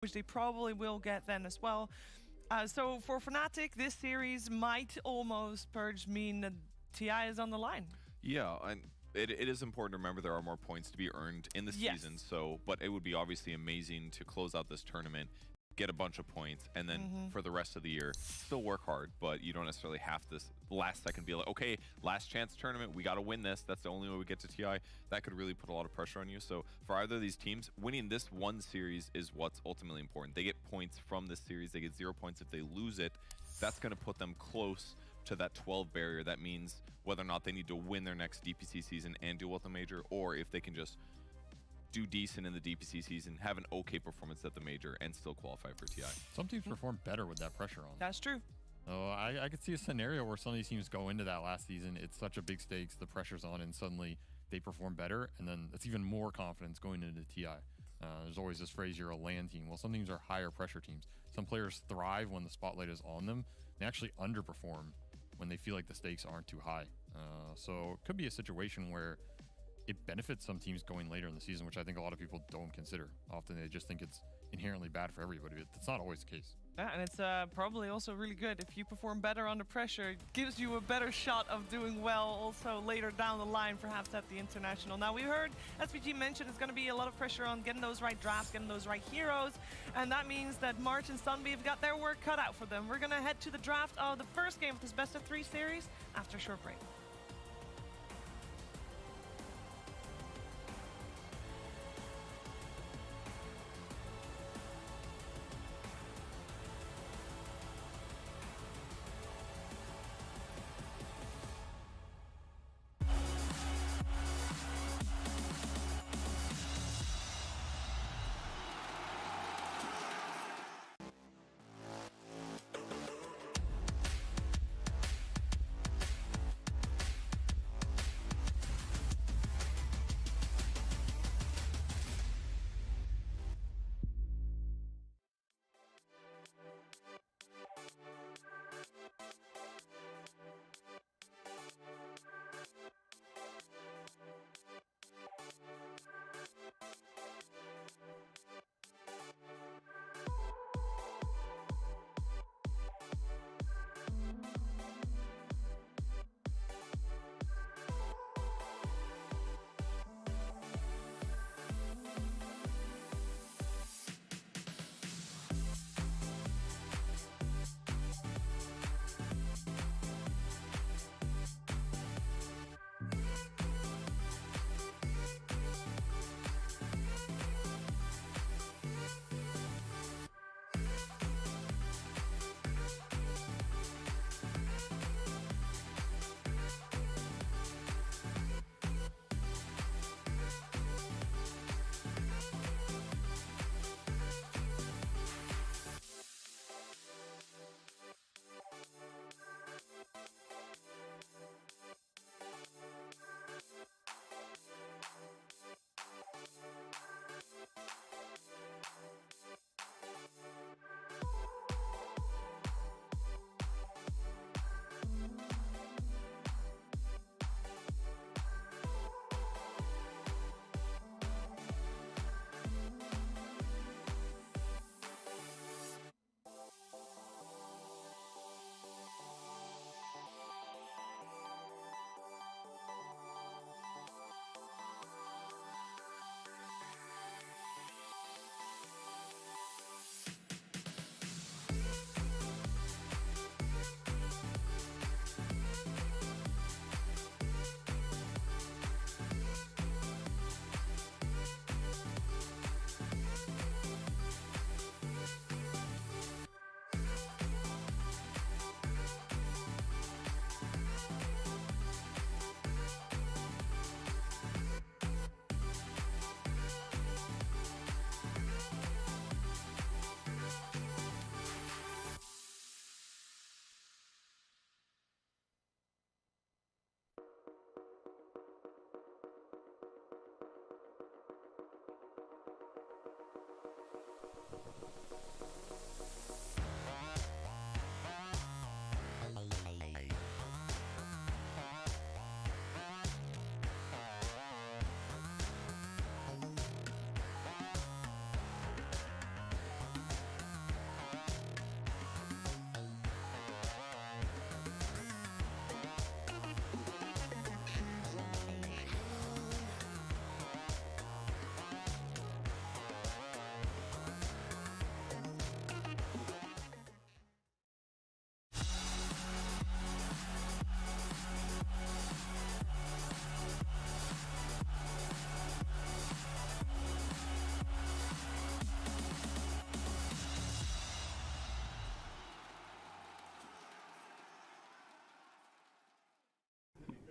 which they probably will get then as well. So for Fnatic, this series might almost purge mean that TI is on the line. Yeah, and it is important to remember there are more points to be earned in the season. So, but it would be obviously amazing to close out this tournament, get a bunch of points, and then for the rest of the year, still work hard, but you don't necessarily have to last second be like, okay, last chance tournament, we got to win this. That's the only way we get to TI. That could really put a lot of pressure on you. So for either of these teams, winning this one series is what's ultimately important. They get points from this series. They get 0 points if they lose it. That's going to put them close to that 12 barrier. That means whether or not they need to win their next DPC season and deal with the major, or if they can just do decent in the DPC season, have an okay performance at the major, and still qualify for TI. Some teams perform better with that pressure on. That's true. So I could see a scenario where some of these teams go into that last season, it's such a big stakes, the pressure's on, and suddenly they perform better, and then it's even more confidence going into TI. There's always this phrase, you're a LAN team. Well, some teams are higher pressure teams. Some players thrive when the spotlight is on them. They actually underperform when they feel like the stakes aren't too high. So it could be a situation where it benefits some teams going later in the season, which I think a lot of people don't consider. Often they just think it's inherently bad for everybody, but that's not always the case. Yeah, and it's probably also really good if you perform better under pressure. It gives you a better shot of doing well also later down the line, perhaps at the international. Now, we heard SVG mention it's going to be a lot of pressure on getting those right drafts, getting those right heroes, and that means that March and Sunbeam have got their work cut out for them. We're going to head to the draft of the first game of this best-of-3 series after a short break.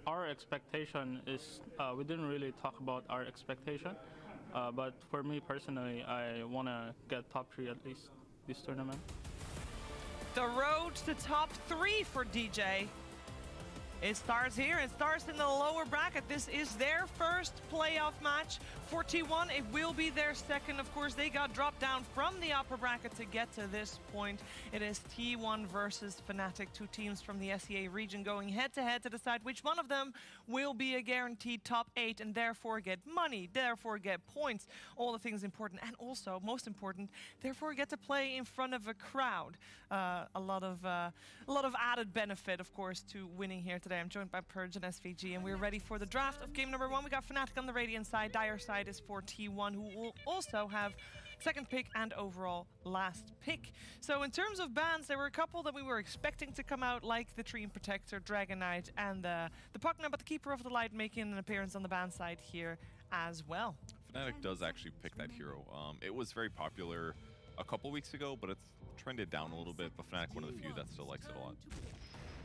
our expectation is, we didn't really talk about our expectation, but for me personally, I want to get top 3 at least this tournament. The road to top 3 for DJ. It starts here. It starts in the lower bracket. This is their first playoff match for T1. It will be their second. Of course, they got dropped down from the upper bracket to get to this point. It is T1 versus Fnatic, 2 teams from the SEA region going head-to-head to decide which one of them will be a guaranteed top 8 and therefore get money, therefore get points, all the things important, and also, most important, therefore get to play in front of a crowd. A lot of added benefit, of course, to winning here today. I'm joined by Purge and SVG, and we're ready for the draft of game number 1. We got Fnatic on the Radiant side. Dire side is for T1, who will also have second pick and overall last pick. So in terms of bans, there were a couple that we were expecting to come out, like the Treant Protector, Dragon Knight, and the Pugna, but the Keeper of the Light making an appearance on the ban side here as well. Fnatic does actually pick that hero. It was very popular a couple weeks ago, but it's trended down a little bit, but Fnatic one of the few that still likes it a lot.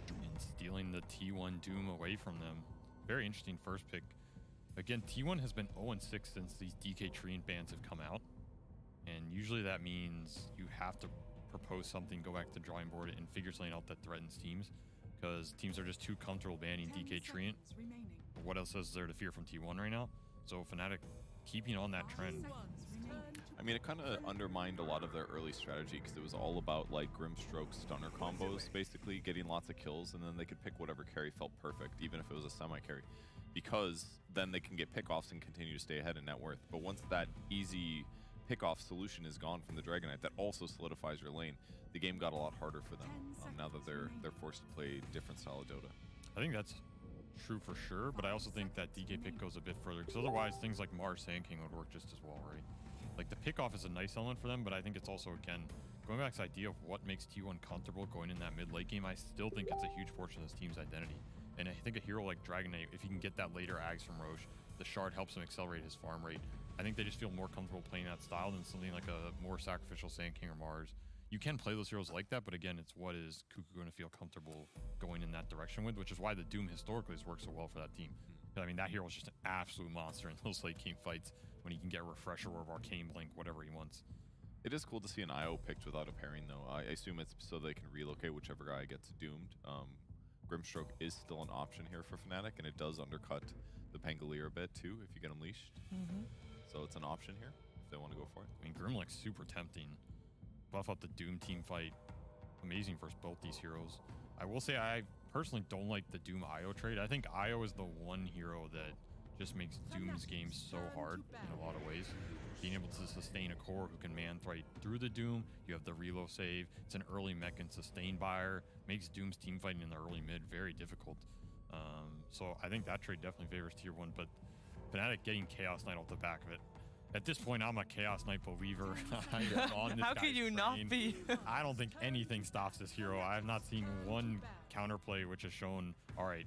And stealing the T1 Doom away from them. Very interesting first pick. Again, T1 has been 0-6 since these DK Treant bans have come out. And usually that means you have to propose something, go back to the drawing board, and figure something out that threatens teams. Because teams are just too comfortable banning DK Treant. What else is there to fear from T1 right now? So Fnatic keeping on that trend. I mean, it kind of undermined a lot of their early strategy because it was all about like Grimstroke stunner combos, basically getting lots of kills, and then they could pick whatever carry felt perfect, even if it was a semi-carry, because then they can get pickoffs and continue to stay ahead in net worth. But once that easy pickoff solution is gone from the Dragon Knight, that also solidifies your lane. The game got a lot harder for them now that they're forced to play different style of Dota. I think that's true for sure, but I also think that DK pick goes a bit further, because otherwise things like Mars Sand King would work just as well, right? Like the pickoff is a nice element for them, but I think it's also, again, going back to the idea of what makes T1 comfortable going in that mid-late game, I still think it's a huge portion of this team's identity. And I think a hero like Dragon Knight, if he can get that later Ags from Roche, the Shard helps him accelerate his farm rate. I think they just feel more comfortable playing that style than something like a more sacrificial Sand King or Mars. You can play those heroes like that, but again, it's what is Kuku going to feel comfortable going in that direction with, which is why the Doom historically has worked so well for that team. I mean, that hero is just an absolute monster in those late game fights when he can get Refresher or Arcane Blink, whatever he wants. It is cool to see an IO picked without a pairing, though. I assume it's so they can relocate whichever guy gets doomed. Grimstroke is still an option here for Fnatic, and it does undercut the Pangolier a bit, too, if you get Unleashed. So it's an option here if they want to go for it. I mean, Grimlock's super tempting. Buff up the Doom team fight. Amazing versus both these heroes. I will say I personally don't like the Doom IO trade. I think IO is the one hero that just makes Doom's game so hard in a lot of ways. Being able to sustain a core who can man right through the Doom. You have the reload save. It's an early mech and sustain buyer. Makes Doom's team fighting in the early mid very difficult. So I think that trade definitely favors tier 1, but Fnatic getting Chaos Knight off the back of it. At this point, I'm a Chaos Knight believer. How could you not be? I don't think anything stops this hero. I have not seen one counterplay which has shown, all right,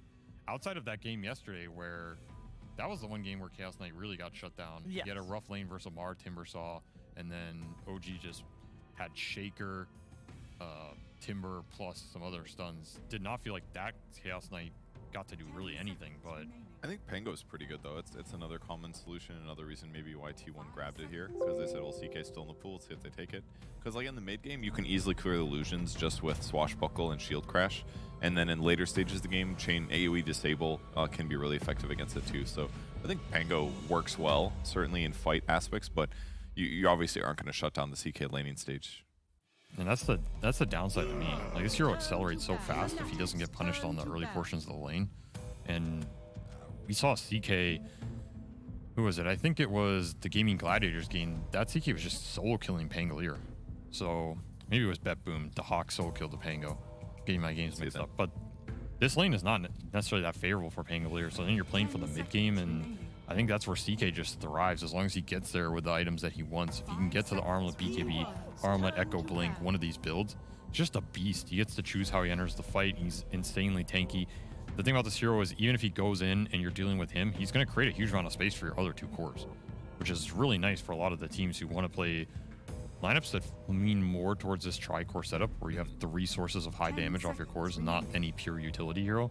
outside of that game yesterday where that was the one game where Chaos Knight really got shut down. Yes. He had a rough lane versus Mar Timbersaw, and then OG just had Shaker, Timber, plus some other stuns. Did not feel like that Chaos Knight got to do really anything, but I think Pango's pretty good, though. It's another common solution, another reason maybe why T1 grabbed it here, because they said, well, CK's still in the pool, let's see if they take it. Because like in the mid game, you can easily clear the illusions just with Swashbuckle and Shield Crash, and then in later stages of the game, Chain AoE Disable can be really effective against it too. So I think Pango works well, certainly in fight aspects, but you obviously aren't going to shut down the CK laning stage. And that's the downside to me. Like, this hero accelerates so fast if he doesn't get punished on the early portions of the lane. And we saw CK, who was it? I think it was the Gaming Gladiators game. That CK was just solo killing Pangolier. So maybe it was Bet Boom. The Hawk solo killed the Pango. Getting my games mixed up. But this lane is not necessarily that favorable for Pangolier. So then you're playing for the mid game, and I think that's where CK just thrives as long as he gets there with the items that he wants. If he can get to the Armlet BKB, Armlet Echo Blink, one of these builds, just a beast. He gets to choose how he enters the fight. He's insanely tanky. The thing about this hero is even if he goes in and you're dealing with him, he's going to create a huge amount of space for your other two cores, which is really nice for a lot of the teams who want to play lineups that lean more towards this tri-core setup where you have 3 sources of high damage off your cores and not any pure utility hero.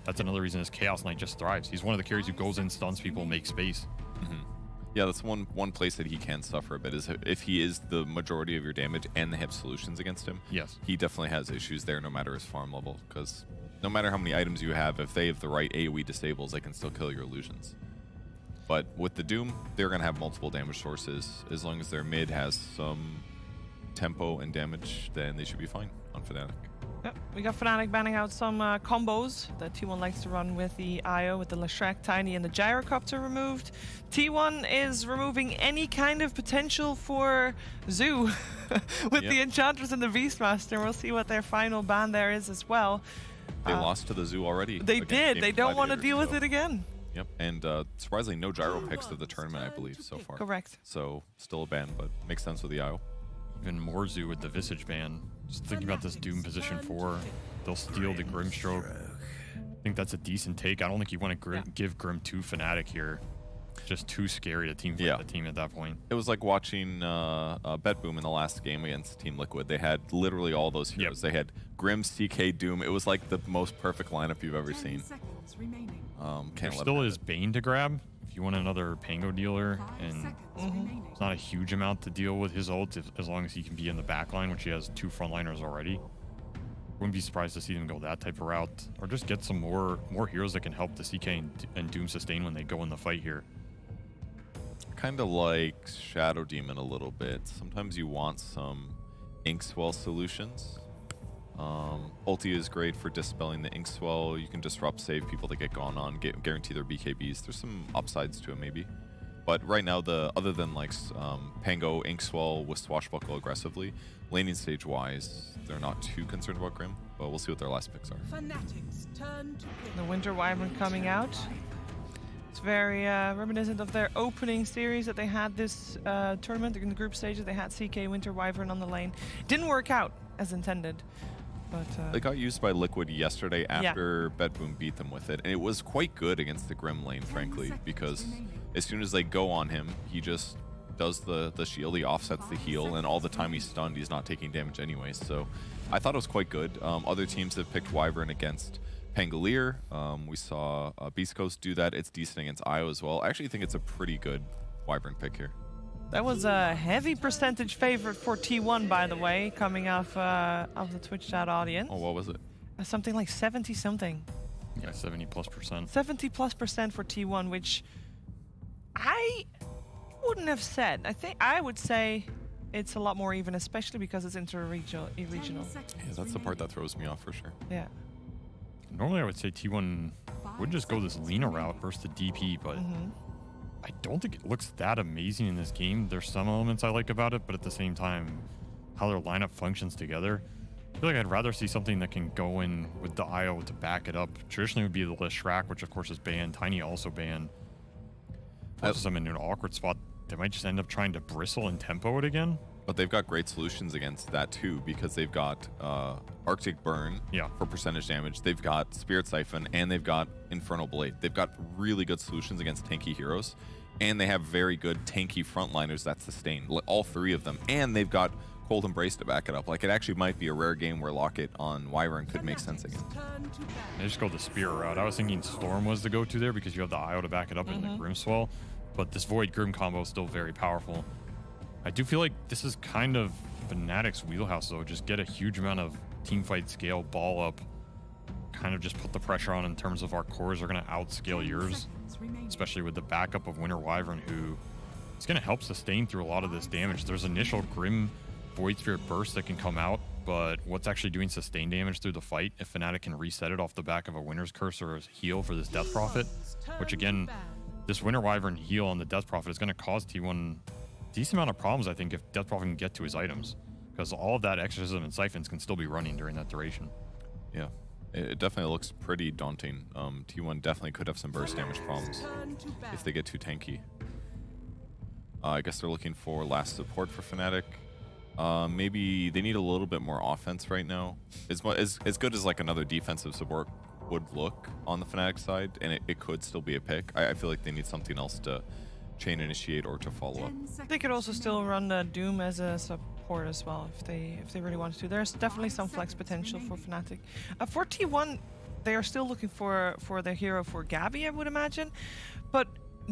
that's another reason his Chaos Knight just thrives. He's one of the carries who goes in, stuns people, makes space. Yeah, that's one place that he can suffer a bit, is if he is the majority of your damage and they have solutions against him. Yes. He definitely has issues there no matter his farm level, because no matter how many items you have, if they have the right AoE disables, they can still kill your illusions. But with the Doom, they're going to have multiple damage sources. As long as their mid has some tempo and damage, then they should be fine on Fnatic. Yep, we got Fnatic banning out some combos that T1 likes to run with the IO, with the Leshrac, Tiny, and the Gyrocopter removed. T1 is removing any kind of potential for Zoo with the Enchantress and the Beastmaster. We'll see what their final ban there is as well. They lost to the Zoo already. They did. They don't want to deal with it again. Yep, and surprisingly, no Gyro picks of the tournament, I believe, so far. Correct. So, still a ban, but makes sense with the IO. Even more Zoo with the Visage ban. Just thinking about this Doom position 4, they'll steal the Grimstroke. I think that's a decent take. I don't think you want to give Grim to Fnatic here. Just too scary to team fight the team at that point. It was like watching Bet Boom in the last game against Team Liquid. They had literally all those heroes. They had Grim, CK, Doom. It was like the most perfect lineup you've ever seen. There still is Bane to grab if you want another Pango dealer, and it's not a huge amount to deal with his ult as long as he can be in the backline, which he has 2 frontliners already. Wouldn't be surprised to see them go that type of route, or just get some more heroes that can help the CK and Doom sustain when they go in the fight here. Kind of like Shadow Demon a little bit. Sometimes you want some Inkswell solutions. Ulti is great for dispelling the Inkswell. You can disrupt, save people that get gone on, guarantee their BKBs. There's some upsides to it maybe. But right now, other than like Pango, Inkswell with Swashbuckle aggressively, laning stage wise, they're not too concerned about Grim, but we'll see what their last picks are. The Winter Wyvern coming out. It's very reminiscent of their opening series that they had this tournament. In the group stages, they had CK Winter Wyvern on the lane. Didn't work out as intended. But, they got used by Liquid yesterday after Bet Boom beat them with it. And it was quite good against the Grim lane, frankly, because as soon as they go on him, he just does the shield, he offsets the heal, and all the time he's stunned, he's not taking damage anyway. So I thought it was quite good. Other teams have picked Wyvern against Pangolier. We saw Beast Coast do that. It's decent against IO as well. I actually think it's a pretty good Wyvern pick here. That was a heavy percentage favorite for T1, by the way, coming off of the Twitch chat audience. Oh, what was it? Something like 70-something. Yeah, 70+%. 70+% for T1, which I wouldn't have said. I would say it's a lot more even, especially because it's inter-regional. Yeah, that's the part that throws me off for sure. Yeah. Normally I would say T1 would just go this Lina route versus the DP, but I don't think it looks that amazing in this game. There's some elements I like about it, but at the same time, how their lineup functions together, I feel like I'd rather see something that can go in with the IO to back it up. Traditionally would be the Leshrac, which of course is banned. Tiny also banned. Forces them into an awkward spot. They might just end up trying to bristle and tempo it again. But they've got great solutions against that too, because they've got Arctic Burn for percentage damage. They've got Spirit Siphon, and they've got Infernal Blade. They've got really good solutions against tanky heroes, and they have very good tanky frontliners that sustain, all 3 of them. And they've got Cold Embrace to back it up. Like, it actually might be a rare game where Locket on Wyvern could make sense again. They just go the Spear route. I was thinking Storm was the go-to there because you have the IO to back it up in the Grimswell, but this Void Grim combo is still very powerful. I do feel like this is kind of Fnatic's wheelhouse, though. Just get a huge amount of teamfight scale, ball up, kind of just put the pressure on in terms of our cores are going to outscale yours, especially with the backup of Winter Wyvern, who is going to help sustain through a lot of this damage. There's initial Grim Void Spirit burst that can come out, but what's actually doing sustained damage through the fight, if Fnatic can reset it off the back of a Winter's Curse or a heal for this Death Prophet, which again, this Winter Wyvern heal on the Death Prophet is going to cause T1 decent amount of problems, I think, if Death Prophet can get to his items, because all of that Exorcism and Siphons can still be running during that duration. Yeah, it definitely looks pretty daunting. T1 definitely could have some burst damage problems if they get too tanky. I guess they're looking for last support for Fnatic. Maybe they need a little bit more offense right now. As good as like another defensive support would look on the Fnatic side, and it could still be a pick. I feel like they need something else to chain initiate or to follow up. They could also still run the Doom as a support as well if they really wanted to. There's definitely some flex potential for Fnatic. For T1, they are still looking for their hero for Gabby, I would imagine. But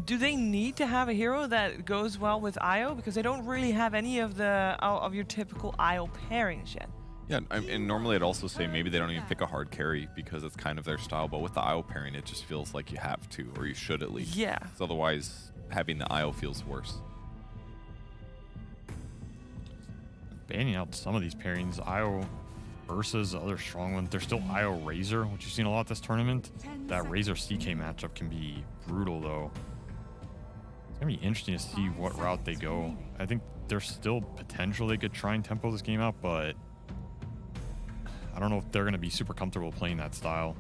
do they need to have a hero that goes well with IO? Because they don't really have any of the of your typical IO pairings yet. Yeah, and normally I'd also say maybe they don't even pick a hard carry because it's kind of their style, but with the IO pairing, it just feels like you have to, or you should at least. Yeah. So otherwise, having the IO feels worse. Banning out some of these pairings, IO versus other strong ones. There's still IO Razor, which you've seen a lot this tournament. That Razor CK matchup can be brutal, though. It's going to be interesting to see what route they go. I think there's still potential they could try and tempo this game out, but I don't know if they're going to be super comfortable playing that style.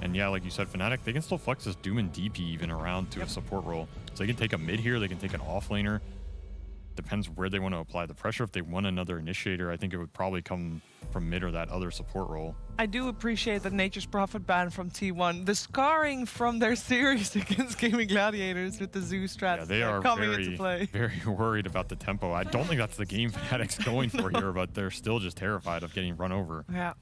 And yeah, like you said, Fnatic, they can still flex this Doom and DP even around to a support role. So they can take a mid here, they can take an offlaner. Depends where they want to apply the pressure. If they want another initiator, I think it would probably come from mid or that other support role. I do appreciate the Nature's Prophet ban from T1. The scarring from their series against Gaming Gladiators with the Zoo strats Yeah, they are coming into play. very worried about the tempo. I don't think that's the game Fnatic's going for here, but they're still just terrified of getting run over. Yeah.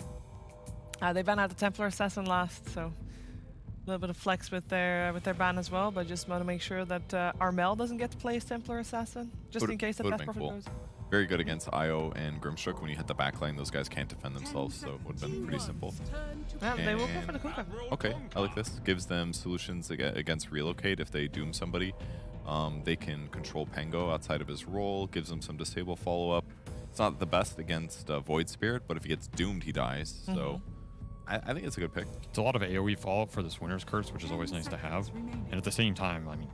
They banned out the Templar Assassin last, so a little bit of flex with their ban as well, but just want to make sure that Armel doesn't get to play as Templar Assassin, just in case that Death Prophet goes. Very good against IO and Grimstroke. When you hit the backline, those guys can't defend themselves, so it would have been pretty simple. Yeah, they will go for the Kuka. Okay, I like this. Gives them solutions against relocate. If they doom somebody, they can control Pango outside of his role, gives them some disable follow-up. It's not the best against Void Spirit, but if he gets doomed, he dies. So I think it's a good pick. It's a lot of AoE follow-up for this Winner's Curse, which is always nice to have. And at the same time, I mean,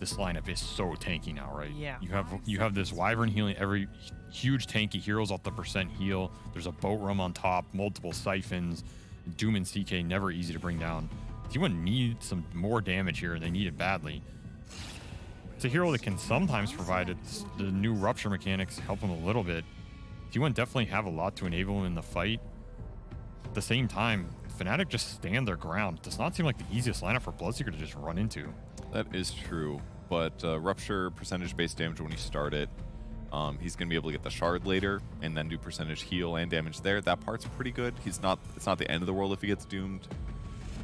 this lineup is so tanky now, right? Yeah. You have this Wyvern healing every huge tanky heroes off the percent heal. There's a boat rum on top, multiple siphons. Doom and CK never easy to bring down. T1 needs some more damage here, and they need it badly. It's a hero that can sometimes provide it. The new Rupture mechanics help him a little bit. T1 definitely have a lot to enable him in the fight. At the same time, Fnatic just stand their ground. It does not seem like the easiest lineup for Bloodseeker to just run into. That is true, but Rupture percentage-based damage when you start it. He's going to be able to get the shard later and then do percentage heal and damage there. That part's pretty good. It's not the end of the world if he gets doomed.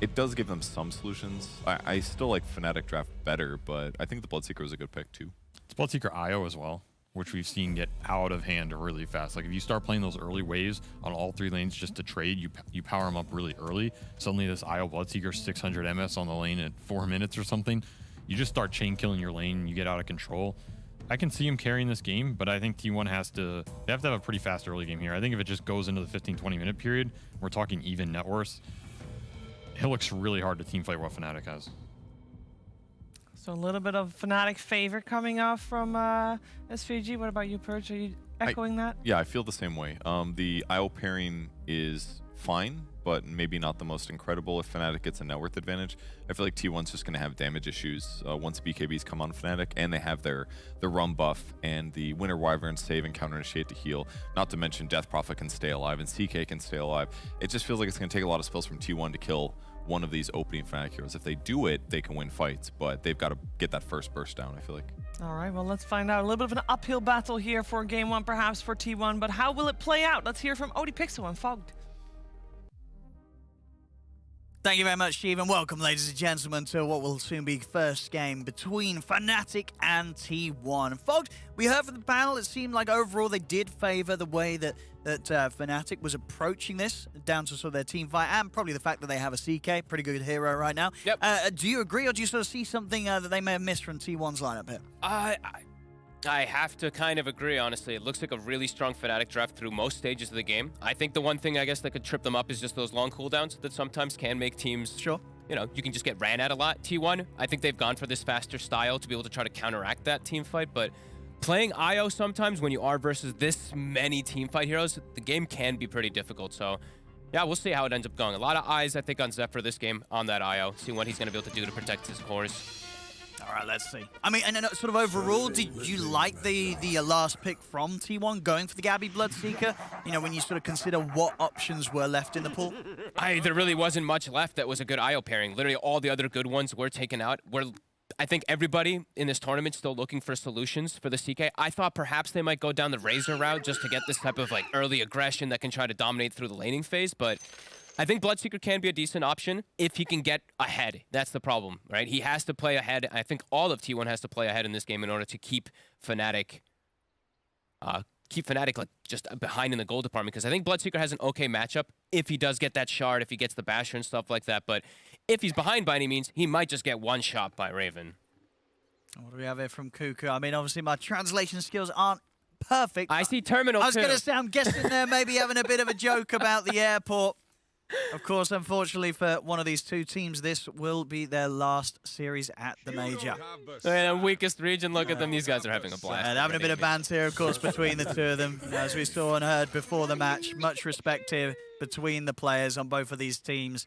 It does give them some solutions. I still like Fnatic draft better, but I think the Bloodseeker is a good pick too. It's Bloodseeker IO as well, which we've seen get out of hand really fast. Like if you start playing those early waves on all three lanes just to trade, you power them up really early. Suddenly this IO Bloodseeker 600 MS on the lane at 4 minutes or something. You just start chain killing your lane and you get out of control. I can see him carrying this game, but I think T1 they have to have a pretty fast early game here. I think if it just goes into the 15-20 minute period, we're talking even net worth. It looks really hard to teamfight what Fnatic has. So a little bit of Fnatic favor coming off from SVG. What about you, Perch? Are you echoing that? Yeah, I feel the same way. The IO pairing is fine, but maybe not the most incredible if Fnatic gets a net worth advantage. I feel like T1's just going to have damage issues once BKBs come on Fnatic, and they have the Rum buff and the Winter Wyvern save and counter initiate to heal. Not to mention Death Prophet can stay alive and CK can stay alive. It just feels like it's going to take a lot of spells from T1 to kill one of these opening Fnatic heroes. If they do it, they can win fights, but they've got to get that first burst down, I feel like. All right, well, let's find out. A little bit of an uphill battle here for game one, perhaps for T1, but how will it play out? Let's hear from ODPixel and Fogged. Thank you very much, Steve, and welcome, ladies and gentlemen, to what will soon be first game between Fnatic and T1. Fogged, we heard from the panel, it seemed like overall they did favour the way that Fnatic was approaching this, down to sort of their team fight, and probably the fact that they have a CK, pretty good hero right now. Yep. Do you agree, or do you sort of see something that they may have missed from T1's lineup here? I have to kind of agree, honestly. It looks like a really strong Fnatic draft through most stages of the game. I think the one thing, I guess, that could trip them up is just those long cooldowns that sometimes can make teams... Sure. You know, you can just get ran at a lot. T1, I think they've gone for this faster style to be able to try to counteract that team fight, but playing IO sometimes when you are versus this many team fight heroes, the game can be pretty difficult, so... Yeah, we'll see how it ends up going. A lot of eyes, I think, on Zephyr this game on that IO, see what he's going to be able to do to protect his cores. All right, let's see. I mean, and then sort of overall, did you like the last pick from T1 going for the Gabby Bloodseeker? You know, when you sort of consider what options were left in the pool? There really wasn't much left that was a good IO pairing. Literally all the other good ones were taken out. I think everybody in this tournament still looking for solutions for the CK. I thought perhaps they might go down the Razor route just to get this type of like early aggression that can try to dominate through the laning phase, but I think Bloodseeker can be a decent option if he can get ahead. That's the problem, right? He has to play ahead. I think all of T1 has to play ahead in this game in order to keep Fnatic like just behind in the gold department, because I think Bloodseeker has an okay matchup if he does get that shard, if he gets the basher and stuff like that. But if he's behind by any means, he might just get one shot by Raven. What do we have here from Cuckoo? I mean, obviously my translation skills aren't perfect. I see terminal. I was going to say, I'm guessing they're maybe having a bit of a joke about the airport. Of course, unfortunately for one of these two teams, this will be their last series at the major. The weakest region, look at them. These guys are having a blast. And having a bit of banter, of course, between the two of them. As we saw and heard before the match, much respect here between the players on both of these teams.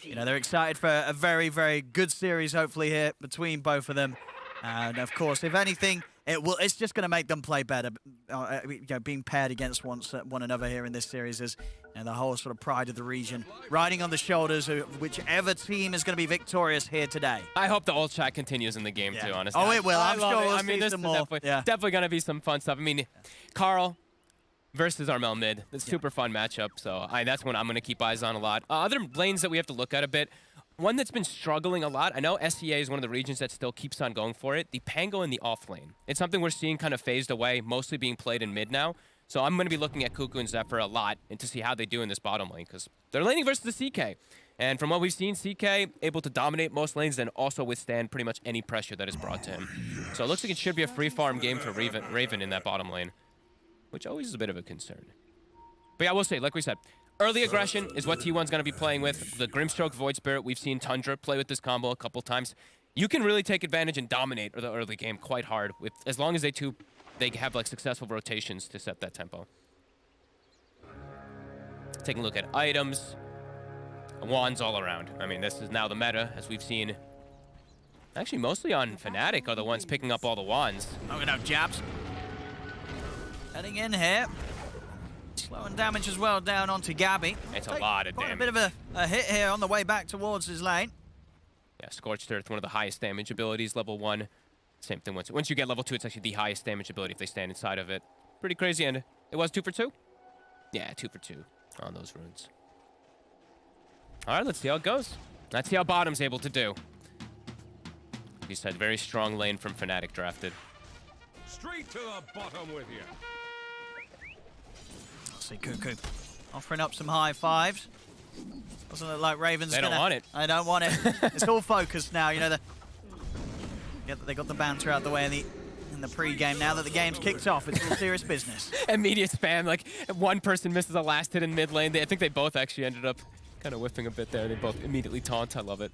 You know, they're excited for a very, very good series, hopefully, here between both of them. And, of course, if anything, it's just going to make them play better. You know, being paired against one another here in this series is the whole sort of pride of the region riding on the shoulders of whichever team is going to be victorious here today. I hope the old chat continues in the game too, honestly. Oh, it will. I'm sure we'll I mean, see this some is more. definitely going to be some fun stuff. I mean, Carl versus Armel mid. It's a super fun matchup, so that's one I'm going to keep eyes on a lot. Other lanes that we have to look at a bit. One that's been struggling a lot, I know SEA is one of the regions that still keeps on going for it, the Pango in the off lane. It's something we're seeing kind of phased away, mostly being played in mid now. So I'm going to be looking at Cuckoo and Zephyr a lot and to see how they do in this bottom lane, because they're laning versus the CK. And from what we've seen, CK able to dominate most lanes and also withstand pretty much any pressure that is brought to him. So it looks like it should be a free farm game for Raven in that bottom lane, which always is a bit of a concern. But yeah, we'll see. Like we said, early aggression is what T1's going to be playing with. The Grimstroke Void Spirit, we've seen Tundra play with this combo a couple times. You can really take advantage and dominate the early game quite hard, with as long as they have like successful rotations to set that tempo. Taking a look at items. Wands all around. I mean, this is now the meta, as we've seen. Actually, mostly on Fnatic are the ones picking up all the wands. Oh, we have jabs. Heading in here. Slowing damage as well down onto Gabby. It's a lot of damage. A bit of a hit here on the way back towards his lane. Yeah, Scorched Earth, one of the highest damage abilities, level 1. Same thing, once you get level 2, it's actually the highest damage ability if they stand inside of it. Pretty crazy, and it was 2 for 2? Yeah, 2 for 2 on those runes. All right, let's see how it goes. Let's see how bottom's able to do. Like you said, very strong lane from Fnatic drafted. Straight to the bottom with you. See Cuckoo offering up some high fives. Doesn't look like Raven's They don't want it. I don't want it. It's all focused now. You know, they got the banter out the way in the pre-game. Now that the game's kicked off, it's all serious business. Immediate spam. Like, one person misses a last hit in mid lane. I think they both actually ended up kind of whiffing a bit there. They both immediately taunt. I love it.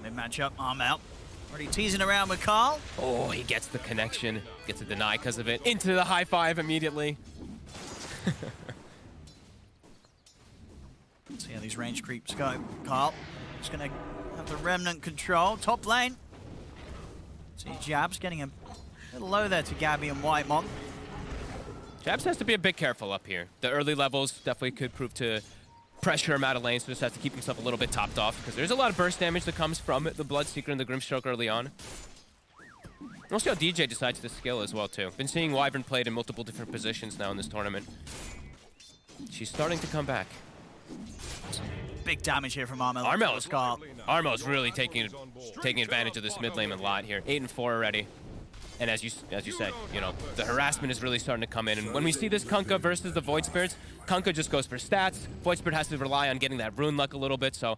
Mid matchup, arm out. Already teasing around with Carl. Oh, he gets the connection. Gets a deny because of it. Into the high five immediately. Let's see how these range creeps go. Carl just going to have the Remnant control. Top lane. See Jabs getting a little low there to Gabby and Whitemon. Jabs has to be a bit careful up here. The early levels definitely could prove to pressure him out of lane, so just has to keep himself a little bit topped off, because there's a lot of burst damage that comes from the Bloodseeker and the Grimstroke early on. We'll see how DJ decides to skill as well, too. Been seeing Wyvern played in multiple different positions now in this tournament. She's starting to come back. Big damage here from Armel. Armel's really taking advantage of this mid lane a lot here. 8 and 4 already. And as you said, you know, the harassment is really starting to come in. And when we see this Kunkka versus the Void Spirits, Kunkka just goes for stats. Void Spirit has to rely on getting that rune luck a little bit. So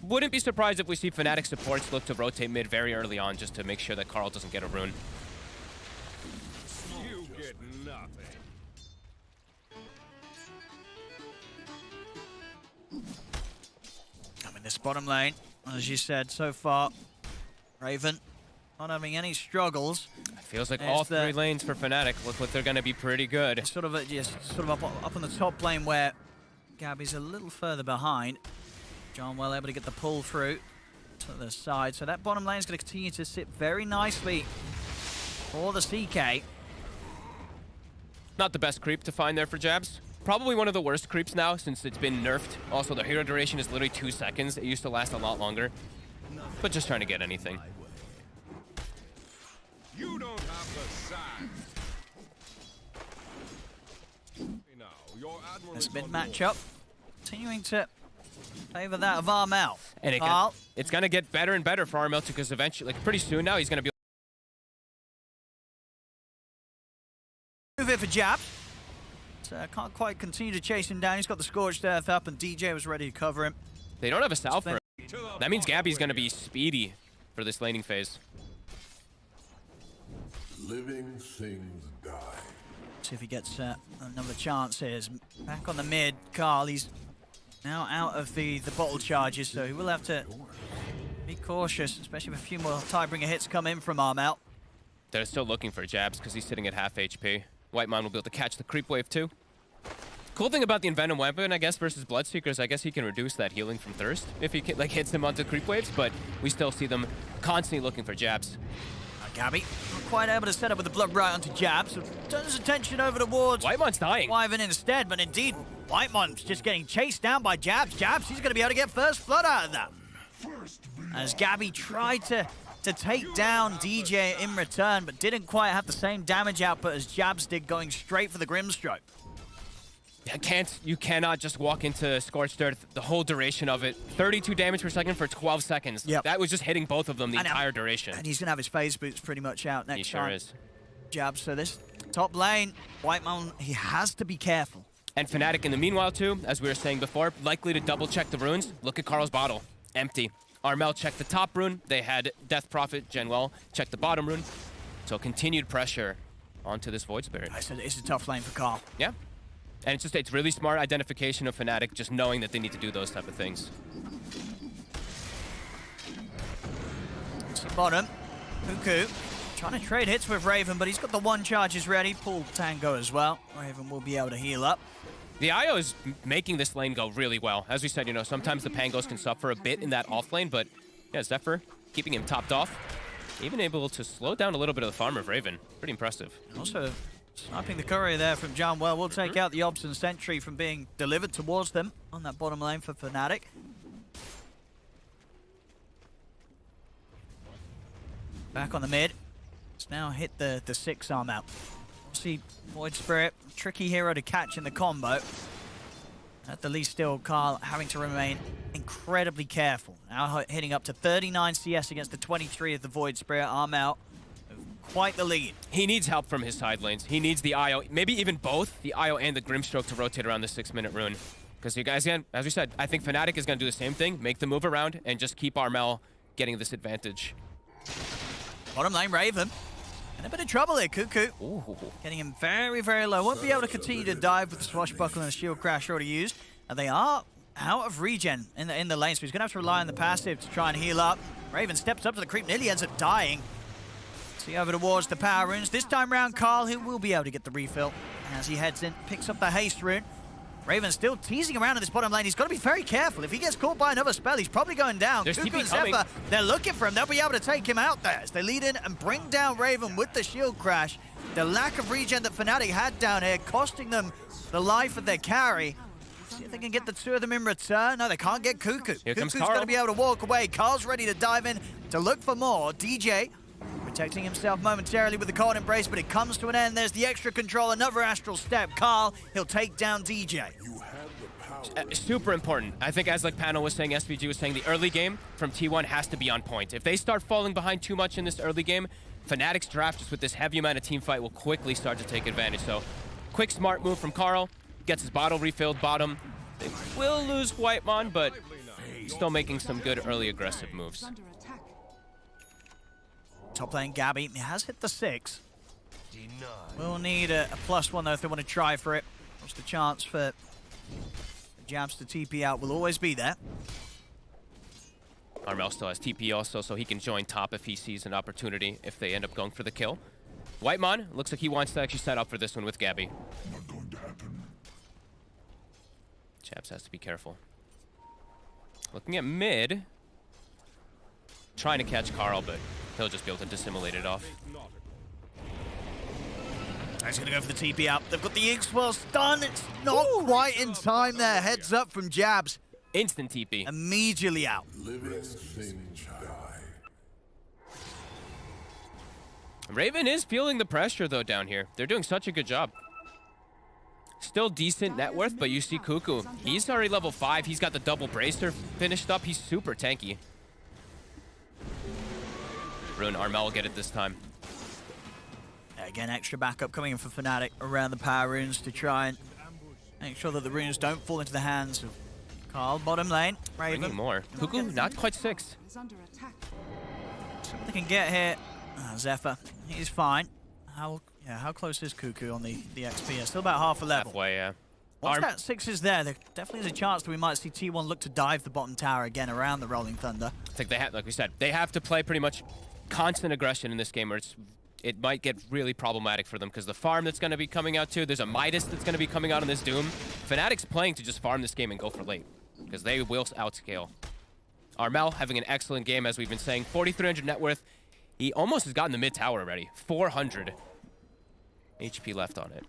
wouldn't be surprised if we see Fnatic supports look to rotate mid very early on just to make sure that Carl doesn't get a rune. You get nothing. I mean, this bottom lane, as you said, so far, Raven not having any struggles. It feels like all 3 lanes for Fnatic look like they're going to be pretty good. Sort of up on the top lane where Gabby's a little further behind. John well able to get the pull through to the side. So that bottom lane is going to continue to sit very nicely for the CK. Not the best creep to find there for Jabs. Probably one of the worst creeps now since it's been nerfed. Also, the hero duration is literally 2 seconds. It used to last a lot longer. But just trying to get anything. You don't have the sand. Now, your admiral This is mid on board. matchup continuing to favor that of Armel. And Carl, it's going to get better and better for Armel because eventually, like pretty soon now, he's going to be... move it for Jab. Can't quite continue to chase him down. He's got the Scorched Earth up, and DJ was ready to cover him. They don't have a Sal for him. To the That means bottom Gabby's with going to you. be speedy for this laning phase. Living things die. See if he gets another chance here. Back on the mid, Carl. He's now out of the bottle charges, so he will have to be cautious, especially if a few more Tidebringer hits come in from Armel. They're still looking for Jabs because he's sitting at half HP. Whitemon will be able to catch the creep wave too. Cool thing about the Envenom weapon, I guess, versus Bloodseekers, I guess he can reduce that healing from Thirst if he like hits him onto creep waves, but we still see them constantly looking for Jabs. Gabby not quite able to set up with the Blood Bright onto Jab, so turns his attention over towards Whitemon's dying. Wyvern instead, but indeed, Whitemon's just getting chased down by Jabs. Jabs, he's going to be able to get first blood out of that. As Gabby tried to take down DJ in return, but didn't quite have the same damage output as Jabs did, going straight for the Grimstroke. You cannot just walk into Scorched Earth the whole duration of it. 32 damage per second for 12 seconds. Yep. That was just hitting both of them the entire duration. And he's going to have his phase boots pretty much out next He sure time. is. Jabs, so this top lane, Whitemon, he has to be careful. And Fnatic in the meanwhile too, as we were saying before, likely to double check the runes. Look at Carl's bottle. Empty. Armel checked the top rune. They had Death Prophet, Genwell checked the bottom rune. So continued pressure onto this Void Spirit. It's a tough lane for Carl. Yeah. And it's really smart identification of Fnatic, just knowing that they need to do those type of things. It's the bottom. Cuckoo trying to trade hits with Raven, but he's got the one charges ready. Pull Tango as well. Raven will be able to heal up. The IO is making this lane go really well. As we said, you know, sometimes the Pangos can suffer a bit in that off lane, but yeah, Zephyr keeping him topped off. Even able to slow down a little bit of the farm of Raven. Pretty impressive. Also, sniping the courier there from John Well will take out the Obs and Sentry from being delivered towards them on that bottom lane for Fnatic. Back on the mid. It's now hit the 6 arm out. See, Void Spirit, tricky hero to catch in the combo. At the least still, Carl having to remain incredibly careful. Now hitting up to 39 CS against the 23 of the Void Spirit. Arm out. Quite the lead. He needs help from his side lanes. He needs the IO, maybe even both, the IO and the Grimstroke to rotate around the 6-minute rune. Because you guys, again, as we said, I think Fnatic is going to do the same thing, make the move around, and just keep Armel getting this advantage. Bottom lane, Raven. In a bit of trouble here, Cuckoo. Ooh. Getting him very, very low. Won't be able to continue to dive with the Swashbuckle and the Shield Crash already used. And they are out of regen in the lane, so he's going to have to rely on the passive to try and heal up. Raven steps up to the creep, nearly ends up dying. See over towards the power runes. This time round, Carl, he will be able to get the refill as he heads in, picks up the haste rune. Raven still teasing around in this bottom lane. He's got to be very careful. If he gets caught by another spell, he's probably going down. There's Cuckoo TP and coming. Zephyr, they're looking for him. They'll be able to take him out there as they lead in and bring down Raven with the shield crash. The lack of regen that Fnatic had down here, costing them the life of their carry. See if they can get the two of them in return. No, they can't get Cuckoo. Here comes Cuckoo's Carl. going to be able to walk away. Carl's ready to dive in to look for more. DJ protecting himself momentarily with the cold embrace, but it comes to an end. There's the extra control, another astral step. Carl, he'll take down DJ. Super important. I think as like Panel was saying, SVG was saying, the early game from T1 has to be on point. If they start falling behind too much in this early game, Fnatic's draft just with this heavy amount of team fight will quickly start to take advantage. So quick smart move from Carl, gets his bottle refilled bottom. They will lose Whitemon, but still making some good early aggressive moves. Top lane, Gabby has hit the 6. We'll need a +1 though if they want to try for it. What's the chance for the Jabs to TP out will always be there. Armel still has TP also, so he can join top if he sees an opportunity if they end up going for the kill. Whitemon looks like he wants to actually set up for this one with Gabby. Not going to happen. Jabs has to be careful. Looking at mid. Trying to catch Carl, but he'll just be able to dissimulate it off. He's going to go for the TP out. They've got the X-Well stun. It's not quite in time there. Heads up from Jabs. Instant TP. Immediately out. Living things die. Raven is feeling the pressure, though, down here. They're doing such a good job. Still decent net worth, but you see Cuckoo. He's already level 5. He's got the double bracer finished up. He's super tanky. Rune, Armel will get it this time. Again, extra backup coming in for Fnatic around the power runes to try and make sure that the runes don't fall into the hands of Carl. Bottom lane, Raven. Bringing more. Cuckoo, not quite 6. See what they can get here. Zephyr, he's fine. How close is Cuckoo on the XP? Still about half a level. Halfway, yeah. Once that 6 is there definitely is a chance that we might see T1 look to dive the bottom tower again around the Rolling Thunder. I think they have, like we said, they have to play pretty much constant aggression in this game, or it might get really problematic for them because the farm that's going to be coming out too, there's a Midas that's going to be coming out on this Doom. Fnatic's playing to just farm this game and go for late because they will outscale. Armel having an excellent game, as we've been saying. 4,300 net worth. He almost has gotten the mid tower already. 400 HP left on it.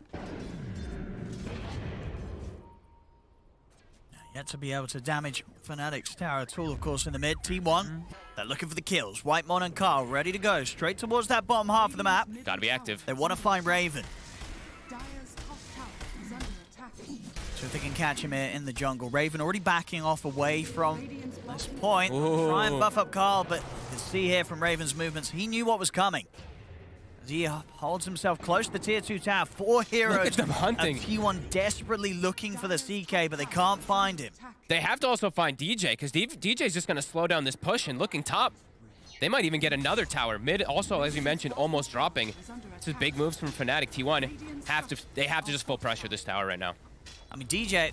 Yet to be able to damage Fnatic's tower at all, of course, in the mid. T1, they're looking for the kills. Whitemon and Carl ready to go straight towards that bottom half of the map. Gotta be active. They want to find Raven. So if they can catch him here in the jungle. Raven already backing off away from this point. Try and buff up Carl, but you can see here from Raven's movements, he knew what was coming. As he holds himself close to the tier 2 tower. 4 heroes. Look at them hunting. And T1 desperately looking for the CK, but they can't find him. They have to also find DJ, because DJ's just going to slow down this push, and looking top. They might even get another tower. Mid also, as you mentioned, almost dropping. This is big moves from Fnatic. T1 they have to just full pressure this tower right now. I mean, DJ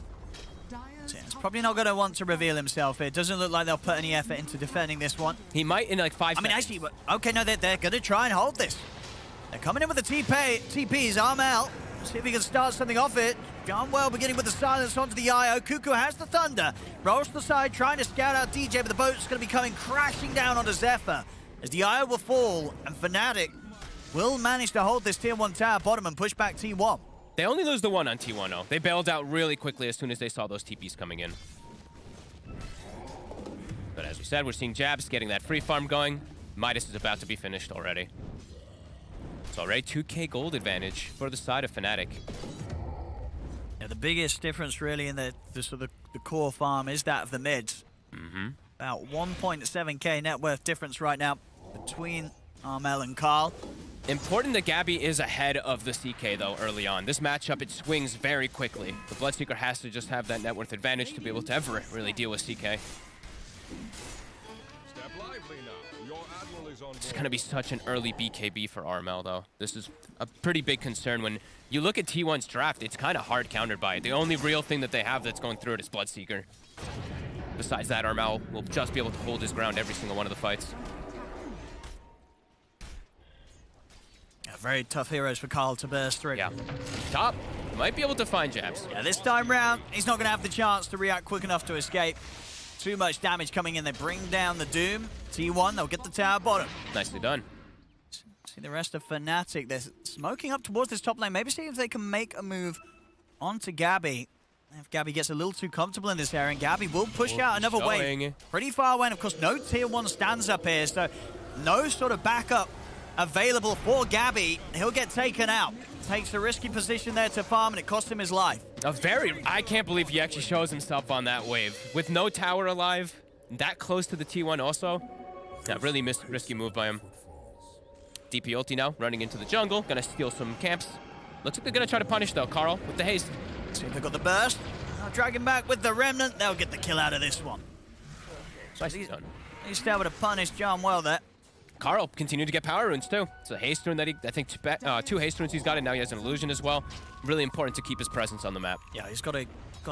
is probably not going to want to reveal himself. It doesn't look like they'll put any effort into defending this one. He might in like 5 seconds. I mean, actually, okay, no, they're going to try and hold this. They're coming in with the TPs, Armel. See if he can start something off it. John Well beginning with the silence onto the IO. Cuckoo has the Thunder. Rolls to the side, trying to scout out DJ, but the boat's going to be coming crashing down onto Zephyr. As the IO will fall, and Fnatic will manage to hold this tier 1 tower bottom and push back T1. They only lose the one on T1, though. They bailed out really quickly as soon as they saw those TPs coming in. But as we said, we're seeing Jabs getting that free farm going. Midas is about to be finished already. It's already 2k gold advantage for the side of Fnatic. Yeah, the biggest difference really in the sort of the core farm is that of the mids. About 1.7k net worth difference right now between Armel and Carl. Important that Gabby is ahead of the CK, though, early on. This matchup, it swings very quickly. The Bloodseeker has to just have that net worth advantage to be able to ever really deal with CK. It's going to be such an early BKB for Armel, though. This is a pretty big concern. When you look at T1's draft, it's kind of hard countered by it. The only real thing that they have that's going through it is Bloodseeker. Besides that, Armel will just be able to hold his ground every single one of the fights. Very tough heroes for Carl to burst through. Yeah. Top. Might be able to find Jabs. Yeah, this time round, he's not going to have the chance to react quick enough to escape. Too much damage coming in. They bring down the Doom. T1, they'll get the tower bottom. Nicely done. See the rest of Fnatic. They're smoking up towards this top lane. Maybe see if they can make a move onto Gabby. If Gabby gets a little too comfortable in this area, and Gabby will push out another wave. Pretty far away, and of course, no tier 1 stands up here, so no sort of backup available for Gabby. He'll get taken out. Takes a risky position there to farm, and it cost him his life. I can't believe he actually shows himself on that wave. With no tower alive, that close to the T1 also. Yeah, really risky move by him. DP ulti now, running into the jungle. Gonna steal some camps. Looks like they're gonna try to punish, though, Carl, with the haste. See if they've got the burst. I'll drag him back with the Remnant. They'll get the kill out of this one. Nicely done. He's able to punish John Well there. Carl continued to get power runes, too. It's a haste rune that I think 2 haste runes he's got, and now he has an illusion as well. Really important to keep his presence on the map. Yeah, he's got to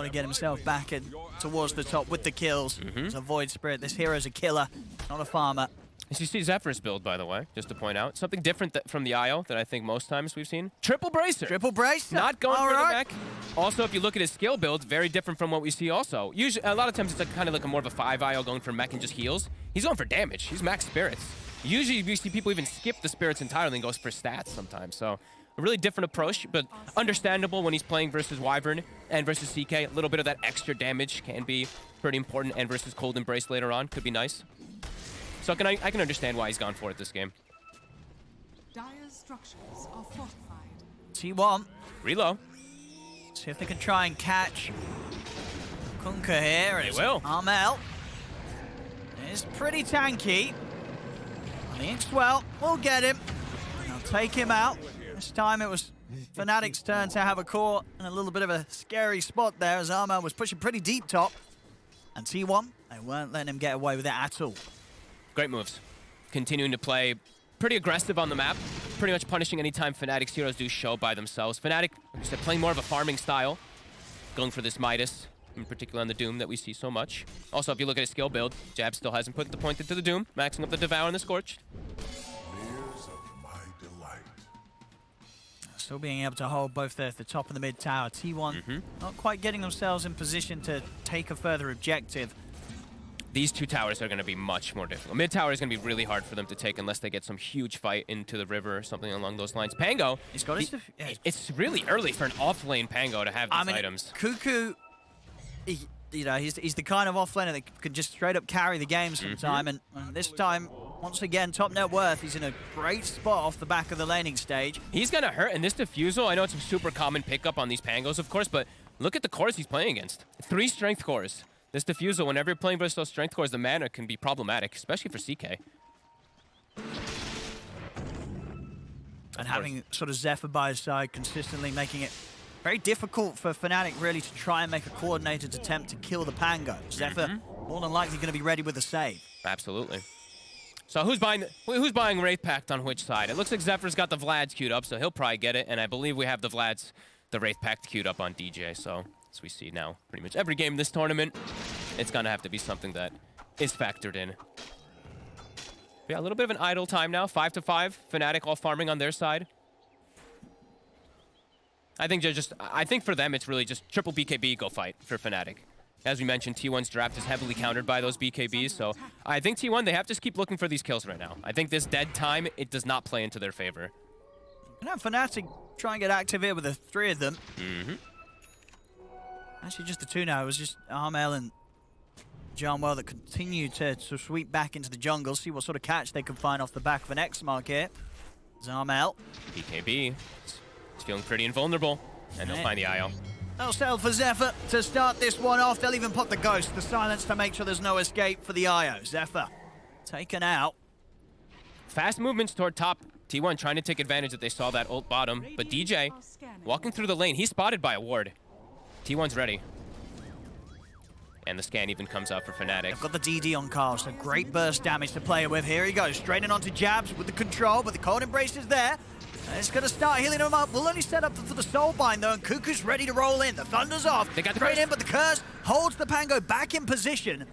get himself back in towards the top with the kills. To avoid Spirit. This hero's a killer, not a farmer. As you see Zephyr's build, by the way, just to point out. Something different from the IO that I think most times we've seen. Triple Bracer. Triple Bracer. Not going for the mech. Also, if you look at his skill build, very different from what we see also. Usually, a lot of times it's like kind of like a more of a 5 IO going for mech and just heals. He's going for damage. He's max spirits. Usually we see people even skip the spirits entirely and goes for stats sometimes. So A really different approach, but understandable when he's playing versus Wyvern and versus CK. A little bit of that extra damage can be pretty important, and versus Cold Embrace later on could be nice. So I can understand why he's gone for it this game. Dire's structures are fortified. T1. Reload. See if they can try and catch Kunkka here. They will. Armel is pretty tanky. I think Swell will get him. They'll take him out. This time it was Fnatic's turn to have a core in a little bit of a scary spot there as Armel was pushing pretty deep top. And T1, they weren't letting him get away with it at all. Great moves. Continuing to play pretty aggressive on the map. Pretty much punishing any time Fnatic's heroes do show by themselves. Fnatic, like I said, playing more of a farming style. Going for this Midas, in particular on the Doom that we see so much. Also, if you look at his skill build, Jab still hasn't put the point into the Doom, maxing up the Devour and the Scorch. Years of my delight. Still being able to hold both the top and the mid tower. T1 not quite getting themselves in position to take a further objective. These two towers are going to be much more difficult. Mid tower is going to be really hard for them to take unless they get some huge fight into the river or something along those lines. Pango, He's got it's really early for an off-lane Pango to have these items. Cuckoo, you know, he's the kind of off-laner that can just straight up carry the game sometime. And this time, once again, top net worth. He's in a great spot off the back of the laning stage. He's going to hurt, and this Diffusal, I know it's a super common pickup on these Pangos, of course, but look at the cores he's playing against. 3 strength cores. This Diffusal, whenever you're playing versus those strength cores, the mana can be problematic, especially for CK. And having sort of Zephyr by his side, consistently making it very difficult for Fnatic really to try and make a coordinated attempt to kill the Pango. Zephyr more than likely going to be ready with a save. Absolutely. So who's buying Wraith Pact on which side? It looks like Zephyr's got the Vlads queued up, so he'll probably get it, and I believe we have the Wraith Pact queued up on DJ, so as we see now, pretty much every game this tournament, it's gonna have to be something that is factored in. But yeah, a little bit of an idle time now, 5-5. Fnatic all farming on their side. I think for them it's really just triple BKB go fight for Fnatic. As we mentioned, T1's draft is heavily countered by those BKBs, so I think T1, they have to just keep looking for these kills right now. I think this dead time, it does not play into their favor. You know, Fnatic try and get active here with the 3 of them. Actually, just the 2 now. It was just Armel and Jarnwell that continue to sweep back into the jungle, see what sort of catch they can find off the back of an X mark here. Armel. BKB, it's feeling pretty invulnerable, and they'll find the IO. They'll settle for Zephyr to start this one off. They'll even pop the Ghost, the Silence, to make sure there's no escape for the IO. Zephyr taken out. Fast movements toward top. T1 trying to take advantage that they saw that ult bottom, but DJ walking through the lane. He's spotted by a ward. T1's ready. And the scan even comes out for Fnatic. They've got the DD on Carl, so great burst damage to play with. Here he goes, straight in onto Jabs with the control, but the Cold Embrace is there. And it's going to start healing him up. We'll only set up for the Soulbind, though, and Cuckoo's ready to roll in. The Thunder's off. They got the straight curse. in, but the Curse holds the Pango back in position.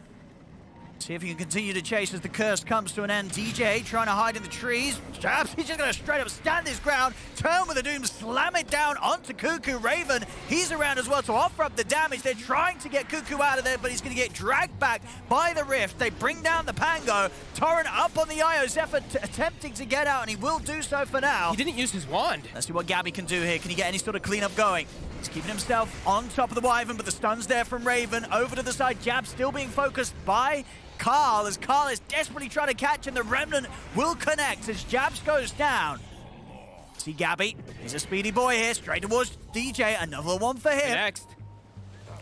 See if he can continue to chase as the Curse comes to an end. DJ trying to hide in the trees. Jabs, he's just going to straight up stand his ground, turn with the Doom, slam it down onto Cuckoo. Raven, he's around as well to offer up the damage. They're trying to get Cuckoo out of there, but he's going to get dragged back by the Rift. They bring down the Pango. Torrent up on the IO. Zephyr attempting to get out, and he will do so for now. He didn't use his wand. Let's see what Gabby can do here. Can he get any sort of cleanup going? He's keeping himself on top of the Wyvern, but the stun's there from Raven. Over to the side, Jab still being focused by Carl, as Carl is desperately trying to catch him. The Remnant will connect as Jabs goes down. See Gabby, he's a speedy boy here, straight towards DJ. Another one for him. Next.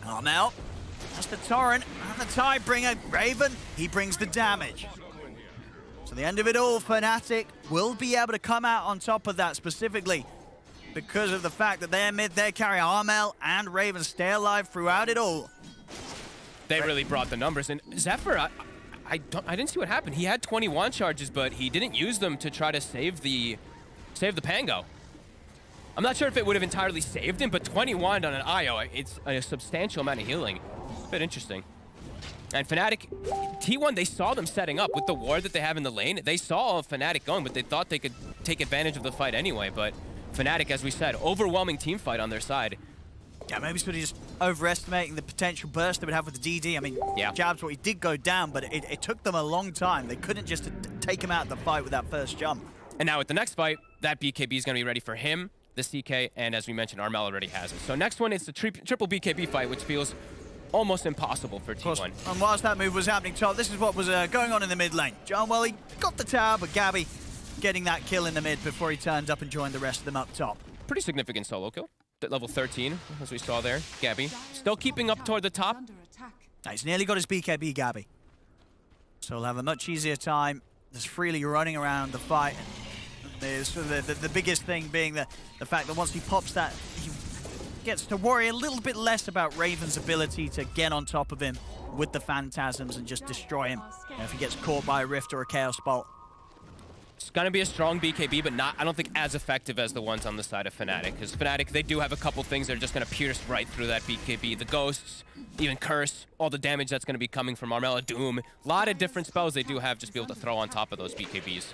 Armel, that's the Torrent and the Tidebringer. Raven, he brings the damage. So the end of it all, Fnatic will be able to come out on top of that, specifically because of the fact that their mid, their carry, Armel and Raven, stay alive throughout it all. They really brought the numbers. And Zephyr, I didn't see what happened. He had 21 charges, but he didn't use them to try to save the Pango. I'm not sure if it would have entirely saved him, but 21 on an IO, it's a substantial amount of healing. It's a bit interesting. And Fnatic, T1, they saw them setting up with the ward that they have in the lane. They saw Fnatic going, but they thought they could take advantage of the fight anyway. But Fnatic, as we said, overwhelming team fight on their side. Yeah, maybe sort of just overestimating the potential burst they would have with the DD. I mean, yeah. Jabs, what he did go down, but it took them a long time. They couldn't just take him out of the fight with that first jump. And now with the next fight, that BKB is going to be ready for him. the CK, and as we mentioned, Armel already has it. So next one is the triple BKB fight, which feels almost impossible for T1. And whilst that move was happening top, this is what was going on in the mid lane. John, well, he got the tower, but Gabby getting that kill in the mid before he turned up and joined the rest of them up top. Pretty significant solo kill. At level 13, as we saw there. Gabby still keeping up toward the top. He's nearly got his BKB, Gabby. So he'll have a much easier time just freely running around the fight. And the biggest thing being the fact that once he pops that, he gets to worry a little bit less about Raven's ability to get on top of him with the Phantasms and just destroy him. You know, if he gets caught by a Rift or a Chaos Bolt. It's going to be a strong BKB, but I don't think as effective as the ones on the side of Fnatic. Because Fnatic, they do have a couple things that are just going to pierce right through that BKB. The Ghosts, even Curse, all the damage that's going to be coming from Armella, Doom. A lot of different spells they do have just be able to throw on top of those BKBs.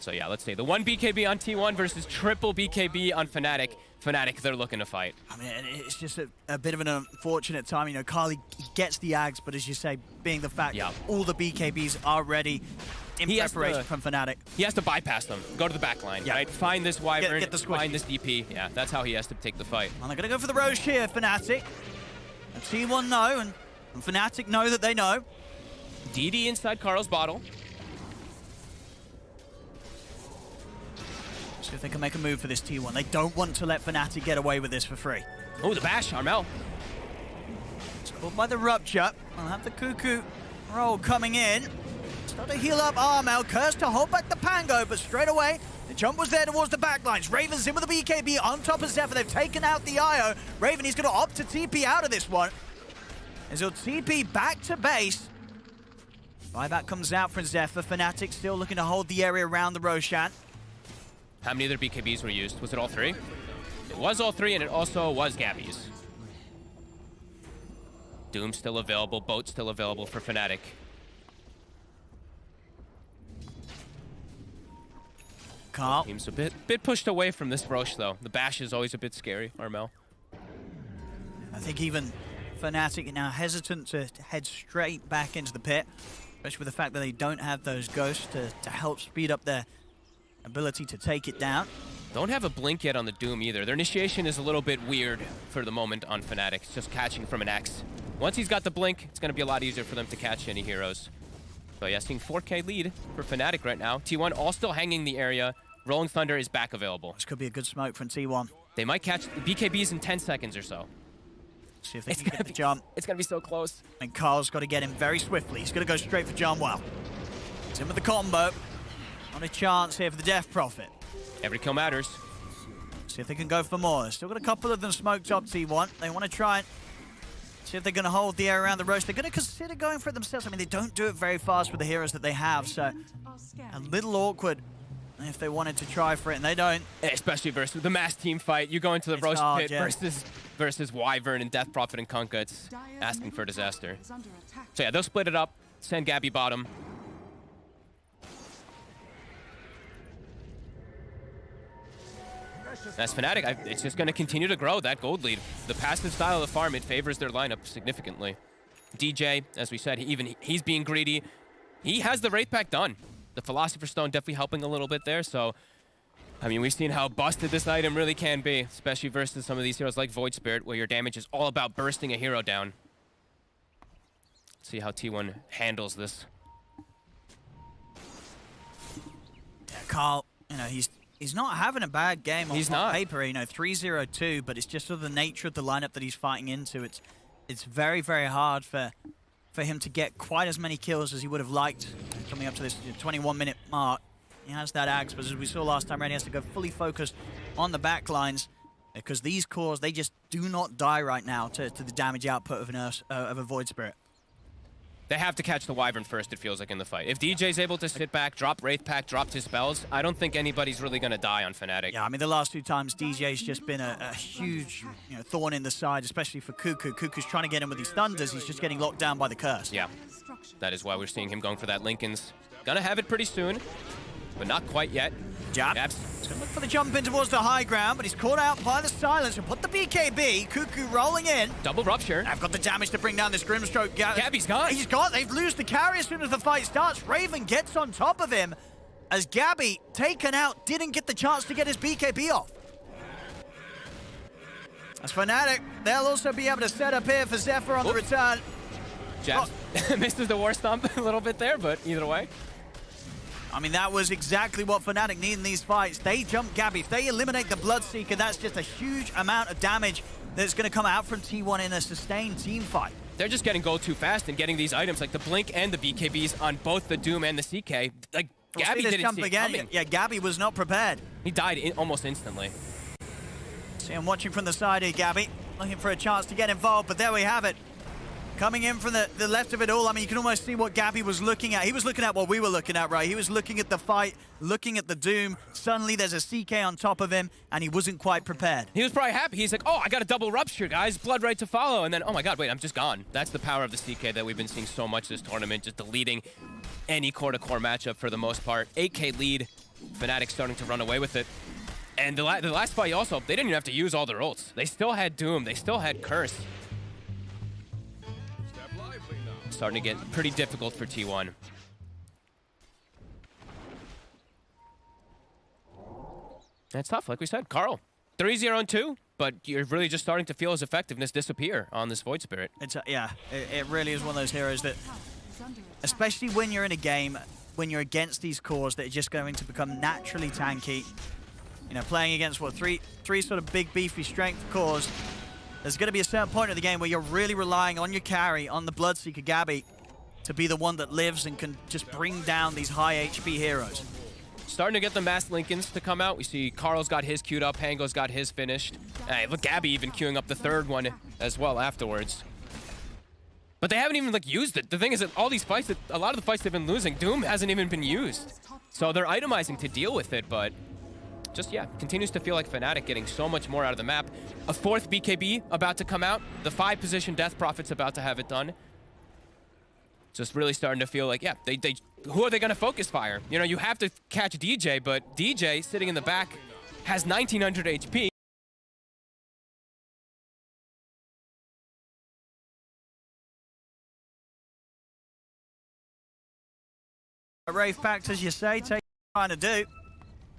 So yeah, let's say the 1 BKB on T1 versus triple BKB on Fnatic. Fnatic, they're looking to fight. I mean, it's just a bit of an unfortunate time. You know, Carly, he gets the Ags, but as you say, being the fact that all the BKBs are ready in preparation from Fnatic. He has to bypass them, go to the back line, right? Find this Wyvern, find this DP. Yeah, that's how he has to take the fight. And they're going to go for the Roche here, Fnatic. And T1 know, and Fnatic know that they know. DD inside Carl's bottle. See if they can make a move for this T1. They don't want to let Fnatic get away with this for free. Oh, the bash, Armel. It's caught by the Rupture. I'll have the Cuckoo roll coming in. Start to heal up Armel. Curse to hold back the Pango, but straight away, the jump was there towards the backlines. Raven's in with the BKB on top of Zephyr. They've taken out the IO. Raven, he's going to opt to TP out of this one. As he'll TP back to base. Buyback comes out from Zephyr. Fnatic still looking to hold the area around the Roshan. How many other BKBs were used? Was it all 3? It was all 3, and it also was Gabby's. Doom still available, Boat still available for Fnatic. Carl. Team's a bit pushed away from this Roche, though. The bash is always a bit scary, Armel. I think even Fnatic now hesitant to head straight back into the pit, especially with the fact that they don't have those ghosts to help speed up their ability to take it down. Don't have a blink yet on the Doom either. Their initiation is a little bit weird for the moment on Fnatic. It's just catching from an X. Once he's got the blink, it's going to be a lot easier for them to catch any heroes. So yeah, seeing 4K lead for Fnatic right now. T1 all still hanging the area. Rolling Thunder is back available. This could be a good smoke from T1. They might catch BKBs in 10 seconds or so. See if they can get the jump. It's going to be so close. And Carl's got to get him very swiftly. He's going to go straight for Jumwell. He's in with the combo. Not a chance here for the Death Prophet. Every kill matters. See if they can go for more. They've still got a couple of them smoked up, T1. They want to try and see if they're going to hold the air around the Roche. They're going to consider going for it themselves. I mean, they don't do it very fast with the heroes that they have, so a little awkward if they wanted to try for it, and they don't. Especially versus the mass team fight. You go into the Roche pit versus Wyvern and Death Prophet and Kunkka. It's asking for disaster. So yeah, they'll split it up. Send Gabby bottom. As Fnatic, it's just going to continue to grow that gold lead. The passive style of the farm, it favors their lineup significantly. DJ, as we said, he's being greedy. He has the Wraith Pact done. The Philosopher's Stone definitely helping a little bit there, so I mean, we've seen how busted this item really can be, especially versus some of these heroes like Void Spirit, where your damage is all about bursting a hero down. Let's see how T1 handles this. Yeah, Carl, you know, he's not having a bad game on paper, you know, 3-0-2, but it's just sort of the nature of the lineup that he's fighting into. It's very, very hard for him to get quite as many kills as he would have liked coming up to this 21-minute mark. He has that Axe, but as we saw last time around, he has to go fully focused on the back lines because these cores, they just do not die right now to the damage output of a Void Spirit. They have to catch the Wyvern first, it feels like, in the fight. If DJ's able to sit back, drop Wraith Pact, drop his spells, I don't think anybody's really going to die on Fnatic. Yeah, I mean, the last 2 times, DJ's just been a huge thorn in the side, especially for Cuckoo. Cuckoo's trying to get him with these thunders. He's just getting locked down by the curse. Yeah, that is why we're seeing him going for that Linken's. Gonna have it pretty soon, but not quite yet. Jab. He's going to look for the jump in towards the high ground, but he's caught out by the silence and put the BKB. Cuckoo rolling in. Double Rupture. I've got the damage to bring down this Grimstroke. Gabby's gone. He's gone. They've lose the carry as soon as the fight starts. Raven gets on top of him as Gabby, taken out, didn't get the chance to get his BKB off. As Fnatic, they'll also be able to set up here for Zephyr on the return. Jabs misses the war stomp a little bit there, but either way. I mean, that was exactly what Fnatic need in these fights. They jump Gabby. If they eliminate the Bloodseeker, that's just a huge amount of damage that's going to come out from T1 in a sustained team fight. They're just getting gold too fast and getting these items like the Blink and the BKBs on both the Doom and the CK. Like, Gabby didn't see it coming. Yeah, Gabby was not prepared. He died almost instantly. See, I'm watching from the side here, Gabby. Looking for a chance to get involved, but there we have it. Coming in from the left of it all, I mean, you can almost see what Gabby was looking at. He was looking at what we were looking at, right? He was looking at the fight, looking at the Doom. Suddenly, there's a CK on top of him, and he wasn't quite prepared. He was probably happy. He's like, oh, I got a double rupture, guys. Blood right to follow. And then, oh my god, wait, I'm just gone. That's the power of the CK that we've been seeing so much this tournament, just deleting any core-to-core matchup for the most part. 8K lead. Fnatic starting to run away with it. And the last fight also, they didn't even have to use all their ults. They still had Doom. They still had Curse. Starting to get pretty difficult for T1. And it's tough, like we said. Carl, 3-0-2, but you're really just starting to feel his effectiveness disappear on this Void Spirit. Yeah, it really is one of those heroes that, especially when you're in a game, when you're against these cores that are just going to become naturally tanky. You know, playing against, what, three sort of big, beefy strength cores. There's going to be a certain point of the game where you're really relying on your carry, on the Bloodseeker Gabby, to be the one that lives and can just bring down these high HP heroes. Starting to get the mass Lincolns to come out. We see Carl's got his queued up, Pango's got his finished. Look, Gabby even queuing up the third one as well afterwards. But they haven't even, like, used it. The thing is that all these fights, a lot of the fights they've been losing, Doom hasn't even been used. So they're itemizing to deal with it, but just, yeah, continues to feel like Fnatic getting so much more out of the map. A fourth BKB about to come out. The 5-position Death Prophet's about to have it done. Just really starting to feel like, yeah, who are they going to focus fire? You know, you have to catch DJ, but DJ, sitting in the back, has 1900 HP. Rave Pact, as you say, take trying to do.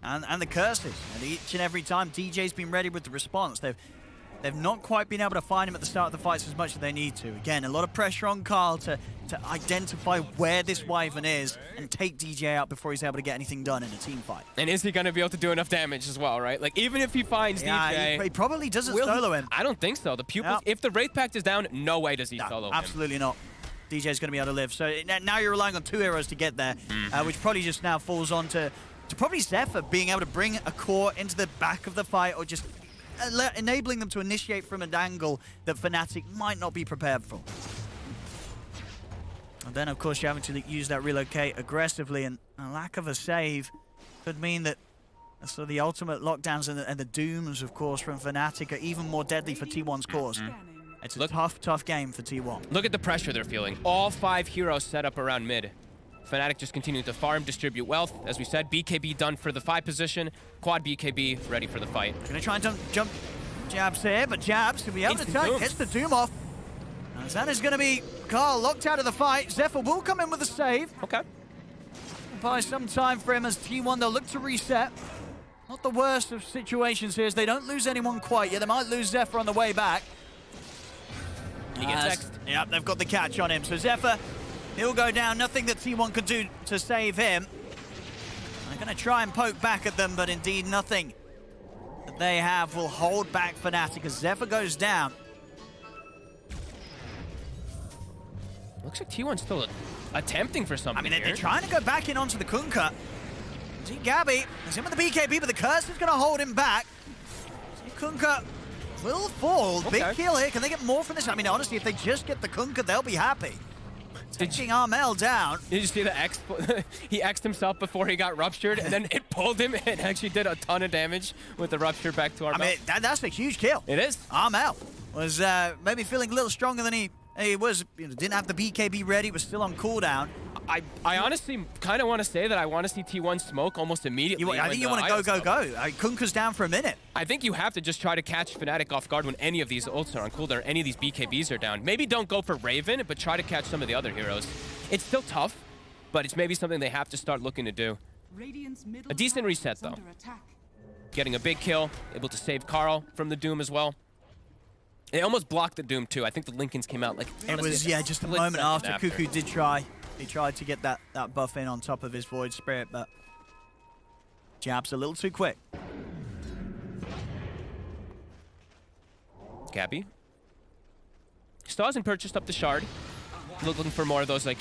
And the curses. And each and every time, DJ's been ready with the response. They've not quite been able to find him at the start of the fights as much as they need to. Again, a lot of pressure on Carl to identify where this Wyvern is and take DJ out before he's able to get anything done in a team fight. And is he going to be able to do enough damage as well, right? Like, even if he finds DJ... He probably doesn't solo him. I don't think so. The pupils, if the Wraith Pact is down, no way does he solo him. Absolutely not. DJ's going to be able to live. So now you're relying on 2 heroes to get there, which probably just now falls on to probably Zephyr being able to bring a core into the back of the fight, or just enabling them to initiate from an angle that Fnatic might not be prepared for. And then, of course, you're having to use that relocate aggressively, and a lack of a save could mean that so the ultimate lockdowns and the dooms, of course, from Fnatic are even more deadly for T1's cores. It's a tough game for T1. Look at the pressure they're feeling. All 5 heroes set up around mid. Fnatic just continuing to farm, distribute wealth. As we said, BKB done for the 5 position. Quad BKB ready for the fight. Gonna try and jump Jabs here, but Jabs will be able to take, hits the Doom off. And that is gonna be Carl locked out of the fight. Zephyr will come in with a save. Okay. Buy some time for him as T1, they'll look to reset. Not the worst of situations here, as they don't lose anyone quite yet. They might lose Zephyr on the way back. He gets X'd. Yep, they've got the catch on him. So Zephyr, he'll go down. Nothing that T1 could do to save him. They're going to try and poke back at them, but indeed nothing that they have will hold back Fnatic as Zephyr goes down. Looks like T1's still attempting for something. I mean, they're trying to go back in onto the Kunkka. See Gabby, there's him with the BKB, but the curse is going to hold him back. See Kunkka will fall. Okay. Big kill here. Can they get more from this? I mean, honestly, if they just get the Kunkka, they'll be happy. Taking Armel down. Did you see the X? He X'd himself before he got ruptured, and then it pulled him and actually did a ton of damage with the rupture back to Armel. I mean, that's a huge kill. It is. Armel was maybe feeling a little stronger than he was. You know, didn't have the BKB ready, was still on cooldown. I honestly kind of want to say that I want to see T1 smoke almost immediately. I think you want to go. Kunkka's down for a minute. I think you have to just try to catch Fnatic off guard when any of these ults are on cooldown or any of these BKBs are down. Maybe don't go for Raven, but try to catch some of the other heroes. It's still tough, but it's maybe something they have to start looking to do. A decent reset, though. Getting a big kill, able to save Carl from the Doom as well. They almost blocked the Doom too. I think the Lincolns came out like It was, yeah, just a split moment second after. Cuckoo did try. He tried to get that buff in on top of his Void Spirit, but Jab's a little too quick. Gabby still hasn't purchased up the shard. Looking for more of those like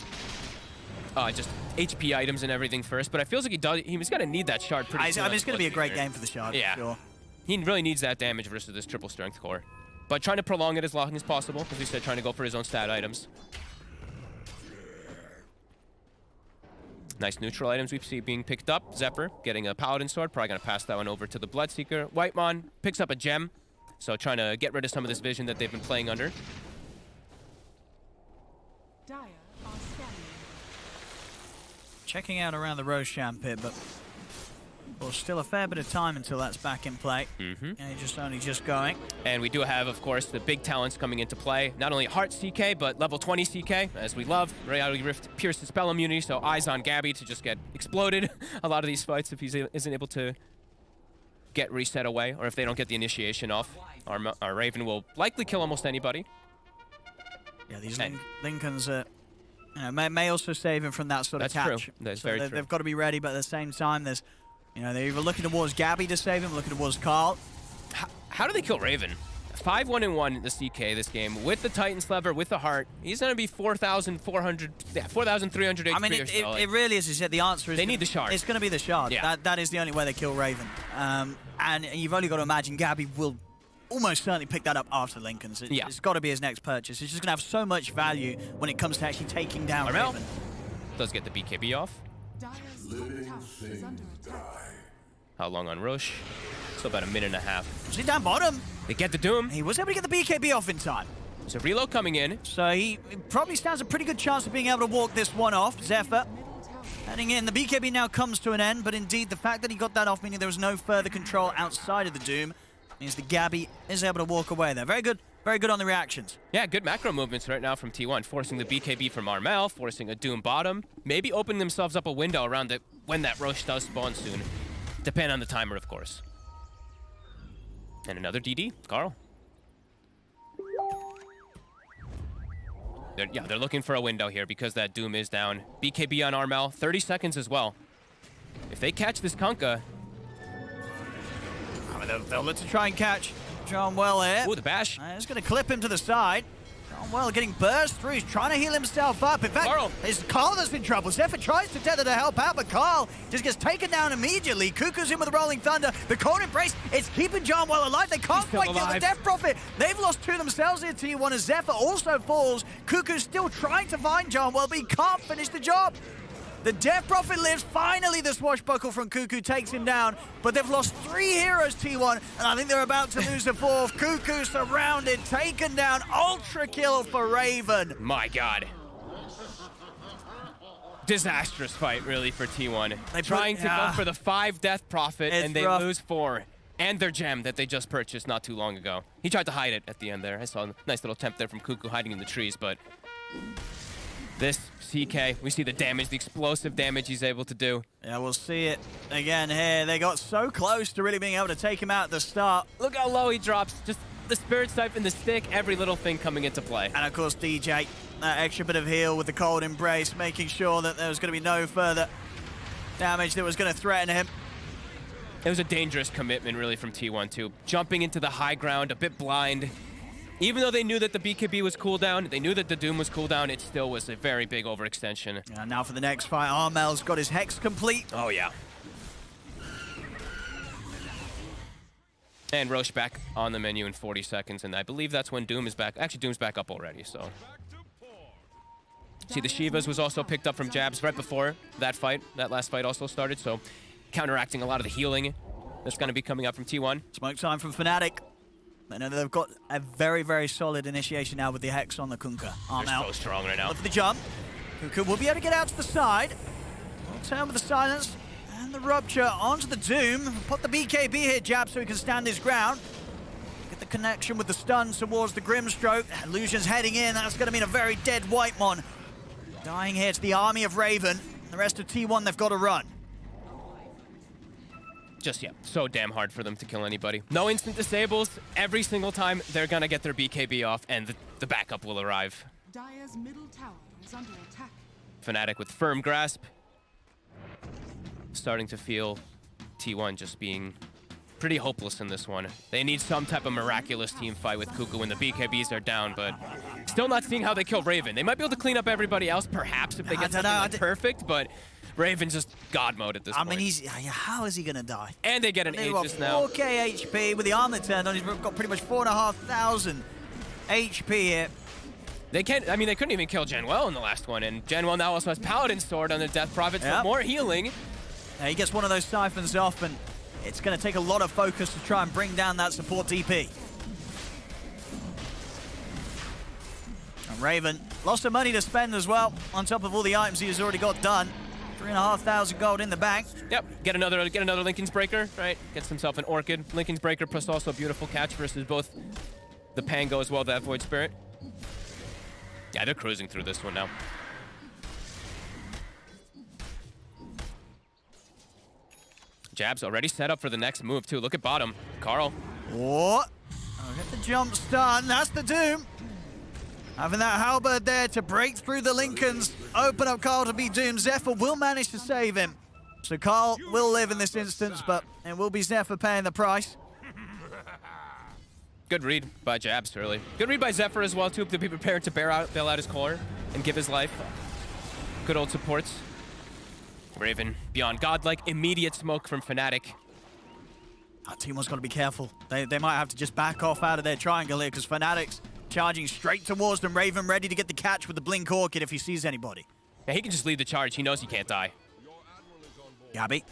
just HP items and everything first, but I feels like he's gonna need that shard pretty soon. I mean, it's gonna be a great game for the shard, yeah. for sure. He really needs that damage versus this triple strength core. But trying to prolong it as long as possible, as we said, trying to go for his own stat items. Nice neutral items we see being picked up. Zephyr getting a Paladin Sword, probably gonna pass that one over to the Bloodseeker. Whitemon picks up a gem, so trying to get rid of some of this vision that they've been playing under. Dire are scanning. Checking out around the Roshan pit, but well, still a fair bit of time until that's back in play. And he's only just going. And we do have, of course, the big talents coming into play. Not only Heart CK, but level 20 CK, as we love. Reality Rift pierces spell immunity, so eyes on Gabby to just get exploded a lot of these fights if he isn't able to get reset away, or if they don't get the initiation off. Our Raven will likely kill almost anybody. Yeah, these Lincolns you know, may also save him from that sort of catch. That's true. That's very true. They've got to be ready, but at the same time, there's, you know, they're either looking towards Gabby to save him, looking towards Carl. How do they kill Raven? 5-1-1 in the CK this game with the Titan Lever, with the Heart. He's going to be 4,400, 4,300 HP. I mean, it really is. Is the answer is they need the shard. It's going to be the shard. Yeah. That is the only way they kill Raven. And you've only got to imagine Gabby will almost certainly pick that up after Lincoln's. It's got to be his next purchase. It's just going to have so much value when it comes to actually taking down Raven. Does get the BKB off. Dire's top tower is under attack. How long on Roche? Still about a minute and a half. Was he down bottom? They get the Doom. He was able to get the BKB off in time. There's a reload coming in. So he probably stands a pretty good chance of being able to walk this one off. Zephyr heading in. The BKB now comes to an end, but indeed the fact that he got that off, meaning there was no further control outside of the Doom, means that Gabby is able to walk away there. Very good on the reactions. Yeah, good macro movements right now from T1, forcing the BKB from Armel, forcing a Doom bottom, maybe opening themselves up a window around it when that Roche does spawn soon. Depend on the timer, of course. And another DD, Carl. They're looking for a window here because that Doom is down. BKB on Armel, 30 seconds as well. If they catch this Kunkka... I mean, they'll look to try and catch John Well here. Ooh, the bash. He's going to clip him to the side. John Well getting burst through. He's trying to heal himself up. In fact, it's Carl that's in trouble. Zephyr tries to tether to help out, but Carl just gets taken down immediately. Cuckoo's in with the Rolling Thunder. The Cold Embrace, it's keeping John Well alive. They can't quite kill the Death Prophet. They've lost two themselves here, T1, as Zephyr also falls. Cuckoo's still trying to find John Well, but he can't finish the job. The Death Prophet lives. Finally, the swashbuckle from Cuckoo takes him down. But they've lost 3 heroes, T1, and I think they're about to lose a 4th. Cuckoo surrounded, taken down. Ultra kill for Raven. My God. Disastrous fight, really, for T1. Trying to go for the 5 Death Prophet, and they lose 4. And their gem that they just purchased not too long ago. He tried to hide it at the end there. I saw a nice little attempt there from Cuckoo hiding in the trees, but... This CK, we see the damage, the explosive damage he's able to do. Yeah, we'll see it again here. They got so close to really being able to take him out at the start. Look how low he drops. Just the Spirit Siphon, the stick, every little thing coming into play. And of course, DJ, that extra bit of heal with the Cold Embrace, making sure that there was going to be no further damage that was going to threaten him. It was a dangerous commitment, really, from T1, too. Jumping into the high ground, a bit blind. Even though they knew that the BKB was cooldown, they knew that the Doom was cooldown, it still was a very big overextension. Yeah, now for the next fight, Armel's got his Hex complete. Oh, yeah. And Roche back on the menu in 40 seconds, and I believe that's when Doom is back. Actually, Doom's back up already, so. See, the Shivas was also picked up from Jabs right before that fight. That last fight also started, so counteracting a lot of the healing that's going to be coming up from T1. Smoke time from Fnatic. I know they've got a very, very solid initiation now with the Hex on the Kunkka. They're so strong right now. Look for the jump. Kunkka will be able to get out to the side. We'll turn with the silence. And the rupture onto the Doom. Put the BKB here, Jab, so he can stand his ground. Get the connection with the stun towards the Grimstroke. Illusion's heading in. That's going to mean a very dead Whitemon. Dying here to the army of Raven. The rest of T1, they've got to run. just, yeah, so damn hard for them to kill anybody. No instant disables. Every single time, they're going to get their BKB off, and the backup will arrive. Dire's middle tower is under attack. Fnatic with firm grasp. Starting to feel T1 just being pretty hopeless in this one. They need some type of miraculous team fight with Kuku when the BKBs are down, but still not seeing how they kill Raven. They might be able to clean up everybody else, perhaps, if they get something like perfect, but Raven's just God mode at this point. I mean, how is he going to die? And they get an Aegis now. 4k HP with the armor turned on. He's got pretty much 4,500 HP here. They can't, I mean, they couldn't even kill Genwell in the last one, and Genwell now also has Paladin Sword on the Death Prophet for more healing. He gets one of those siphons off, and it's going to take a lot of focus to try and bring down that support DP. And Raven, lots of money to spend as well, on top of all the items he has already got done. 3,500 gold in the bank. Yep, get another Linken's Breaker, right? Gets himself an Orchid. Linken's Breaker plus also a beautiful catch versus both the Pango as well as that Void Spirit. Yeah, they're cruising through this one now. Jab's already set up for the next move, too. Look at bottom. Carl. What? Oh, get the jump start, and that's the doom. Having that halberd there to break through the Lincolns, open up Carl to be doomed. Zephyr will manage to save him. So Carl will live in this instance, but it will be Zephyr paying the price. Good read by Jabs early. Good read by Zephyr as well, too, to be prepared to bail out his core and give his life. Good old supports. Raven, beyond godlike, immediate smoke from Fnatic. T1's got to be careful. They might have to just back off out of their triangle here, because Fnatic's charging straight towards them. Raven ready to get the catch with the Blink Orchid if he sees anybody. Yeah, he can just lead the charge. He knows he can't die. Gabby.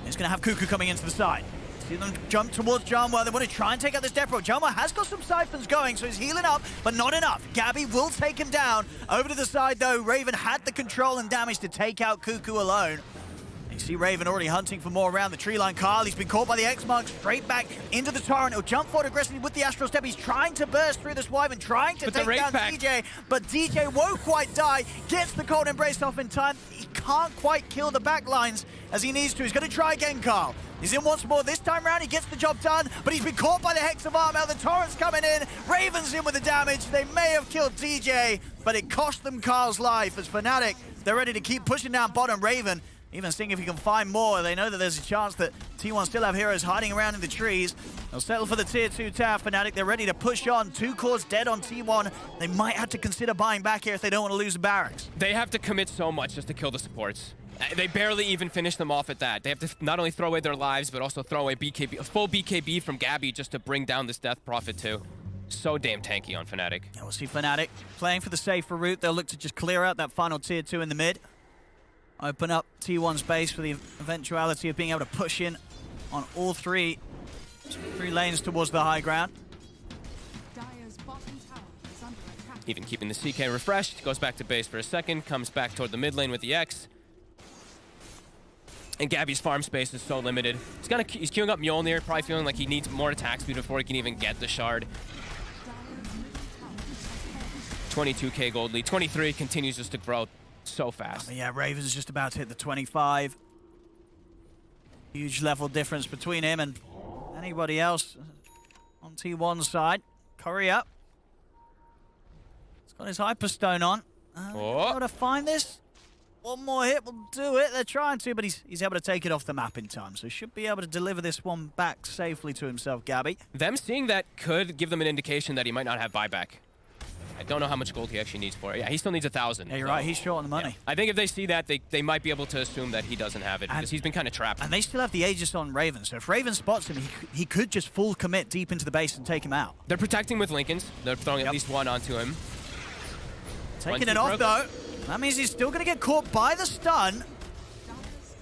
He's going to have Kuku coming into the side. See them jump towards Jarnwell. They want to try and take out this Death Row. Jarnwell has got some siphons going, so he's healing up, but not enough. Gabby will take him down. Over to the side, though. Raven had the control and damage to take out Kuku alone. You see Raven already hunting for more around the tree line. Carl, he's been caught by the X-Mark straight back into the Torrent. He'll jump forward aggressively with the Astral Step. He's trying to burst through this Wyvern, trying to take down DJ, but DJ won't quite die. Gets the Cold Embrace off in time. He can't quite kill the backlines as he needs to. He's going to try again, Carl. He's in once more. This time round, he gets the job done, but he's been caught by the Hex of Armel. The Torrent's coming in. Raven's in with the damage. They may have killed DJ, but it cost them Carl's life as Fnatic, they're ready to keep pushing down bottom. Raven even seeing if he can find more. They know that there's a chance that T1 still have heroes hiding around in the trees. They'll settle for the tier 2 tower. Fnatic, they're ready to push on. 2 cores dead on T1. They might have to consider buying back here if they don't want to lose the barracks. They have to commit so much just to kill the supports. They barely even finish them off at that. They have to not only throw away their lives, but also throw away BKB, a full BKB from Gabby just to bring down this Death Prophet too. So damn tanky on Fnatic. Yeah, we'll see Fnatic playing for the safer route. They'll look to just clear out that final tier 2 in the mid. Open up T1's base for the eventuality of being able to push in on all three lanes towards the high ground. Dire's bottom tower is under attack. Even keeping the CK refreshed, goes back to base for a second, comes back toward the mid lane with the X. And Gabby's farm space is so limited. He's queuing up Mjolnir, probably feeling like he needs more attack speed before he can even get the shard. 22k gold lead, 23 continues just to grow so fast. Yeah, Raven's just about to hit the 25. Huge level difference between him and anybody else on T1's side. Curry up. He's got his Hyperstone on. Able to find this. One more hit will do it. They're trying to, but he's able to take it off the map in time. So should be able to deliver this one back safely to himself, Gabby. Them seeing that could give them an indication that he might not have buyback. I don't know how much gold he actually needs for it. Yeah, he still needs 1,000. Yeah, you're right. He's short on the money. Yeah. I think if they see that, they might be able to assume that he doesn't have it because he's been kind of trapped. And they still have the Aegis on Raven, so if Raven spots him, he could just full commit deep into the base and take him out. They're protecting with Lincolns. They're throwing at least one onto him. Taking it off, though. That means he's still going to get caught by the stun.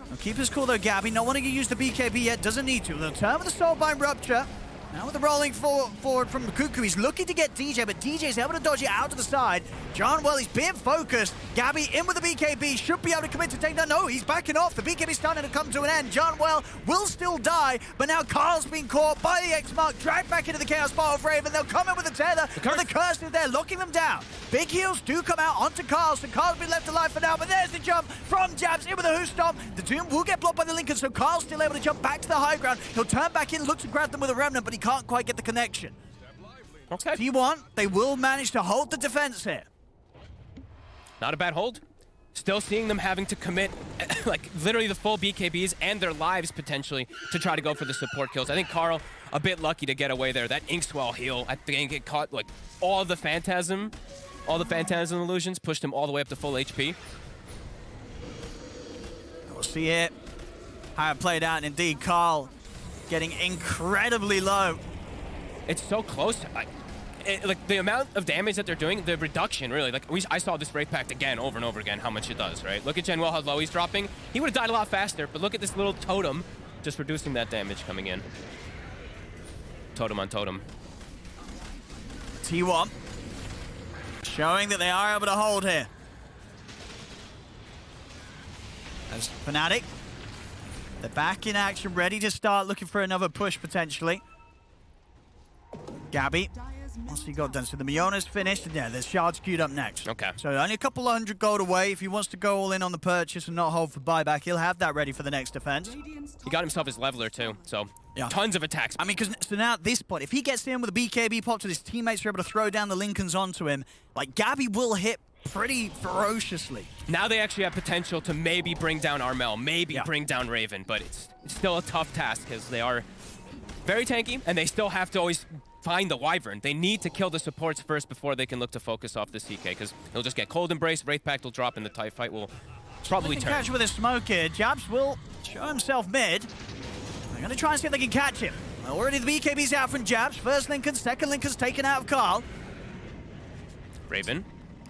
He'll keep his cool, though, Gabby. Not wanting to use the BKB yet. Doesn't need to. They'll turn with the Soulbind Rupture. Now with the rolling forward from Cuckoo, he's looking to get DJ, but DJ's able to dodge it out to the side. John, well, he's being focused. Gabby in with the BKB, should be able to commit to take that. No, he's backing off. The BKB's starting to come to an end. John Well will still die, but now Carl's been caught by the X-Mark, dragged back into the Chaos Ball of Raven. They'll come in with the tether, but the curse is there, locking them down. Big heals do come out onto Carl, so Carl's been left alive for now, but there's the jump from Jabs in with a Who Stomp. The Doom will get blocked by the Lincoln, so Carl's still able to jump back to the high ground. He'll turn back in, look to grab them with a Remnant, but he can't quite get the connection. Okay. T1, they will manage to hold the defense here. Not a bad hold. Still seeing them having to commit like literally the full BKBs and their lives potentially to try to go for the support kills. I think Carl a bit lucky to get away there. That Inkswell heal, I think it caught like all the Phantasm illusions, pushed him all the way up to full HP. We'll see here how it played out, and indeed Carl getting incredibly low. It's so close. Like the amount of damage that they're doing, the reduction really. Like I saw this Wraith Pact again over and over again, how much it does, right? Look at Genwell, how low he's dropping. He would have died a lot faster, but look at this little totem just reducing that damage coming in. Totem on totem. T1 showing that they are able to hold here. As Fnatic, they're back in action, ready to start looking for another push potentially. Gabby, once he got done, so the Miona's finished, and yeah, there's shards queued up next. Okay. So only a couple of 100 gold away. If he wants to go all in on the purchase and not hold for buyback, he'll have that ready for the next defense. He got himself his leveler too, so yeah. Tons of attacks. I mean, because so now at this point, if he gets in with a BKB pop to his teammates are able to throw down the Lincolns onto him, like Gabby will hit pretty ferociously. Now they actually have potential to maybe bring down Armel, maybe bring down Raven, but it's still a tough task because they are very tanky and they still have to always find the Wyvern. They need to kill the supports first before they can look to focus off the CK, because he'll just get Cold Embrace, Wraith Pact will drop, and the TIE fight will probably turn. Catch with a smoke here. Jabs will show himself mid. They're going to try and see if they can catch him. Already the BKB's out from Jabs. First Lincoln, second Lincoln's taken out of Carl. Raven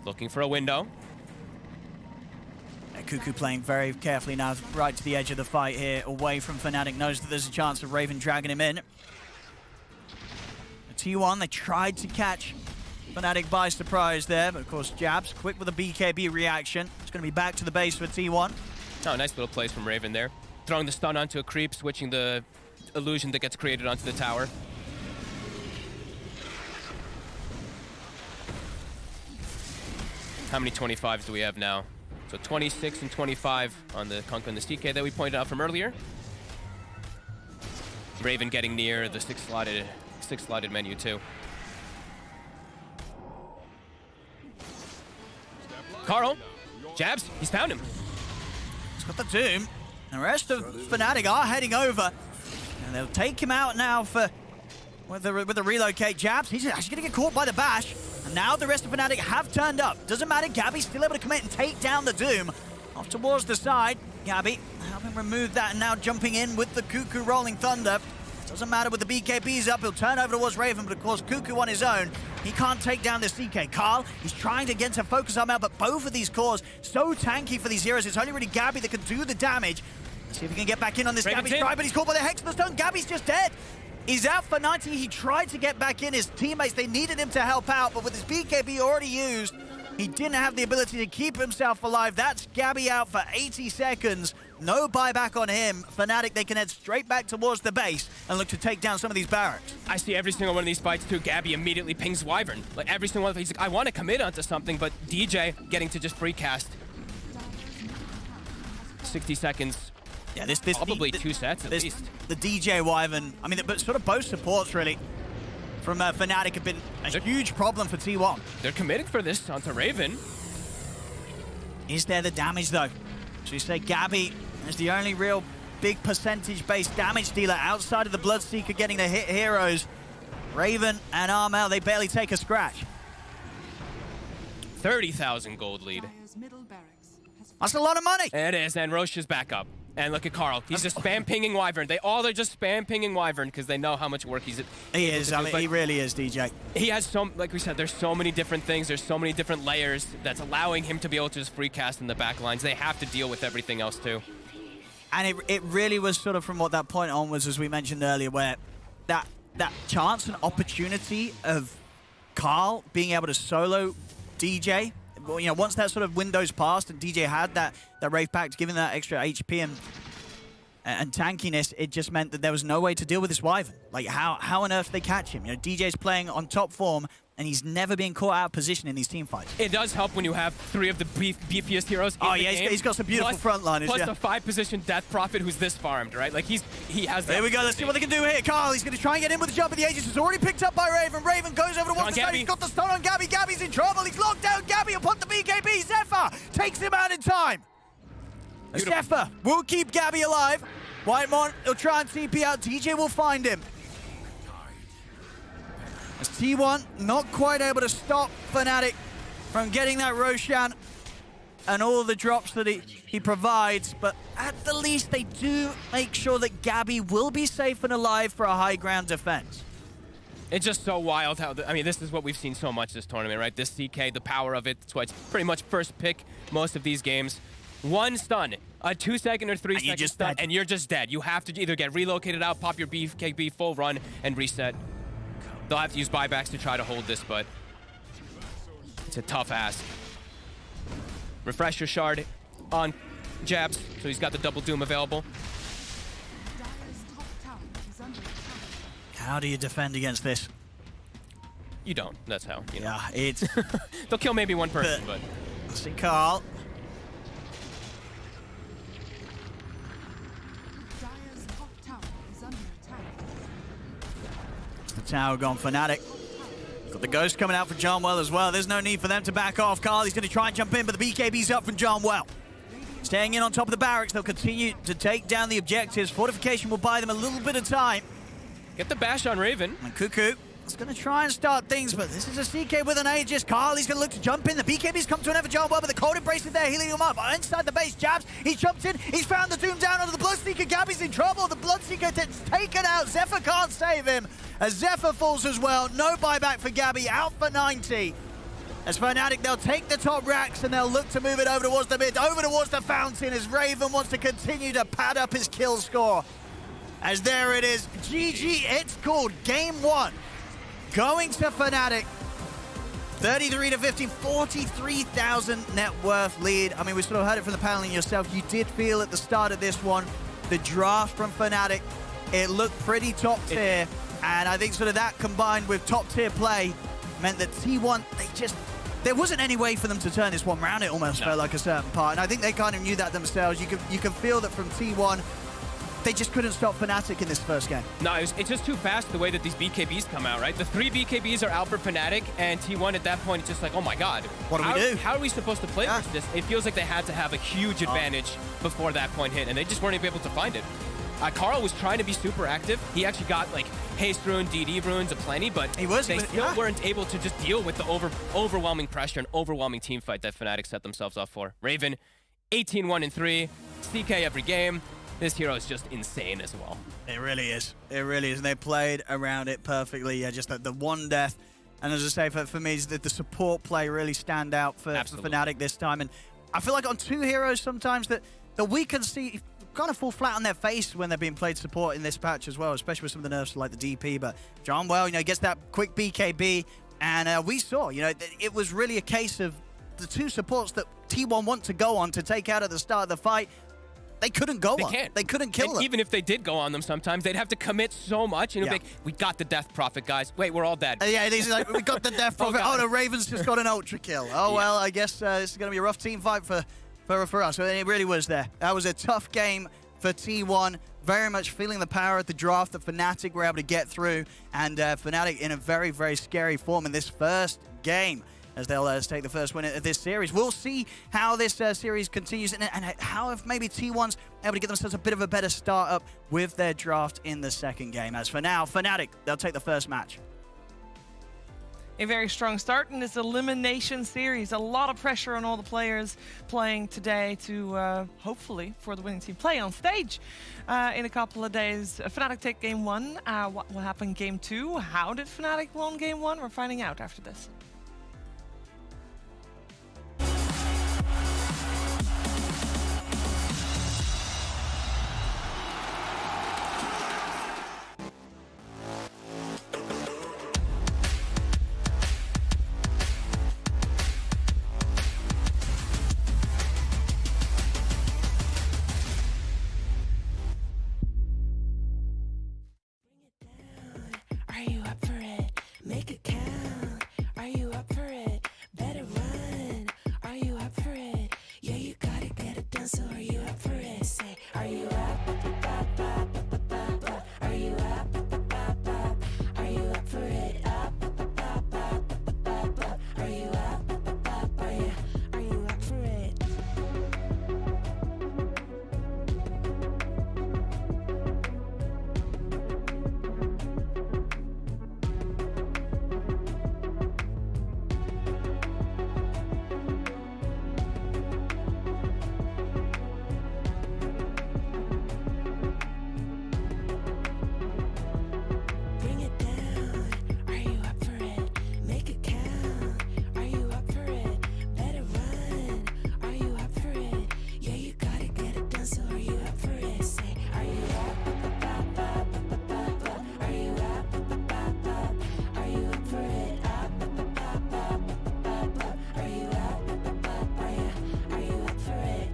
looking for a window. And Cuckoo playing very carefully now, right to the edge of the fight here, away from Fnatic. Knows that there's a chance of Raven dragging him in. T1, they tried to catch Fnatic by surprise there, but of course Jabs quick with a BKB reaction. It's going to be back to the base for T1. Oh, nice little plays from Raven there. Throwing the stun onto a creep, switching the illusion that gets created onto the tower. How many 25s do we have now? So 26 and 25 on the Kunkka and the CK that we pointed out from earlier. Raven getting near the six-slotted menu too. Carl, Jabs, he's found him. He's got the Doom. The rest of Fnatic are heading over, and they'll take him out now for with the relocate. Jabs, he's actually going to get caught by the bash, and now the rest of Fnatic have turned up. Doesn't matter, Gabby's still able to commit and take down the Doom. Off towards the side, Gabby helping remove that, and now jumping in with the Cuckoo Rolling Thunder. Doesn't matter with the BKBs up, he'll turn over towards Raven, but of course Cuckoo on his own. He can't take down the CK. Carl, he's trying to get to focus on out, but both of these cores so tanky for these heroes. It's only really Gabby that can do the damage. Let's see if he can get back in on this. Gabby's try, but he's caught by the Hex of the Stone. Gabby's just dead. He's out for 90. He tried to get back in. His teammates, they needed him to help out, but with his BKB already used, he didn't have the ability to keep himself alive. That's Gabby out for 80 seconds. No buyback on him. Fnatic, they can head straight back towards the base and look to take down some of these barracks. I see every single one of these fights too. Gabby immediately pings Wyvern. Like every single one of them, he's like, I want to commit onto something, but DJ getting to just free cast. 60 seconds. Yeah, this probably 2 sets at least. The DJ Wyvern, I mean, but sort of both supports really from Fnatic have been a huge problem for T1. They're committed for this onto Raven. Is there the damage though? So you say Gabby is the only real big percentage-based damage dealer outside of the Bloodseeker getting to hit heroes. Raven and Armel, they barely take a scratch. 30,000 gold lead. That's a lot of money. It is, and Roche is back up. And look at Carl. He's just spam pinging Wyvern. They all are just spam pinging Wyvern because they know how much work he's. He is. I mean, he really is, DJ. He has so, like we said, there's so many different things. There's so many different layers that's allowing him to be able to just free cast in the back lines. They have to deal with everything else too. And it really was sort of from what that point on was, as we mentioned earlier, where that that chance and opportunity of Carl being able to solo DJ. Well, you know, once that sort of window's passed and DJ had that Wraith Pact, giving that extra HP and tankiness, it just meant that there was no way to deal with this Wyvern. Like, how on earth did they catch him? You know, DJ's playing on top form, and he's never been caught out of position in these team fights. It does help when you have 3 of the beefiest heroes in the game. He's got some beautiful frontliners. Plus the 5-position Death Prophet who's this farmed, right? Like, he has that. Here we go, let's see what they can do here. Carl, he's going to try and get in with the jump of the Aegis. It's already picked up by Raven. Raven goes over to one side. He's got the stun on Gabby. Gabby's in trouble. He's locked down Gabby and put the BKB. Zephyr takes him out in time. Zephyr will keep Gabby alive. Whitemon will try and TP out. DJ will find him. As T1 not quite able to stop Fnatic from getting that Roshan and all the drops that he provides, but at the least they do make sure that Gabby will be safe and alive for a high ground defense. It's just so wild how, I mean, this is what we've seen so much this tournament, right? This CK, the power of it, that's why it's pretty much first pick most of these games. 1 stun, a 2-second or 3-second stun, and you're just dead. You have to either get relocated out, pop your BKB, full run, and reset. They'll have to use buybacks to try to hold this, but it's a tough ask. Refresher shard on Jabs, so he's got the double doom available. Dire's top tower is under attack. How do you defend against this? You don't. That's how. You know. Yeah, it's... They'll kill maybe one person, but... Let's see Carl. Dire's top tower is under attack. The tower gone Fnatic. Got the Ghost coming out for John Well as well. There's no need for them to back off. Carl, he's going to try and jump in, but the BKB's up from John Well. Staying in on top of the barracks, they'll continue to take down the objectives. Fortification will buy them a little bit of time. Get the bash on Raven. And Cuckoo is going to try and start things, but this is a CK with an Aegis. Carl, he's going to look to jump in. The BKB's come to an John Well, but the Cold Embrace is there, healing him up. Inside the base, Jabs, he jumps in. He's found the Doom down onto the Bloodseeker. Gabby's in trouble. The Bloodseeker gets taken out. Zephyr can't save him. As Zephyr falls as well. No buyback for Gabby, out for 90. As Fnatic, they'll take the top racks and they'll look to move it over towards the mid, over towards the fountain, as Raven wants to continue to pad up his kill score. As there it is, GG, it's called Game 1. Going to Fnatic, 33-15, 43,000 net worth lead. I mean, we sort of heard it from the panel and yourself. You did feel at the start of this one, the draft from Fnatic, it looked pretty top tier. And I think sort of that combined with top tier play meant that T1, there wasn't any way for them to turn this one around. It almost felt like a certain part. And I think they kind of knew that themselves. You can feel that from T1, they just couldn't stop Fnatic in this first game. No, it's just too fast the way that these BKBs come out, right? The 3 BKBs are out for Fnatic, and T1 at that point is just like, oh my god. What do we do? How are we supposed to play this? It feels like they had to have a huge advantage before that point hit, and they just weren't able to find it. Carl was trying to be super active. He actually got like haste rune, DD runes aplenty, but they still weren't able to just deal with the overwhelming pressure and overwhelming team fight that Fnatic set themselves up for. Raven, 18-1-3, CK every game. This hero is just insane as well. It really is. It really is. And they played around it perfectly. Yeah, just the one death. And as I say, for me, the support play really stand out for Fnatic this time. And I feel like on 2 heroes sometimes that we can see kind of fall flat on their face when they're being played support in this patch as well, especially with some of the nerfs like the DP. But John Well, you know, gets that quick BKB. And we saw, you know, it was really a case of the 2 supports that T1 want to go on to take out at the start of the fight. They couldn't go on. They couldn't kill them. Even if they did go on them sometimes, they'd have to commit so much. You know, like, we got the Death Prophet, guys. Wait, we're all dead. Yeah, these are like, we got the Death Prophet. Oh, no, Raven's just got an ultra kill. Oh, well, I guess this is going to be a rough team fight for us. So it really was there. That was a tough game for T1. Very much feeling the power of the draft that Fnatic were able to get through. And Fnatic in a very, very scary form in this first game, as they'll take the first win of this series. We'll see how this series continues and how if maybe T1's able to get themselves a bit of a better start up with their draft in the second game. As for now, Fnatic, they'll take the first match. A very strong start in this elimination series. A lot of pressure on all the players playing today to hopefully, for the winning team, play on stage in a couple of days. Fnatic take game 1. What will happen game 2? How did Fnatic win game 1? We're finding out after this. Make it count. Are you up for it? Better run. Are you up for it? Yeah, you gotta get it done. So are you up for it? Say, are you up? Are you up? Are you up for it? Up. Are you up? Are you up for it? Bring it down. Are you up for it? Make it count. Are you up for it? Better run. Are you up for it? Yeah, you gotta get it done. So are you up for it? Say, are you up? Are you up? Are you up for it? Up. Are you up? Are you up for it?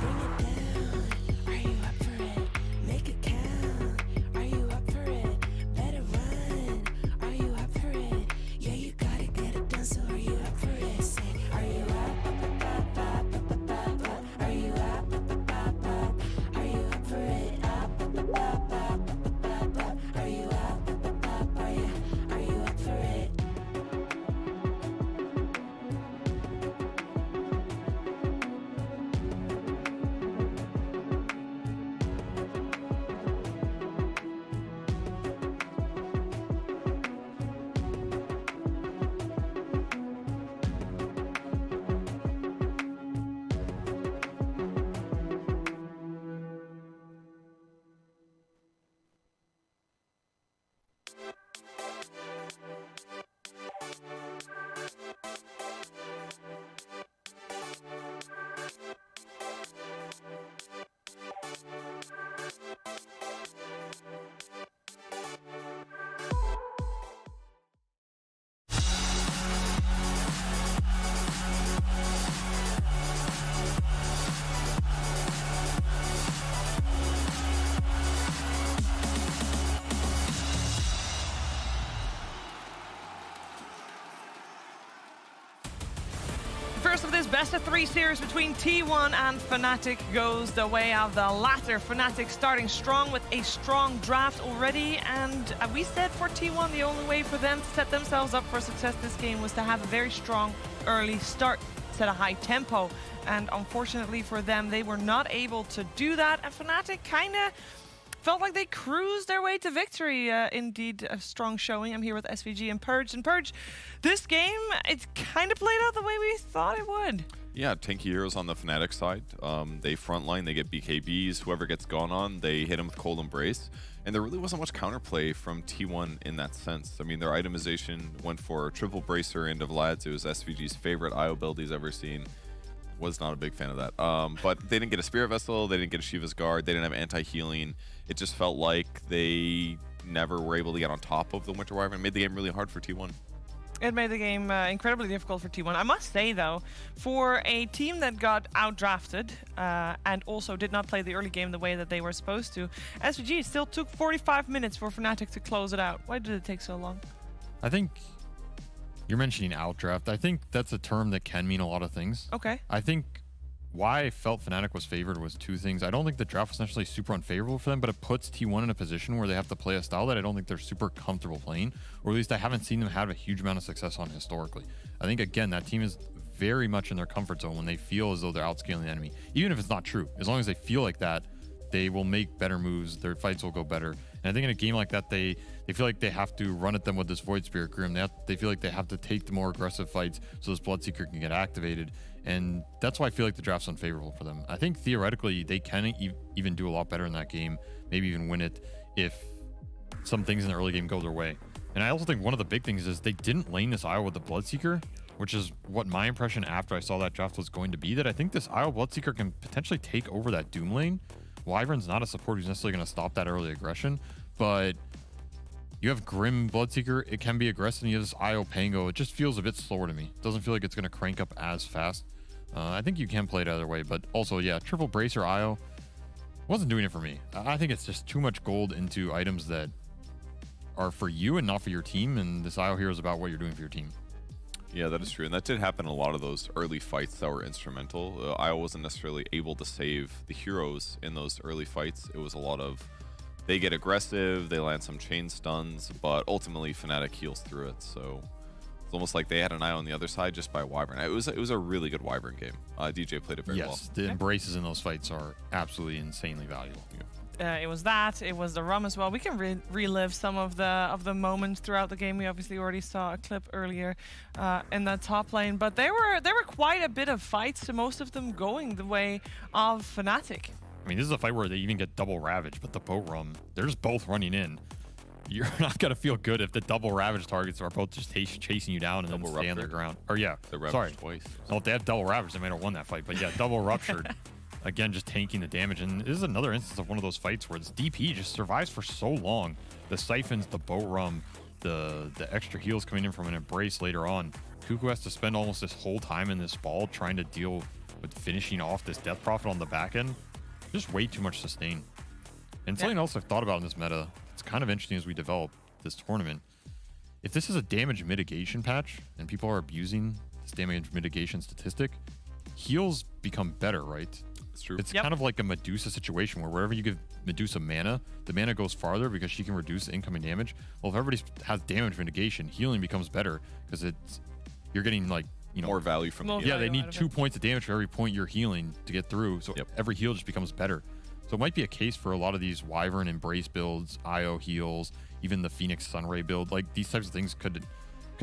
Bring it down. Are you up for it? Make it count. Are you up for it? Better run. Are you up for it? Yeah, you gotta get it done. So are you up for it? Say, are you up? Are you up? Are you up for it? Up. Are you up? Are you up for it? First of this best-of-3 series between T1 and Fnatic goes the way of the latter. Fnatic starting strong with a strong draft already, and we said for T1 the only way for them to set themselves up for success this game was to have a very strong early start, set a high tempo, and unfortunately for them they were not able to do that, and Fnatic kind of felt like they cruised their way to victory. Indeed, a strong showing. I'm here with SVG and Purge. And Purge, this game, it's kind of played out the way we thought it would. Yeah, tanky heroes on the Fnatic side. They frontline, they get BKBs. Whoever gets gone on, they hit them with Cold Embrace. And there really wasn't much counterplay from T1 in that sense. I mean, their itemization went for triple bracer into Vlad's. It was SVG's favorite IO build he's ever seen. Was not a big fan of that. But they didn't get a Spirit Vessel, they didn't get a Shiva's Guard, they didn't have anti-healing. It just felt like they never were able to get on top of the Winter Wyvern. It made the game really hard for T1. It made the game incredibly difficult for T1. I must say, though, for a team that got outdrafted and also did not play the early game the way that they were supposed to, SVG still took 45 minutes for Fnatic to close it out. Why did it take so long? I think you're mentioning outdraft. I think that's a term that can mean a lot of things. Okay. I think why I felt Fnatic was favored was two things. I don't think the draft was necessarily super unfavorable for them, but it puts T1 in a position where they have to play a style that I don't think they're super comfortable playing, or at least I haven't seen them have a huge amount of success on historically. I think, again, that team is very much in their comfort zone when they feel as though they're outscaling the enemy. Even if it's not true, as long as they feel like that, they will make better moves. Their fights will go better. And I think in a game like that, they feel like they have to run at them with this Void Spirit Grim. They feel like they have to take the more aggressive fights so this Bloodseeker can get activated. And that's why I feel like the draft's unfavorable for them. I think theoretically they can even do a lot better in that game, maybe even win it if some things in the early game go their way. And I also think one of the big things is they didn't lane this IO with the Bloodseeker, which is what my impression after I saw that draft was going to be, that I think this IO Bloodseeker can potentially take over that Doom lane. Wyvern's not a support who's necessarily going to stop that early aggression, but you have Grim Bloodseeker, it can be aggressive, and you have this IO Pango. It just feels a bit slower to me. It doesn't feel like it's going to crank up as fast. I think you can play it either way, but also, yeah, triple Bracer IO wasn't doing it for me. I think it's just too much gold into items that are for you and not for your team, and this IO here is about what you're doing for your team. Yeah, that is true, and that did happen in a lot of those early fights that were instrumental. IO wasn't necessarily able to save the heroes in those early fights. It was a lot of, they get aggressive, they land some chain stuns, but ultimately Fnatic heals through it, so it's almost like they had an eye on the other side just by Wyvern. It was a really good Wyvern game. DJ played it very well. Yes, the embraces in those fights are absolutely insanely valuable. Yeah. It was that. It was the rum as well. We can relive some of the moments throughout the game. We obviously already saw a clip earlier in that top lane, but there were quite a bit of fights. So most of them going the way of Fnatic. I mean, this is a fight where they even get double Ravage, but the boat rum, they're just both running in. You're not gonna feel good if the double Ravage targets are both just chasing you down and double then stay on their ground. Or yeah, sorry. Twice. Well, if they had double Ravage, they might have won that fight. But yeah, double Ruptured. Again, just tanking the damage. And this is another instance of one of those fights where this DP just survives for so long. The Siphons, the Boat Rum, the extra heals coming in from an Embrace later on. Kuku has to spend almost this whole time in this ball trying to deal with finishing off this Death Prophet on the back end. Just way too much sustain. And something else I've thought about in this meta, it's kind of interesting as we develop this tournament. If this is a damage mitigation patch and people are abusing this damage mitigation statistic, heals become better, right? That's true. It's kind of like a Medusa situation where wherever you give Medusa mana, the mana goes farther because she can reduce incoming damage. Well, if everybody has damage mitigation, healing becomes better because you're getting like, you know, more value from the heal. Yeah, they need 2 points of damage for every point you're healing to get through. So every heal just becomes better. So it might be a case for a lot of these Wyvern Embrace builds, IO heals, even the Phoenix Sunray build. Like these types of things could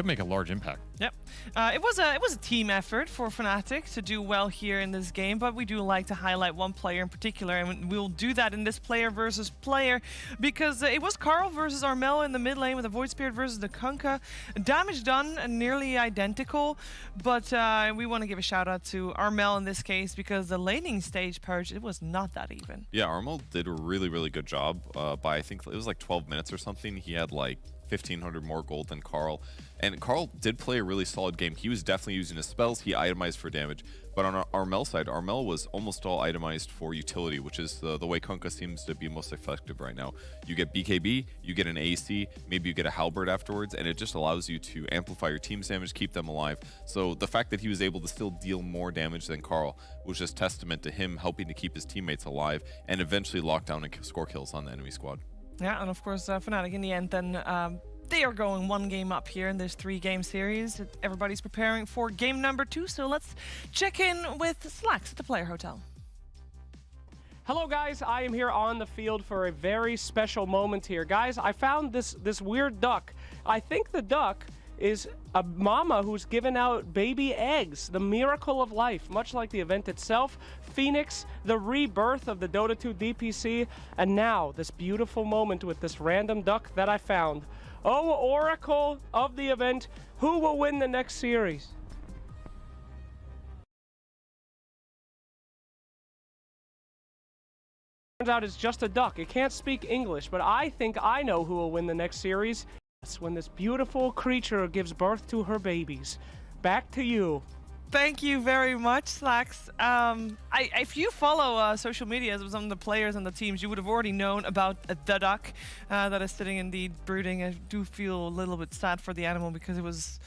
make a large impact. Yep. It was a team effort for Fnatic to do well here in this game, but we do like to highlight one player in particular, and we'll do that in this player versus player because it was Carl versus Armel in the mid lane with the Void Spirit versus the Kunkka. Damage done nearly identical, but we want to give a shout out to Armel in this case because the laning stage purge, it was not that even. Yeah, Armel did a really, really good job by I think it was like 12 minutes or something. He had like 1,500 more gold than Carl. And Carl did play a really solid game. He was definitely using his spells. He itemized for damage. But on Armel's side, Armel was almost all itemized for utility, which is the way Kunkka seems to be most effective right now. You get BKB, you get an AC, maybe you get a Halberd afterwards, and it just allows you to amplify your team's damage, keep them alive. So the fact that he was able to still deal more damage than Carl was just testament to him helping to keep his teammates alive and eventually lock down and score kills on the enemy squad. Yeah, and of course, Fnatic in the end then they are going one game up here in this 3-game series. Everybody's preparing for game number 2, so let's check in with Slacks at the Player Hotel. Hello guys, I am here on the field for a very special moment here. Guys, I found this weird duck. I think the duck is a mama who's given out baby eggs, the miracle of life, much like the event itself, Phoenix, the rebirth of the Dota 2 DPC, and now this beautiful moment with this random duck that I found. Oh, Oracle of the event, who will win the next series? Turns out it's just a duck. It can't speak English, but I think I know who will win the next series. That's when this beautiful creature gives birth to her babies. Back to you. Thank you very much, Slacks. If you follow social media of some of the players and the teams, you would have already known about the duck that is sitting indeed brooding. I do feel a little bit sad for the animal because it was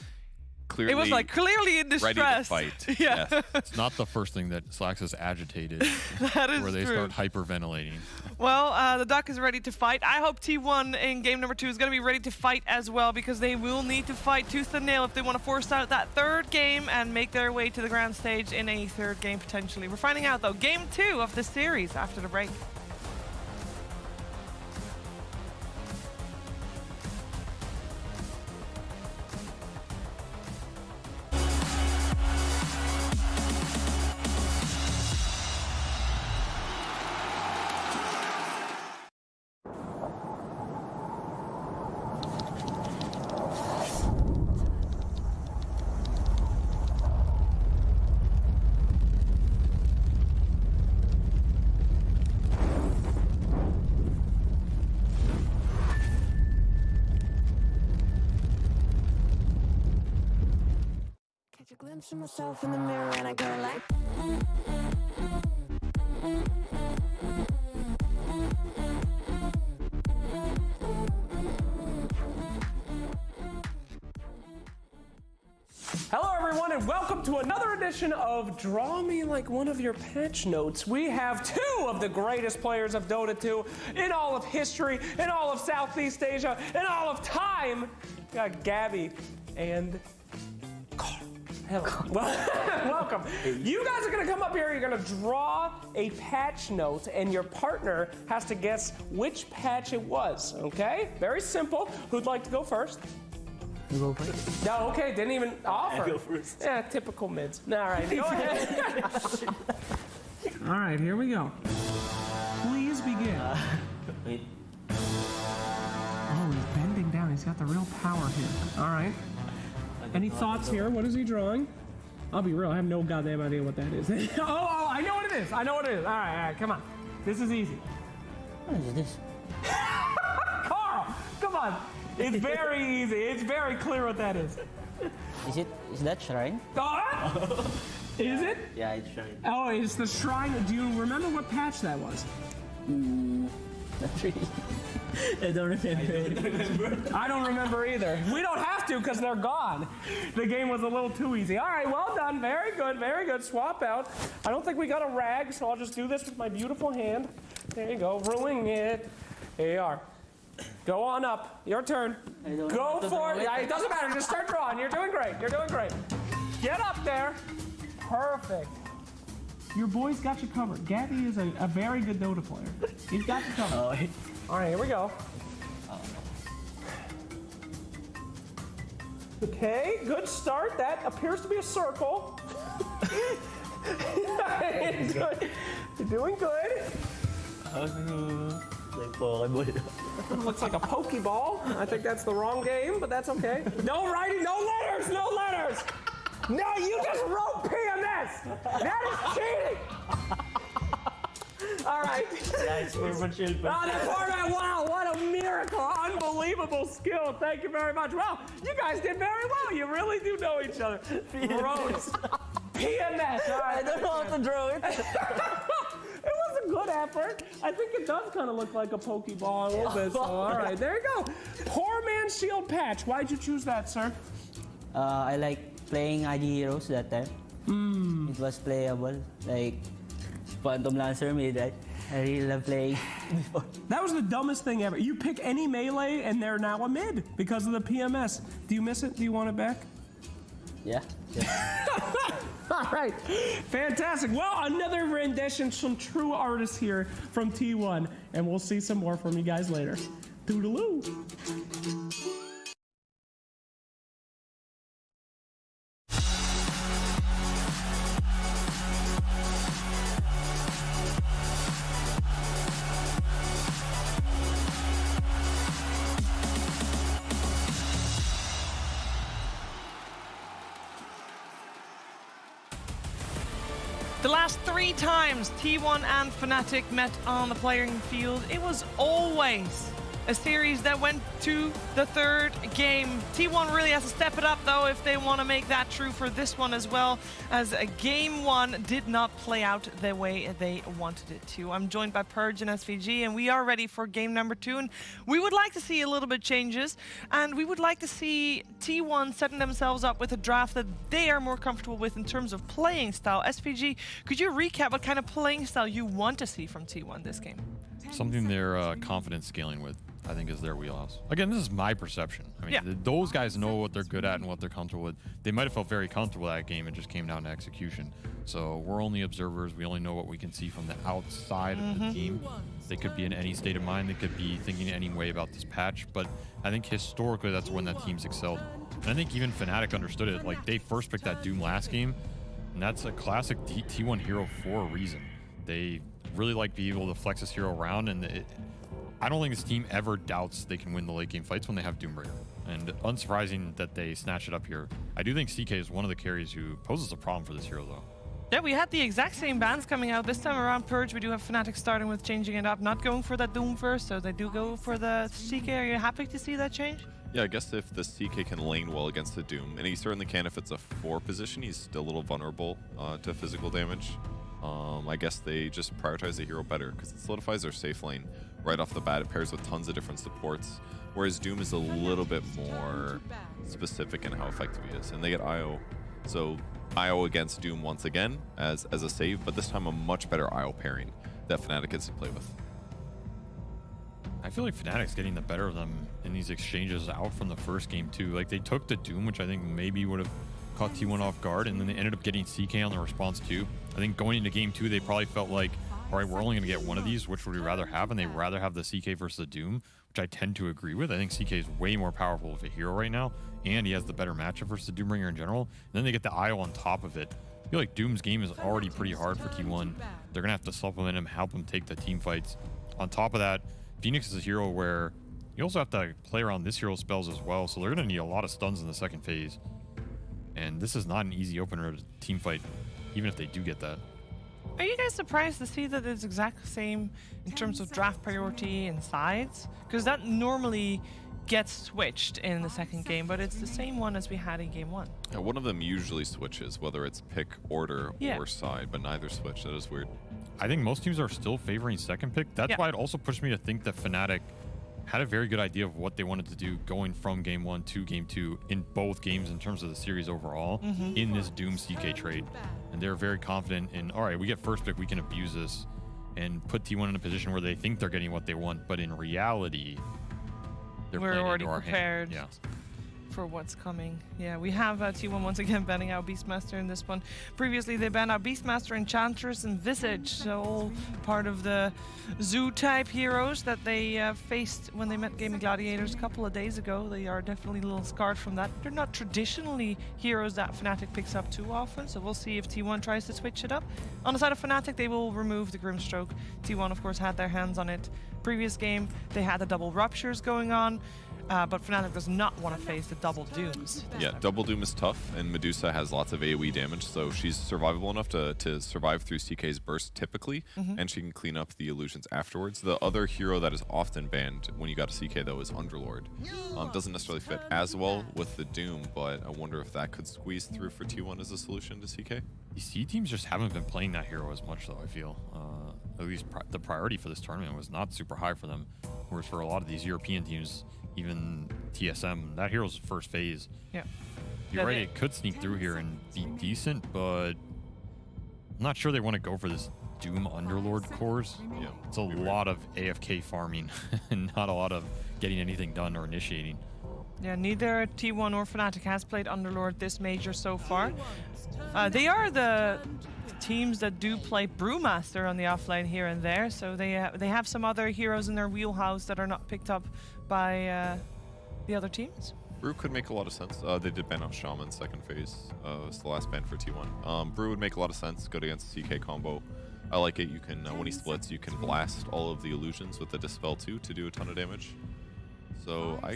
clearly in distress. Ready to fight. Yeah. Yes. It's not the first thing that Slacks has agitated. That is where they true. start hyperventilating. Well, the duck is ready to fight. I hope T1 in game number 2 is going to be ready to fight as well because they will need to fight tooth and nail if they want to force out that 3rd game and make their way to the grand stage in a 3rd game potentially. We're finding out though, game 2 of the series after the break. to myself in the mirror and I go like Hello everyone and welcome to another edition of Draw Me Like One of Your Patch Notes. We have two of the greatest players of Dota 2 in all of history, in all of Southeast Asia, in all of time. We got Gabby and Carl. Hello. Welcome. You guys are gonna come up here, you're gonna draw a patch note and your partner has to guess which patch it was, okay? Very simple. Who'd like to go first? You go first. No, okay, didn't even offer. I go first. Yeah, typical mids. All right, go ahead. All right, here we go. Please begin. Wait. Oh, he's bending down. He's got the real power here. All right. Any thoughts here? What is he drawing? I'll be real. I have no goddamn idea what that is. Oh, I know what it is. I know what it is. All right, come on. This is easy. What is this? Carl, come on. It's very easy. It's very clear what that is. Is that shrine? Is it? Yeah, it's shrine. Oh, it's the shrine. Do you remember what patch that was? Not really. I don't remember. I don't remember either. We don't have to because they're gone. The game was a little too easy. All right, well done. Very good, very good. Swap out. I don't think we got a rag, so I'll just do this with my beautiful hand. There you go, ruining it. Here you are. Go on up. Your turn. Go for it. It doesn't matter. Just start drawing. You're doing great. You're doing great. Get up there. Perfect. Your boy's got you covered. Gabby is a very good Dota player. He's got you covered. All right, here we go. Okay, good start. That appears to be a circle. You're doing good. Like Pokeball. Looks like a Pokeball. I think that's the wrong game, but that's okay. No writing, no letters, no letters. No, you just wrote PMS. That is cheating. All right. Nice shield. Oh, that format, wow, what a miracle. Unbelievable skill. Thank you very much. Well, you guys did very well. You really do know each other. Rose. PMS. All right. I don't know how to draw it. It was a good effort. I think it does kind of look like a Pokeball a little bit. So, all right, there you go. Poor man's shield patch. Why'd you choose that, sir? I like playing ID heroes that time. It was playable. Like Phantom Lancer mid, right? I really love playing before. That was the dumbest thing ever. You pick any melee and they're now a mid because of the PMS. Do you miss it? Do you want it back? Yeah. All right, fantastic. Well, another rendition, some true artists here from T1, and we'll see some more from you guys later. Toodaloo. The last 3 times T1 and Fnatic met on the playing field, it was always a series that went to the 3rd game. T1 really has to step it up, though, if they want to make that true for this one as well, as game 1 did not play out the way they wanted it to. I'm joined by Purge and SVG, and we are ready for game number 2, and we would like to see a little bit changes, and we would like to see T1 setting themselves up with a draft that they are more comfortable with in terms of playing style. SVG, could you recap what kind of playing style you want to see from T1 this game? Something they're confident scaling with, I think, is their wheelhouse. Again, this is my perception. I mean, those guys know what they're good at and what they're comfortable with. They might have felt very comfortable that game. It just came down to execution. So we're only observers. We only know what we can see from the outside of the team. They could be in any state of mind. They could be thinking any way about this patch. But I think historically, that's when that team's excelled. And I think even Fnatic understood it. Like, they first picked that Doom last game, and that's a classic T1 hero for a reason. They really like being able to flex this hero around, and I don't think this team ever doubts they can win the late game fights when they have Doombreaker. And unsurprising that they snatch it up here. I do think CK is one of the carries who poses a problem for this hero, though. Yeah, we had the exact same bans coming out this time around. Purge, we do have Fnatic starting with changing it up, not going for that Doom first, so they do go for the CK. Are you happy to see that change? Yeah, I guess if the CK can lane well against the Doom, and he certainly can if it's a 4 position, he's still a little vulnerable to physical damage. I guess they just prioritize the hero better because it solidifies their safe lane right off the bat. It pairs with tons of different supports, whereas Doom is a little bit more specific in how effective he is, and they get IO. So IO against Doom once again as a save, but this time a much better IO pairing that Fnatic gets to play with. I feel like Fnatic's getting the better of them in these exchanges out from the first game too. Like they took the Doom, which I think maybe would have caught T1 off guard, and then they ended up getting CK on the response too. I think going into game 2, they probably felt like, all right, we're only going to get one of these. Which would we rather have? And they'd rather have the CK versus the Doom, which I tend to agree with. I think CK is way more powerful of a hero right now, and he has the better matchup versus the Doombringer in general. And then they get the IO on top of it. I feel like Doom's game is already pretty hard for T1. They're going to have to supplement him, help him take the team fights. On top of that, Phoenix is a hero where you also have to play around this hero's spells as well, so they're going to need a lot of stuns in the second phase. And this is not an easy opener to team fight, even if they do get that. Are you guys surprised to see that it's exactly the same in terms of draft priority and sides? Because that normally gets switched in the second game, but it's the same one as we had in game 1. Yeah, one of them usually switches, whether it's pick order or side, but neither switch. That is weird. I think most teams are still favoring second pick. That's why it also pushed me to think that Fnatic had a very good idea of what they wanted to do going from game 1 to game 2 in both games in terms of the series overall in this Doom CK trade. And they're very confident in, all right, we get first pick, we can abuse this and put T1 in a position where they think they're getting what they want, but in reality, we're already prepared Yeah. for what's coming. Yeah, we have T1 once again banning out Beastmaster in this one. Previously, they banned out Beastmaster, Enchantress, and Visage, so all part of the zoo-type heroes that they faced when they met Gaming Gladiators a couple of days ago. They are definitely a little scarred from that. They're not traditionally heroes that Fnatic picks up too often, so we'll see if T1 tries to switch it up. On the side of Fnatic, they will remove the Grimstroke. T1, of course, had their hands on it. Previous game, they had the double Ruptures going on. But Fnatic does not want to face the double Dooms. Yeah, double Doom is tough, and Medusa has lots of AoE damage, so she's survivable enough to survive through CK's burst typically, and she can clean up the illusions afterwards. The other hero that is often banned when you got a CK, though, is Underlord. Doesn't necessarily fit as well with the Doom, but I wonder if that could squeeze through for T1 as a solution to CK. The C teams just haven't been playing that hero as much, though, I feel. At least the priority for this tournament was not super high for them, whereas for a lot of these European teams, even TSM, that hero's first phase. Yeah. You're right, it could sneak through here and be decent, but I'm not sure they want to go for this Doom Underlord cores. Yeah. It's a lot of AFK farming and not a lot of getting anything done or initiating. Yeah, neither T1 or Fnatic has played Underlord this major so far. They are the teams that do play Brewmaster on the offlane here and there, so they have some other heroes in their wheelhouse that are not picked up by the other teams. Brew could make a lot of sense. They did ban out Shaman second phase. It's the last ban for T1. Brew would make a lot of sense. Good against the CK combo. I like it. You can, when he splits, you can blast all of the illusions with the Dispel too to do a ton of damage. So I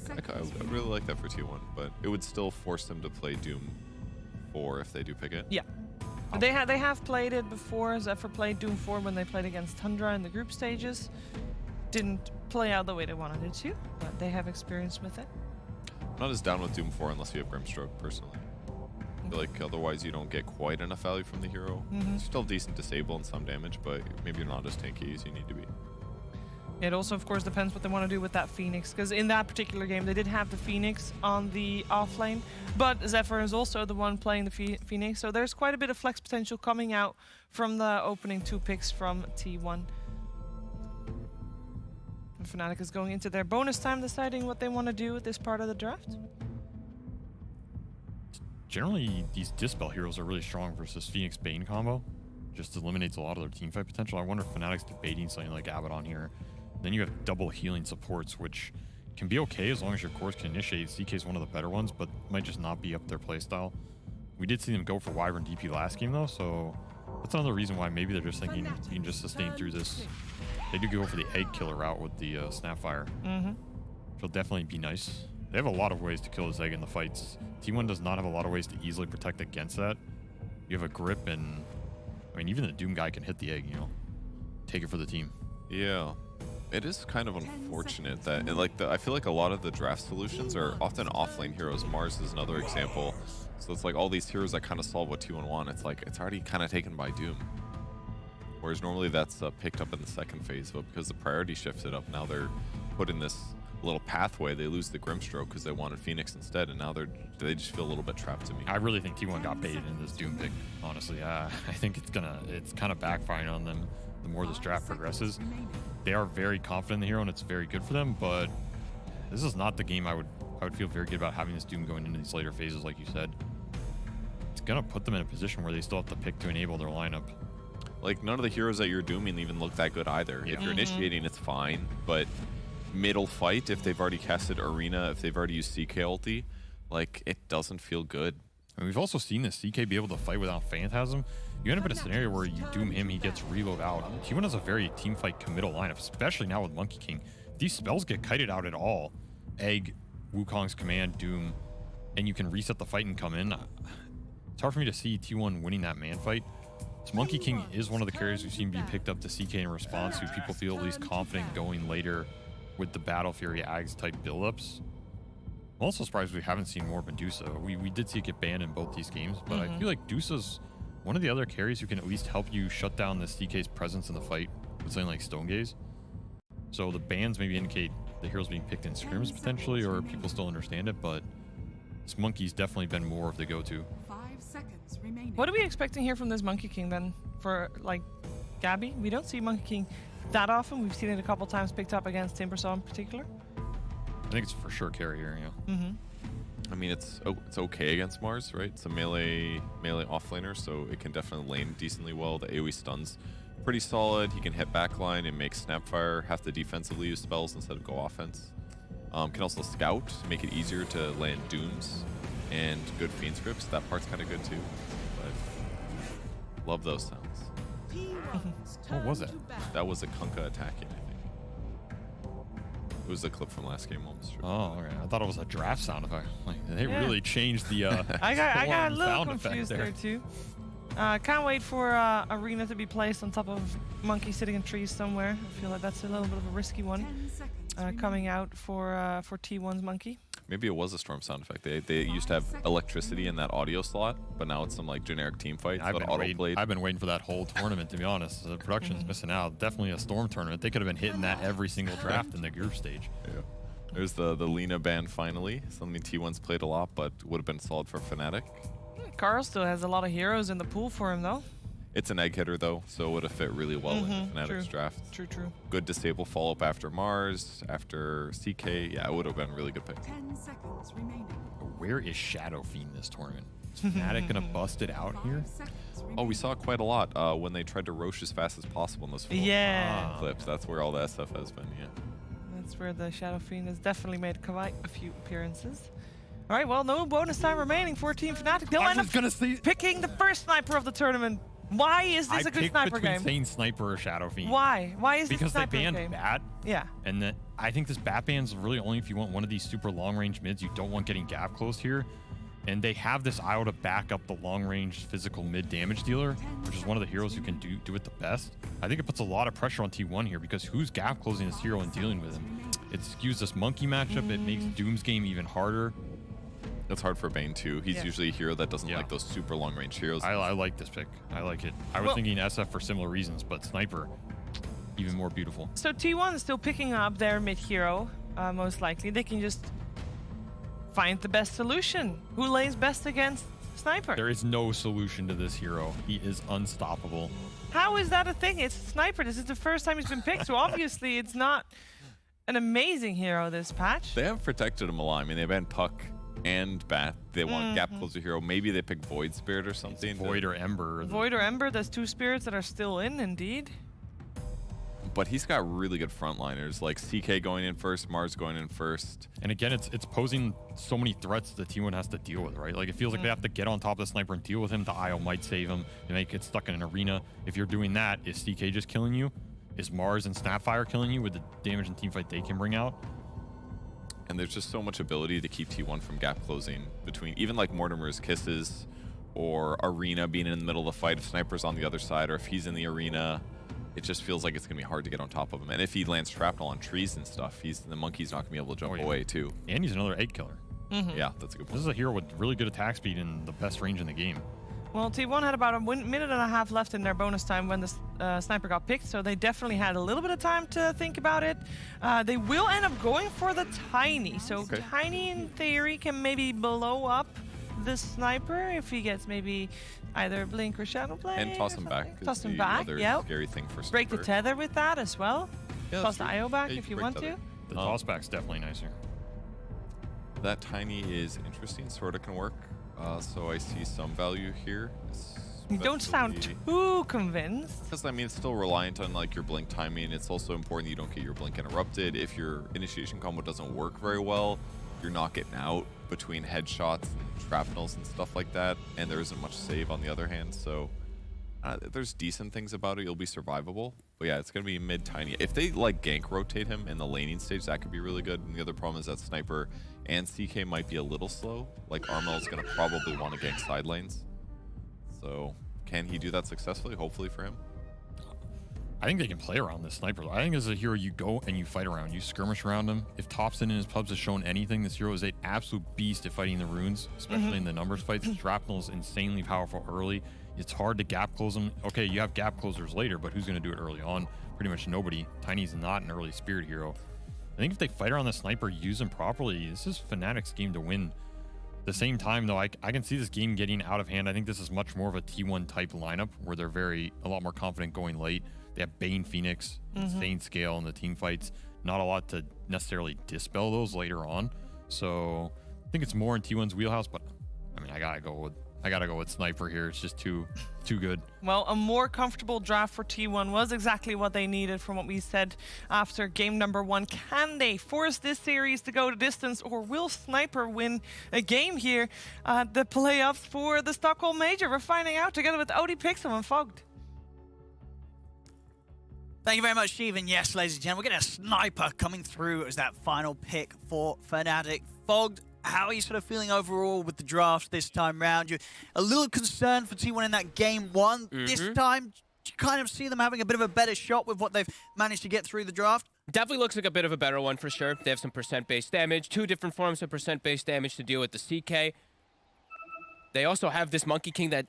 really like that for T1, but it would still force them to play Doom 4 if they do pick it. Yeah. They have played it before. Zephyr played Doom 4 when they played against Tundra in the group stages. Didn't play out the way they wanted it to, but they have experience with it. I'm not as down with Doom 4 unless you have Grimstroke, personally. I feel like otherwise you don't get quite enough value from the hero. It's still decent disable and some damage, but maybe you're not as tanky as you need to be. It also, of course, depends what they want to do with that Phoenix, because in that particular game, they did have the Phoenix on the offlane, but Zephyr is also the one playing the Phoenix, so there's quite a bit of flex potential coming out from the opening 2 picks from T1. And Fnatic is going into their bonus time, deciding what they want to do with this part of the draft. Generally, these Dispel heroes are really strong versus Phoenix Bane combo. Just eliminates a lot of their teamfight potential. I wonder if Fnatic's debating something like Abaddon here. Then you have double healing supports, which can be okay as long as your cores can initiate. CK is one of the better ones, but might just not be up their playstyle. We did see them go for Wyvern DP last game, though, so that's another reason why maybe they're just thinking you can just sustain through this. They do go for the egg killer route with the Snapfire, which will definitely be nice. They have a lot of ways to kill this egg in the fights. T1 does not have a lot of ways to easily protect against that. You have a grip and I mean, even the Doom guy can hit the egg, you know, take it for the team. Yeah. It is kind of unfortunate that, I feel like a lot of the draft solutions are often offlane heroes. Mars is another example. So it's like all these heroes that kind of solve what T1 want. It's like it's already kind of taken by Doom. Whereas normally that's picked up in the second phase, but because the priority shifted up, now they're put in this little pathway. They lose the Grimstroke because they wanted Phoenix instead, and now they just feel a little bit trapped to me. I really think T1 got baited in this Doom pick, honestly. I think it's kind of backfiring on them the more this draft progresses. They are very confident in the hero, and it's very good for them, but this is not the game I would feel very good about having this Doom going into these later phases, like you said. It's gonna put them in a position where they still have to pick to enable their lineup. Like, none of the heroes that you're dooming even look that good either. Yeah. If you're initiating, it's fine, but middle fight, if they've already casted Arena, if they've already used CK ulti, like, it doesn't feel good. And we've also seen this CK be able to fight without Phantasm. You end up in a scenario where you doom him, he gets reload out. T1 has a very team fight committal lineup, especially now with Monkey King. If these spells get kited out at all, Egg, Wukong's command, Doom, and you can reset the fight and come in. It's hard for me to see T1 winning that man fight. So Monkey King is one of the carries we've seen being picked up to CK in response to people feel at least confident going later with the Battle Fury Ags type buildups. I'm also surprised we haven't seen more Medusa. We did see it get banned in both these games, but I feel like Dusa's one of the other carries who can at least help you shut down the CK's presence in the fight with something like Stone Gaze. So the bans maybe indicate the heroes being picked in scrims potentially, or people still understand it, but this Monkey's definitely been more of the go-to. 5 seconds remaining. What are we expecting here from this Monkey King then for like Gabby? We don't see Monkey King that often. We've seen it a couple times picked up against Timbersaw in particular. I think it's for sure carry here, yeah. I mean, it's okay against Mars, right? It's a melee offlaner, so it can definitely lane decently well. The AoE stun's pretty solid. He can hit backline and make Snapfire, have to defensively use spells instead of go offense. Can also scout, make it easier to land Dooms and good Fiend scripts. That part's kind of good too, but love those sounds. What was it? That was a Kunkka attacking, I think. It was the clip from last game almost. Oh, okay. I thought it was a draft sound effect. Like, they really changed the I got a little sound confused effect there too. Can't wait for Arena to be placed on top of Monkey sitting in trees somewhere. I feel like that's a little bit of a risky one coming out for T1's Monkey. Maybe it was a storm sound effect. They used to have electricity in that audio slot, but now it's some like generic team fight. I've been waiting for that whole tournament, to be honest. The production's missing out. Definitely a storm tournament. They could have been hitting that every single draft in the group stage. Yeah. There's the Lina ban finally. Something T1's played a lot, but would have been solid for Fnatic. Carl still has a lot of heroes in the pool for him though. It's an egg hitter though, so it would have fit really well in Fnatic's draft. True. Good disable follow-up after Mars, after CK. Yeah, it would have been a really good pick. 10 seconds remaining. Where is Shadow Fiend this tournament? Is Fnatic gonna bust it out here? Oh, we saw quite a lot when they tried to Roche as fast as possible in those full clips. That's where all the SF has been, yeah. That's where the Shadow Fiend has definitely made quite a few appearances. All right, well, no bonus time remaining for Team Fnatic. They'll end up picking the first sniper of the tournament. Why is this a good sniper game? I picked between Sniper or Shadow Fiend. Why? Why is this a sniper because they game? banned Bat. Yeah. And I think this Bat ban's really only if you want one of these super long-range mids. You don't want getting gap closed here. And they have this IO to back up the long-range physical mid damage dealer, which is one of the heroes who can do it the best. I think it puts a lot of pressure on T1 here because who's gap closing this hero and dealing with him? It skews this Monkey matchup. It makes Doom's game even harder. It's hard for Bane too. He's usually a hero that doesn't like those super long range heroes. I like this pick. I like it. I was thinking SF for similar reasons, but Sniper, even more beautiful. So T1 is still picking up their mid hero, most likely. They can just find the best solution. Who lays best against Sniper? There is no solution to this hero. He is unstoppable. How is that a thing? It's Sniper. This is the first time he's been picked, so obviously it's not an amazing hero this patch. They have protected him a lot. I mean, they banned Puck and Bat. They want gap closer hero. Maybe they pick Void Spirit or something. It's Void or Ember. Void or Ember. There's two spirits that are still in, indeed. But he's got really good frontliners, like CK going in first, Mars going in first. And again, it's posing so many threats that T1 has to deal with, right? Like, it feels like they have to get on top of the Sniper and deal with him. The IO might save him. They might get stuck in an arena. If you're doing that, is CK just killing you? Is Mars and Snapfire killing you with the damage and teamfight they can bring out? And there's just so much ability to keep T1 from gap closing between even like Mortimer's Kisses or arena being in the middle of the fight if Sniper's on the other side, or if he's in the arena, it just feels like it's going to be hard to get on top of him. And if he lands shrapnel on trees and stuff, the monkey's not going to be able to jump away too. And he's another egg killer. Yeah, that's a good point. This is a hero with really good attack speed and the best range in the game. Well, T1 had about a minute and a half left in their bonus time when the sniper got picked, so they definitely had a little bit of time to think about it. They will end up going for the Tiny, so Tiny in theory can maybe blow up the sniper if he gets maybe either Blink or Shadow Play. And toss him back. Toss him back, yeah. Scary thing for Sniper. Break the tether with that as well. Yeah, toss the IO back if you want to. The toss back's definitely nicer. That Tiny is interesting, sort of can work. So I see some value here. You don't sound too convinced. Because I mean, it's still reliant on like your blink timing. It's also important you don't get your blink interrupted. If your initiation combo doesn't work very well, you're not getting out between headshots and shrapnels and stuff like that. And there isn't much save on the other hand. So there's decent things about it. You'll be survivable. But yeah, it's going to be mid-Tiny. If they like gank rotate him in the laning stage, that could be really good. And the other problem is that Sniper and CK might be a little slow. Like Armel's going to probably want to gank side lanes. So can he do that successfully? Hopefully for him. I think they can play around this Sniper. I think as a hero, you go and you fight around. You skirmish around him. If Topson in his pubs has shown anything, this hero is an absolute beast at fighting the runes, especially in the numbers fights. Shrapnel is insanely powerful early. It's hard to gap close them. Okay, you have gap closers later, but who's going to do it early on? Pretty much nobody. Tiny's not an early spirit hero. I think if they fight around the Sniper, use him properly, this is Fnatic's game to win. At the same time, though, I can see this game getting out of hand. I think this is much more of a T1 type lineup where they're a lot more confident going late. They have Bane, Phoenix, insane scale in the team fights. Not a lot to necessarily dispel those later on. So I think it's more in T1's wheelhouse, but I mean, I gotta go with Sniper here. It's just too good. Well, a more comfortable draft for T1 was exactly what they needed from what we said after game number 1. Can they force this series to go to distance, or will Sniper win a game here? The playoffs for the Stockholm Major. We're finding out together with Odie Pixel and Fogged. Thank you very much, Steven. Yes, ladies and gentlemen, we're getting a Sniper coming through as that final pick for Fnatic. Fogged, how are you sort of feeling overall with the draft this time round? You're a little concerned for T1 in that game 1. This time, you kind of see them having a bit of a better shot with what they've managed to get through the draft? Definitely looks like a bit of a better one for sure. They have some percent-based damage, 2 different forms of percent-based damage to deal with the CK. They also have this Monkey King that...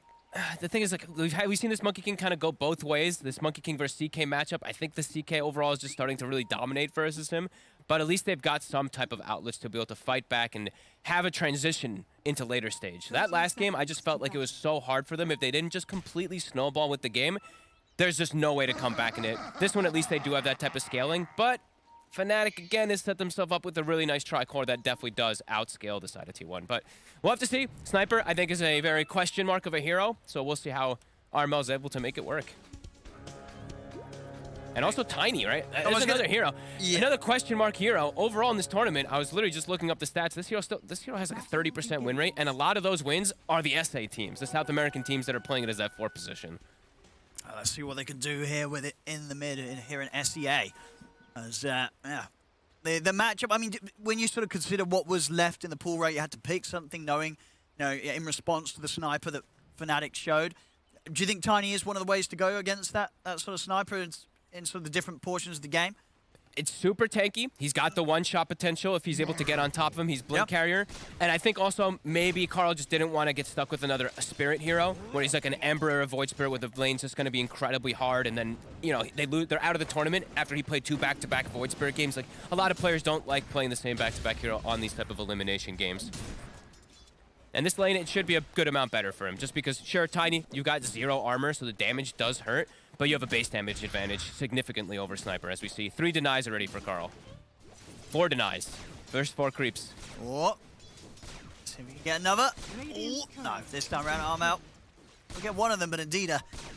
The thing is, like, we've seen this Monkey King kind of go both ways. This Monkey King versus CK matchup, I think the CK overall is just starting to really dominate versus him. But at least they've got some type of outlets to be able to fight back and have a transition into later stage. That last game, I just felt like it was so hard for them. If they didn't just completely snowball with the game, there's just no way to come back in it. This one, at least they do have that type of scaling. But Fnatic, again, has set themselves up with a really nice tri-core that definitely does outscale the side of T1. But we'll have to see. Sniper, I think, is a very question mark of a hero. So we'll see how Armel's able to make it work. And also Tiny, right? There's another hero. Yeah. Another question mark hero. Overall in this tournament, I was literally just looking up the stats. This hero has like a 30% win rate, and a lot of those wins are the SA teams, the South American teams that are playing it as that 4 position. Let's see what they can do here with it in the mid here in SEA. As, yeah. The matchup, I mean, when you sort of consider what was left in the pool rate, you had to pick something knowing, you know, in response to the Sniper that Fnatic showed. Do you think Tiny is one of the ways to go against that sort of Sniper in sort of the different portions of the game? It's super tanky. He's got the one-shot potential if he's able to get on top of him. He's Blink Carrier. And I think also maybe Carl just didn't want to get stuck with another Spirit hero where he's like an Ember or a Void Spirit with the lane's just going to be incredibly hard. And then, you know, they're out of the tournament after he played 2 back-to-back Void Spirit games. Like, a lot of players don't like playing the same back-to-back hero on these type of elimination games. And this lane, it should be a good amount better for him. Just because, sure, Tiny, you've got 0 armor, so the damage does hurt. But you have a base damage advantage significantly over Sniper, as we see. 3 denies already for Carl. 4 denies. First 4 creeps. Oh. See if we can get another. Oh, no, this time around, arm out. We'll get one of them, but indeed,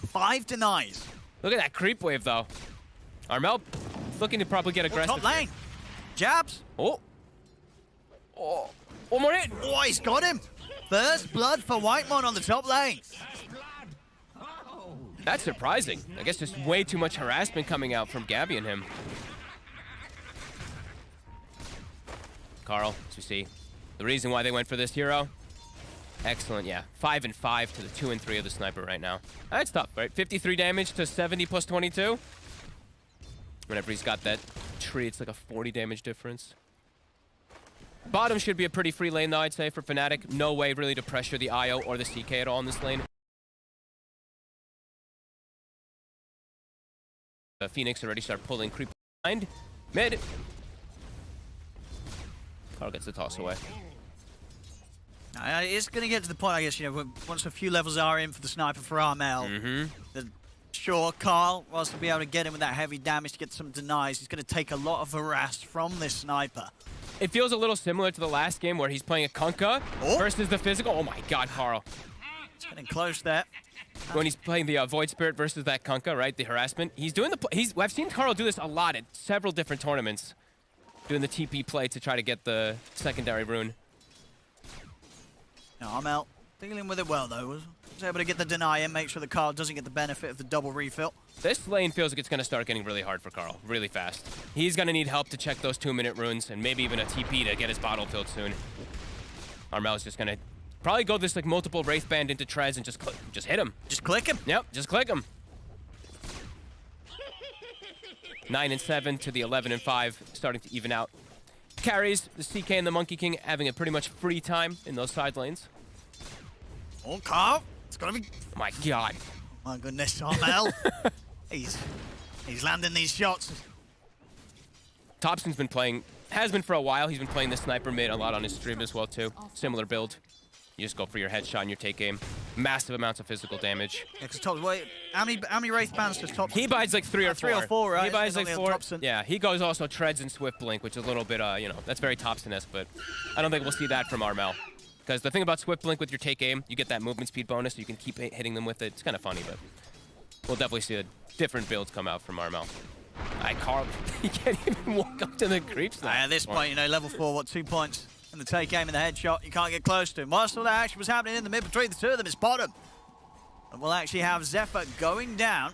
5 denies. Look at that creep wave, though. Armel looking to probably get aggressive. Top lane. Jabs. Oh. Oh. One more hit. Oh, he's got him. First blood for Whitemon on the top lane. That's surprising. I guess just way too much harassment coming out from Gabby and him. Carl, as you see, the reason why they went for this hero, Excellent, yeah. 5 and 5 to the 2 and 3 of the sniper right now. That's tough, right? 53 damage to 70 plus 22. Whenever he's got that tree, it's like a 40 damage difference. Bottom should be a pretty free lane, though, I'd say, for Fnatic. No way, really, to pressure the IO or the CK at all in this lane. Phoenix already start pulling creep behind. Mid. Carl gets the toss away. It's going to get to the point, I guess, you know, once a few levels are in for the sniper for Armel. Sure, Carl wants to be able to get him with that heavy damage to get some denies. He's going to take a lot of harass from this sniper. It feels a little similar to the last game where he's playing a Kunkka versus the physical. Oh my god, Carl. It's getting close there. When he's playing the Void Spirit versus that Kunkka, right? The harassment. He's doing I've seen Carl do this a lot at several different tournaments. Doing the TP play to try to get the secondary rune. Now, Armel dealing with it well, though. Was able to get the deny and make sure that Carl doesn't get the benefit of the double refill. This lane feels like it's going to start getting really hard for Carl, really fast. He's going to need help to check those 2-minute runes and maybe even a TP to get his bottle filled soon. Armel's just going to probably go this like multiple Wraith Band into Trez and just hit him. Just click him? Yep, just click him. 9 and 7 to the 11 and 5, starting to even out. Carries, the CK and the Monkey King having a pretty much free time in those side lanes. Oh, Carl. It's gonna be... Oh my god. My goodness, Armel. he's landing these shots. Thompson's been playing, has been for a while. He's been playing the sniper mid a lot on his stream as well too. Similar build. You just go for your headshot and your take aim. Massive amounts of physical damage. Yeah, because wait, how many Wraith Bands does Thompson? He buys like 3 or 4. 3 or 4, right? He buys like 4. Yeah, he goes also Treads and Swift Blink, which is a little bit, you know, that's very Thompson-esque, but I don't think we'll see that from Armel. Because the thing about Swift Blink with your take aim, you get that movement speed bonus, so you can keep hitting them with it. It's kind of funny, but we'll definitely see a different builds come out from Armel. Carl, he can't even walk up to the creeps now. At this point, you know, level 4, what, 2 points in the take aim and the headshot, you can't get close to him. Whilst all that action was happening in the mid between the two of them, it's bottom. And we'll actually have Zephyr going down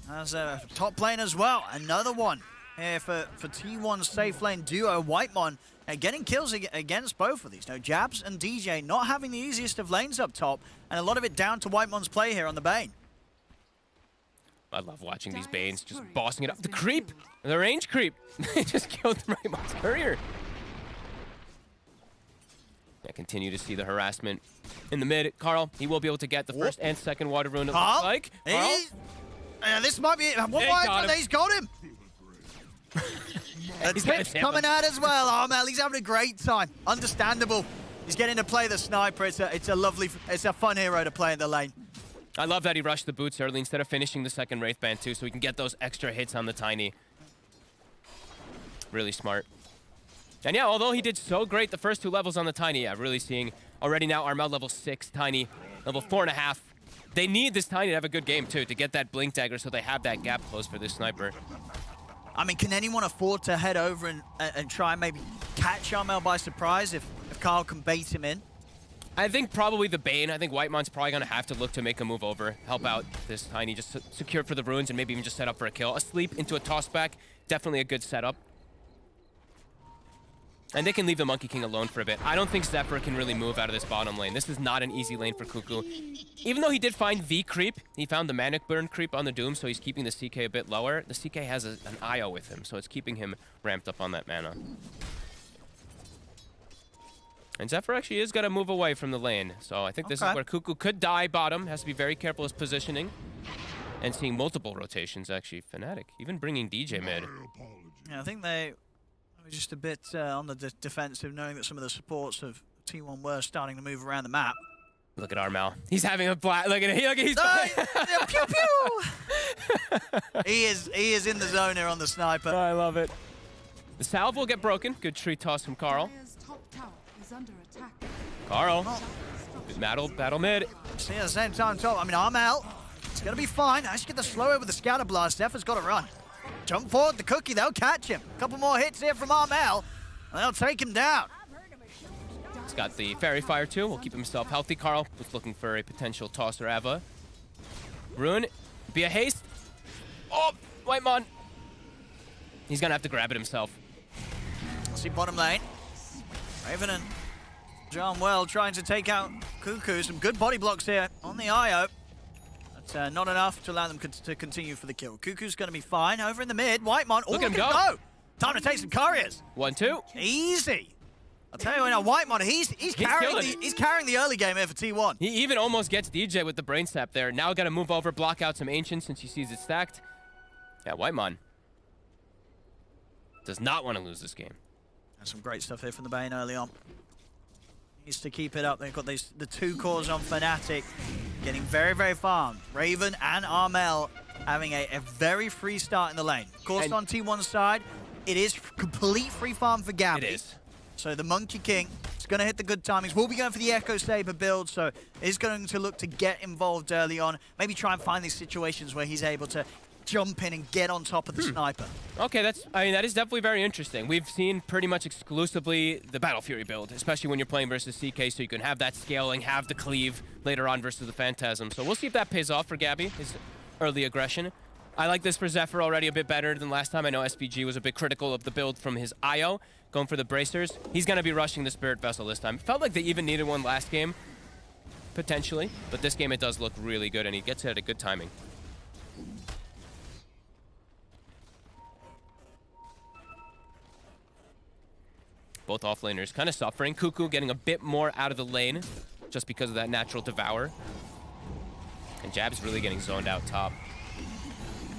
as a top lane as well. Another one here for T1's safe lane duo, Whitemon. Getting kills against both of these. Now, Jabs and DJ not having the easiest of lanes up top, and a lot of it down to Whitemon's play here on the Bane. I love watching these Banes just bossing it up. The creep! The range creep! They just killed Whitemon's courier. I continue to see the harassment in the mid. Carl, he will be able to get the first and second water rune, it looks like. Carl? This might be it. He's got him! The tip's coming out as well, Armel. He's having a great time. Understandable. He's getting to play the sniper. It's a fun hero to play in the lane. I love that he rushed the boots early instead of finishing the second Wraith Band too, so he can get those extra hits on the Tiny. Really smart. And yeah, although he did so great the first 2 levels on the Tiny, yeah, really seeing already now Armel level 6, Tiny level 4.5. They need this Tiny to have a good game too, to get that Blink Dagger so they have that gap closed for this sniper. I mean, can anyone afford to head over and try and maybe catch Armel by surprise if Carl can bait him in? I think probably the Bane. I think Whitemon's probably going to have to look to make a move over, help out this Tiny, just secure for the runes and maybe even just set up for a kill. A sleep into a tossback, definitely a good setup. And they can leave the Monkey King alone for a bit. I don't think Zephyr can really move out of this bottom lane. This is not an easy lane for Cuckoo. Even though he did find the creep, he found the Manic Burn creep on the Doom, so he's keeping the CK a bit lower. The CK has an IO with him, so it's keeping him ramped up on that mana. And Zephyr actually is going to move away from the lane. So I think this is where Cuckoo could die bottom. Has to be very careful with positioning. And seeing multiple rotations, actually. Fnatic, even bringing DJ mid. Yeah, I think they were just a bit on the defensive, knowing that some of the supports of T1 were starting to move around the map. Look at Armel. He's having a blast. Look at it. Look at he's pew pew. He is in the zone here on the sniper. I love it. The salve will get broken. Good tree toss from Carl. Carl. Good battle mid. See, at the same time, top. I mean, Armel, it's going to be fine. I should get the slow over the scatter blast. Zephyr's got to run. Jump forward, the cookie, they'll catch him. A couple more hits here from Armel, and they'll take him down. He's got the Fairy Fire too. Will keep himself healthy. Carl was looking for a potential toss or Ava. Rune, be a haste. Oh, Whitemon. He's going to have to grab it himself. See bottom lane. Raven and John Well trying to take out Cuckoo, some good body blocks here on the IO. But not enough to allow them to continue for the kill. Cuckoo's going to be fine. Over in the mid, Whitemon. Look at him go. Time to take some couriers. 1-2. Easy. I'll tell you what, now Whitemon, he's carrying the early game here for T1. He even almost gets DJ with the brain sap there. Now got to move over, block out some Ancients since he sees it stacked. Yeah, Whitemon does not want to lose this game. And some great stuff here from the Bane early on. Needs to keep it up. They've got the 2 cores on Fnatic, getting very, very farmed. Raven and Armel having a very free start in the lane. Of course, on T1's side, it is complete free farm for Gabby. It is. So the Monkey King is going to hit the good timings. We'll be going for the Echo Saber build, so he's going to look to get involved early on. Maybe try and find these situations where he's able to jump in and get on top of the sniper. Okay, that is definitely very interesting. We've seen pretty much exclusively the Battle Fury build, especially when you're playing versus CK, so you can have that scaling, have the cleave later on versus the Phantasm. So we'll see if that pays off for Gabby, his early aggression. I like this for Zephyr already a bit better than last time. I know SPG was a bit critical of the build from his IO, going for the bracers. He's going to be rushing the Spirit Vessel this time. Felt like they even needed one last game, potentially, but this game it does look really good, and he gets it at a good timing. Both offlaners kind of suffering. Cuckoo getting a bit more out of the lane just because of that natural devour. And Jab's really getting zoned out top.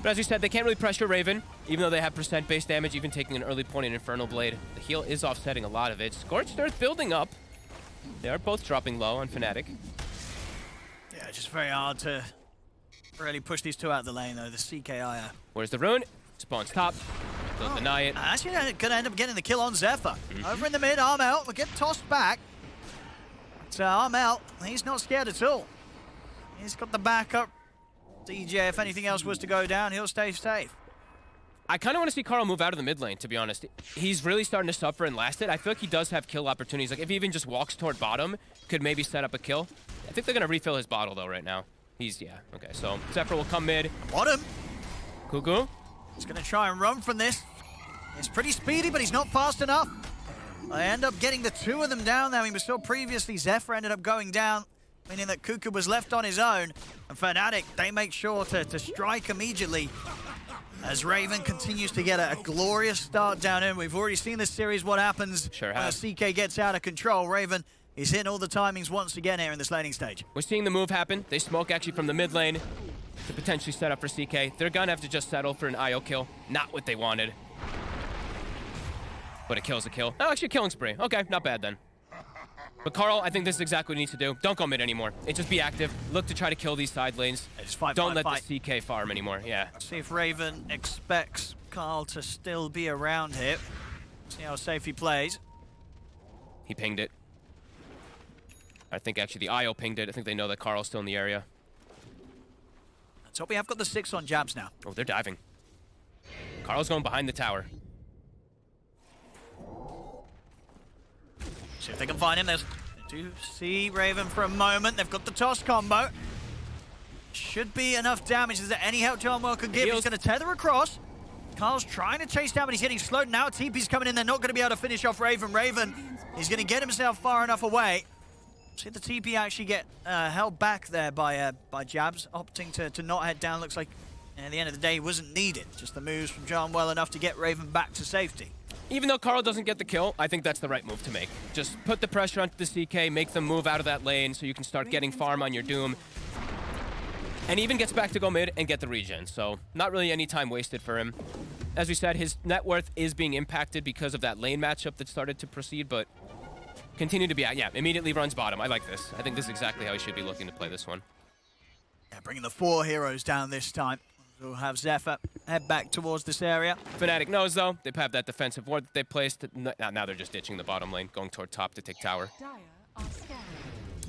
But as we said, they can't really pressure Raven, even though they have percent-based damage, even taking an early point in Infernal Blade. The heal is offsetting a lot of it. Scorched Earth building up. They are both dropping low on Fnatic. Yeah, just very hard to really push these 2 out of the lane, though. The CKI. Where's the rune? Spawns top. They'll deny it. Actually, going to end up getting the kill on Zephyr. Over in the mid, Armel will get tossed back. So Armel, he's not scared at all. He's got the backup. DJ, if anything else was to go down, he'll stay safe. I kind of want to see Carl move out of the mid lane, to be honest. He's really starting to suffer and last it. I feel like he does have kill opportunities. Like, if he even just walks toward bottom, could maybe set up a kill. I think they're going to refill his bottle, though, right now. Yeah, okay, so Zephyr will come mid. Bottom. Cuckoo. He's going to try and run from this. He's pretty speedy, but he's not fast enough. I end up getting the 2 of them down there. We saw previously Zephyr ended up going down, meaning that Cuckoo was left on his own. And Fnatic, they make sure to strike immediately as Raven continues to get a glorious start down in. We've already seen this series, what happens when CK gets out of control. Raven is hitting all the timings once again here in this laning stage. We're seeing the move happen. They smoke actually from the mid lane to potentially set up for CK. They're going to have to just settle for an IO kill. Not what they wanted. But a kill's a kill. Oh, actually, killing spree. Okay, not bad then. But Carl, I think this is exactly what he needs to do. Don't go mid anymore. Just be active. Look to try to kill these side lanes. Don't let the CK farm anymore. Yeah. See if Raven expects Carl to still be around here. See how safe he plays. He pinged it. I think actually the IO pinged it. I think they know that Carl's still in the area. So we have got the 6 on Jabs now. Oh, they're diving. Carl's going behind the tower. See if they can find him. They do see Raven for a moment. They've got the toss combo. Should be enough damage. Is there any help John Well could give? He's going to tether across. Carl's trying to chase down, but he's getting slowed. Now TP's coming in. They're not going to be able to finish off Raven. Raven is going to get himself far enough away. See the TP actually get held back there by Jabs, opting to not head down. Looks like at the end of the day he wasn't needed. Just the moves from John well enough to get Raven back to safety. Even though Carl doesn't get the kill, I think that's the right move to make. Just put the pressure onto the CK, make them move out of that lane so you can start getting farm on your Doom. And he even gets back to go mid and get the regen, so not really any time wasted for him. As we said, his net worth is being impacted because of that lane matchup that started to proceed, but continue to be out. Yeah, immediately runs bottom. I like this. I think this is exactly how he should be looking to play this one. Yeah, bringing the 4 heroes down this time. We'll have Zephyr head back towards this area. Fnatic knows, though. They have that defensive ward that they placed. Now they're just ditching the bottom lane, going toward top to take tower.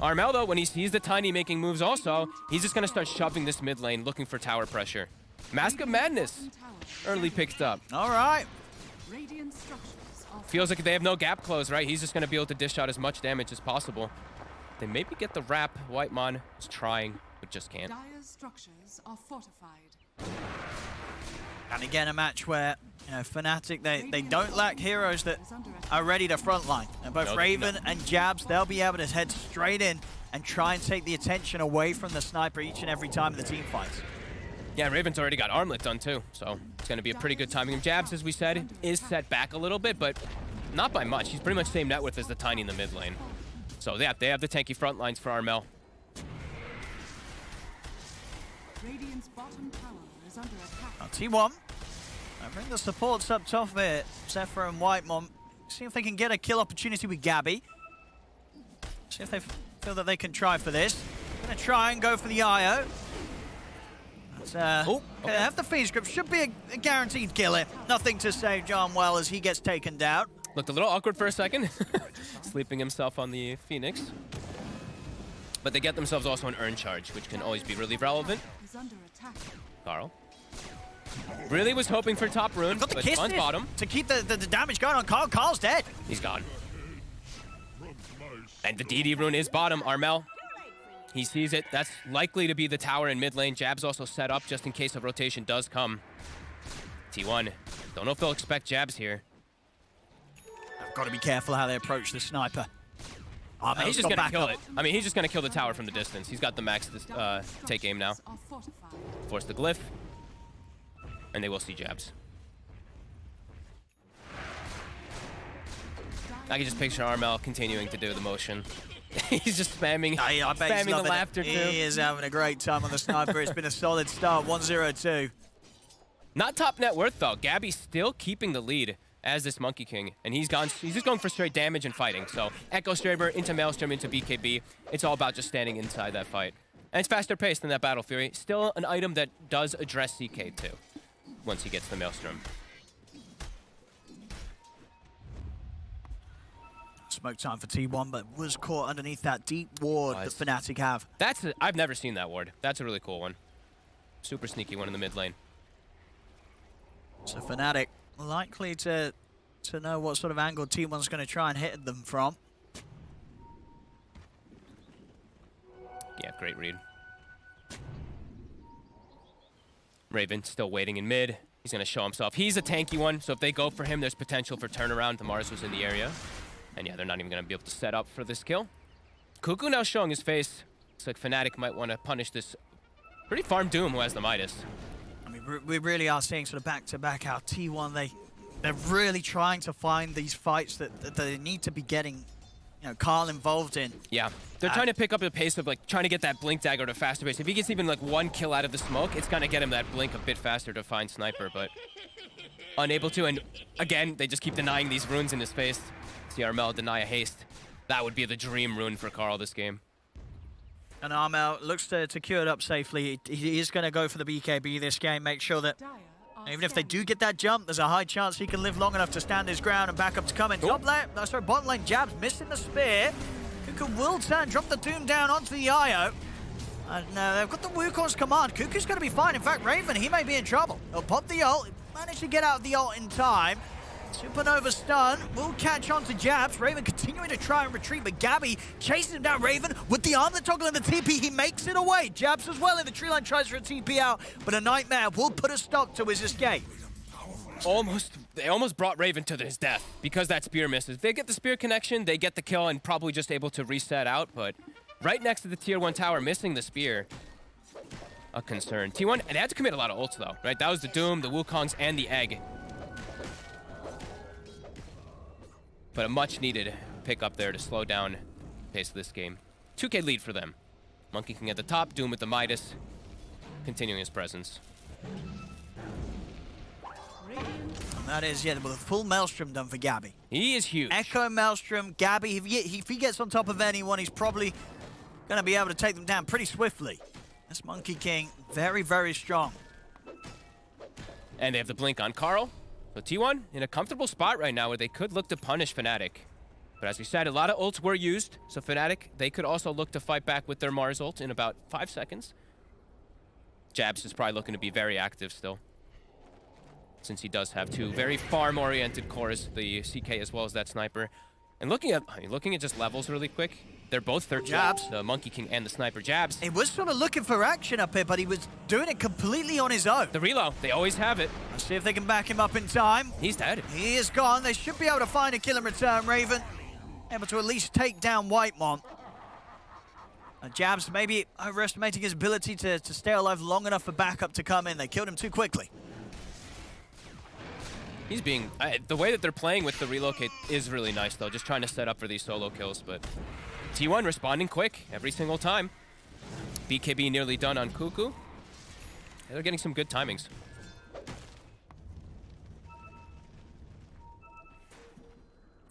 Armel, though, when he sees the Tiny making moves also, he's just going to start shoving this mid lane, looking for tower pressure. Mask of Madness early picked up. All right. Feels like they have no gap close, right? He's just going to be able to dish out as much damage as possible. They maybe get the wrap. Whitemon is trying, but just can't. Dire's structures are fortified. And again, a match where, you know, Fnatic, they don't lack heroes that are ready to frontline. And both Raven and Jabs, they'll be able to head straight in and try and take the attention away from the sniper each and every time the team fights. Yeah, Raven's already got armlet done too, so it's going to be a pretty good timing. Jabs, as we said, is set back a little bit, but not by much. He's pretty much same net worth as the Tiny in the mid lane. So yeah, they have the tanky front lines for Armel. Radiant's bottom tower is under attack. Now, T1, I bring the supports up top here. Zephyr and Whitemon. See if they can get a kill opportunity with Gabby. See if they feel that they can try for this. Gonna try and go for the IO. They have the Fiend Script. Should be a guaranteed kill here. Nothing to save John well as he gets taken down. Looked a little awkward for a second, sleeping himself on the Phoenix. But they get themselves also an Urn Charge, which can always be really relevant. Carl. Really was hoping for top rune, got the but kiss on bottom. To keep the damage going on Carl. Carl's dead. He's gone. And the DD rune is bottom, Armel. He sees it. That's likely to be the tower in mid lane. Jab's also set up just in case a rotation does come. T1. Don't know if they'll expect Jabs here. I've got to be careful how they approach the sniper. He's just going to kill it. I mean, he's just going to kill the tower from the distance. He's got the max take aim now. Force the glyph. And they will see Jabs. I can just picture Armel continuing to do the motion. He's just spamming, spamming the laughter too. He is having a great time on the sniper. It's been a solid start, 1-0-2. Not top net worth though. Gabby's still keeping the lead as this Monkey King, and he's just going for straight damage and fighting. So Echo Straber into Maelstrom into BKB. It's all about just standing inside that fight. And it's faster paced than that Battle Fury. Still an item that does address CK too, once he gets the Maelstrom. Smoke time for T1, but was caught underneath that deep ward that Fnatic have. I've never seen that ward. That's a really cool one. Super sneaky one in the mid lane. So Fnatic likely to know what sort of angle T1's going to try and hit them from. Yeah, great read. Raven still waiting in mid. He's going to show himself. He's a tanky one, so if they go for him, there's potential for turnaround. The Mars was in the area. And yeah, they're not even going to be able to set up for this kill. Cuckoo now showing his face. Looks like Fnatic might want to punish this pretty farm Doom who has the Midas. I mean, we really are seeing sort of back-to-back how T1, they're really trying to find these fights that they need to be getting, you know, Carl involved in. Yeah, they're trying to pick up the pace of like trying to get that Blink Dagger at a faster pace. If he gets even like one kill out of the smoke, it's going to get him that Blink a bit faster to find Sniper, but unable to. And again, they just keep denying these runes in his face. See Armel deny a haste. That would be the dream rune for Carl this game. And Armel looks to queue it up safely. He is going to go for the BKB this game, make sure that even if they do get that jump, there's a high chance he can live long enough to stand his ground and back up to come in. Top lane, bottom lane, Jabs missing the spear. Kuku will turn, drop the Doom down onto the IO. And they've got the Wukong's command. Kuku's going to be fine. In fact, Raven, he may be in trouble. He'll pop the ult, manage to get out of the ult in time. Supernova stun will catch on to Jabs. Raven continuing to try and retreat, but Gabby chases him down. Raven with the armlet toggle and the TP, he makes it away. Jabs as well in the tree line tries for a TP out, but a Nightmare will put a stop to his escape. They almost brought Raven to his death because that spear misses. They get the spear connection, they get the kill, and probably just able to reset out, but right next to the tier 1 tower, missing the spear. A concern. T1, they had to commit a lot of ults though, right? That was the Doom, the Wukongs, and the Egg. But a much needed pick up there to slow down the pace of this game. 2K lead for them. Monkey King at the top, Doom with the Midas, continuing his presence. And that is, with a full Maelstrom done for Gabby. He is huge. Echo Maelstrom, Gabby, if he gets on top of anyone, he's probably going to be able to take them down pretty swiftly. This Monkey King, very, very strong. And they have the blink on Carl. So T1 in a comfortable spot right now where they could look to punish Fnatic. But as we said, a lot of ults were used. So Fnatic, they could also look to fight back with their Mars ult in about 5 seconds. Jabs is probably looking to be very active still, since he does have 2 very farm-oriented cores, the CK as well as that Sniper. And looking at just levels really quick, they're both 13. Jabs. The Monkey King and the Sniper. Jabs. He was sort of looking for action up here, but he was doing it completely on his own. The reload, they always have it. Let's see if they can back him up in time. He's dead. He is gone. They should be able to find a kill in return. Raven able to at least take down Whitemon. Jabs maybe overestimating his ability to stay alive long enough for backup to come in. They killed him too quickly. He's being... the way that they're playing with the relocate is really nice, though. Just trying to set up for these solo kills, but... T1 responding quick every single time. BKB nearly done on Cuckoo. They're getting some good timings.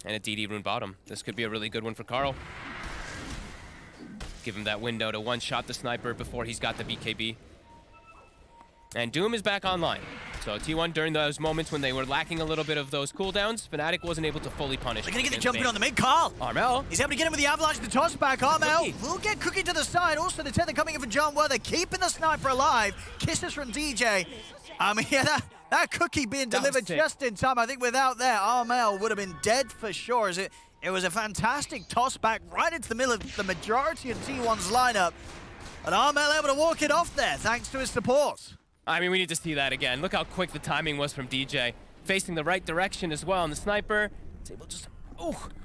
And a DD rune bottom. This could be a really good one for Carl. Give him that window to one-shot the Sniper before he's got the BKB. And Doom is back online. So T1, during those moments when they were lacking a little bit of those cooldowns, Fnatic wasn't able to fully punish. They're going to get the jump in on the mid. Carl. Armel. He's able to get him with the avalanche, the toss back. Armel will get Cookie to the side. Also, the tether coming in for John Ware. They're keeping the Sniper alive. Kisses from DJ. I mean, yeah, that Cookie being delivered just in time. I think without that, Armel would have been dead for sure. It was a fantastic toss back right into the middle of the majority of T1's lineup. And Armel able to walk it off there thanks to his support. I mean, we need to see that again. Look how quick the timing was from DJ. Facing the right direction as well, and the Sniper is able to just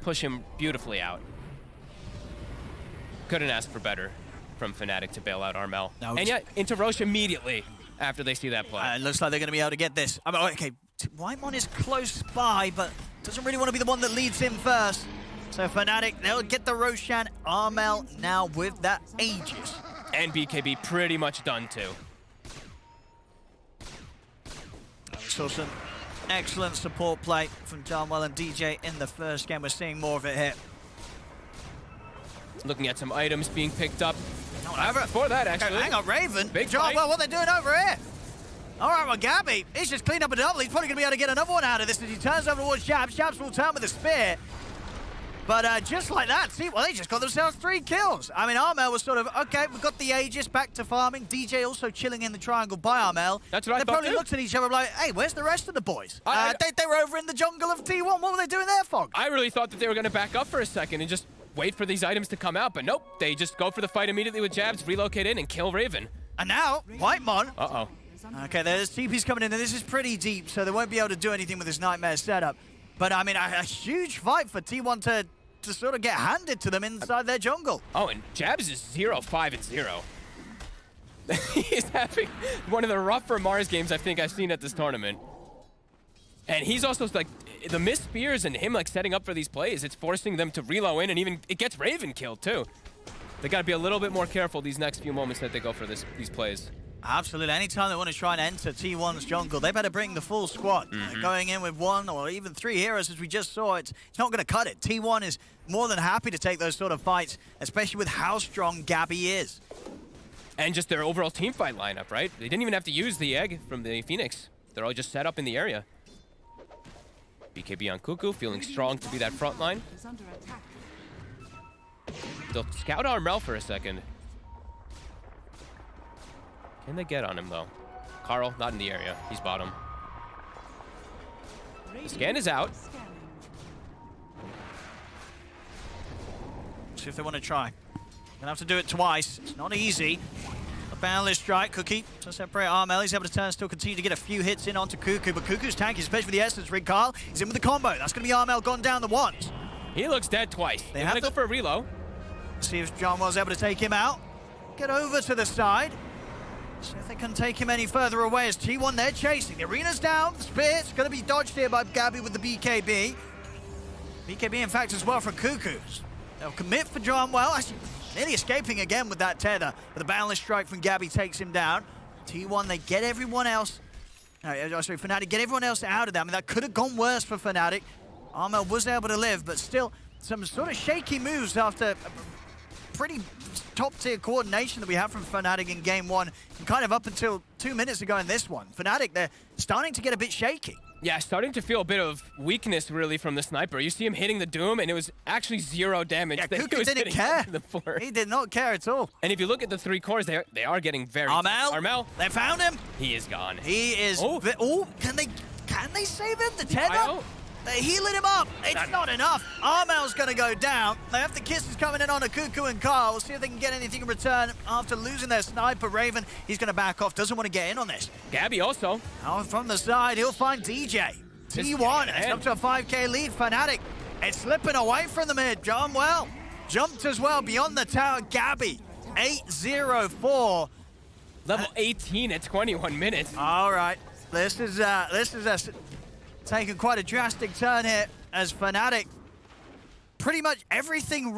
push him beautifully out. Couldn't ask for better from Fnatic to bail out Armel. No, and yet, into Roche immediately after they see that play. It looks like they're going to be able to get this. I mean, okay, Whitemon is close by, but doesn't really want to be the one that leads him first. So Fnatic, they'll get the Roshan. Armel now with that Aegis. And BKB pretty much done too. Saw some excellent support play from Darnwell and DJ in the first game. We're seeing more of it here. Looking at some items being picked up. Before that, actually. Hang on, Raven. Big Darnwell, what are they doing over here? All right, well, Gabby, he's just cleaned up a double. He's probably going to be able to get another one out of this as he turns over towards Jabs. Jabs will turn with a spear. But just like that, see, well, they just got themselves 3 kills. I mean, Armel was sort of, okay, we've got the Aegis back to farming. DJ also chilling in the triangle by Armel. That's what I thought, They probably too. looked at each other like, hey, where's the rest of the boys? They were over in the jungle of T1. What were they doing there, Fog? I really thought that they were going to back up for a second and just wait for these items to come out, but nope. They just go for the fight immediately with Jabs, relocate in, and kill Raven. And now, Whitemon. Uh-oh. Okay, there's TP's coming in, and this is pretty deep, so they won't be able to do anything with this Nightmare setup. But, I mean, a huge fight for T1 to sort of get handed to them inside their jungle. Oh, and Jabs is 0-5-0. He's having one of the rougher Mars games I think I've seen at this tournament. And he's also, like, the missed spears and him, like, setting up for these plays, it's forcing them to reload in, and even it gets Raven killed, too. They got to be a little bit more careful these next few moments that they go for these plays. Absolutely. Anytime they want to try and enter T1's jungle, they better bring the full squad. Going in with 1 or even 3 heroes, as we just saw, it's not going to cut it. T1 is more than happy to take those sort of fights, especially with how strong Gabby is. And just their overall team fight lineup, right? They didn't even have to use the egg from the Phoenix. They're all just set up in the area. BKB on Cuckoo, feeling strong to be that front line. They'll scout Armel for a second. Can they get on him, though? Carl, not in the area. He's bottom. The scan is out. See if they want to try. Gonna have to do it twice. It's not easy. A boundless strike. Cookie to separate Armel. He's able to turn, still continue to get a few hits in onto Cuckoo, but Cuckoo's tanky, especially with the Essence Ring. Carl, he's in with the combo. That's gonna be Armel gone down the ones. He looks dead twice. They're gonna go for a reload. See if John was able to take him out. Get over to the side. See if they can take him any further away as T1, they're chasing. The arena's down. The Spirit's going to be dodged here by Gabby with the BKB. BKB, in fact, as well from Cuckoos. They'll commit for John Well. Actually, nearly escaping again with that tether. But the boundless strike from Gabby takes him down. T1, they get everyone else. Sorry, Fnatic get everyone else out of that. I mean, that could have gone worse for Fnatic. Armel was able to live, but still some sort of shaky moves after pretty top-tier coordination that we have from Fnatic in Game 1, and kind of up until 2 minutes ago in this one. Fnatic, they're starting to get a bit shaky. Yeah, starting to feel a bit of weakness, really, from the Sniper. You see him hitting the Doom, and it was actually 0 damage. Yeah, Cuckoo didn't care. He did not care at all. And if you look at the 3 cores, they are getting very... Armel, they found him. He is gone. He is... Oh, can they save him? The tether? They're healing him up. It's not enough. Armel's going to go down. They have the kisses coming in on Akuku and Carl. We'll see if they can get anything in return after losing their sniper. Raven, he's going to back off. Doesn't want to get in on this. Gabby also. Oh, from the side, he'll find DJ. T1, it's up to a 5k lead. Fnatic, it's slipping away from the mid. John well jumped as well beyond the tower. Gabby, 8-0-4. Level 18 at 21 minutes. All right, this is taking quite a drastic turn here as Fnatic, pretty much everything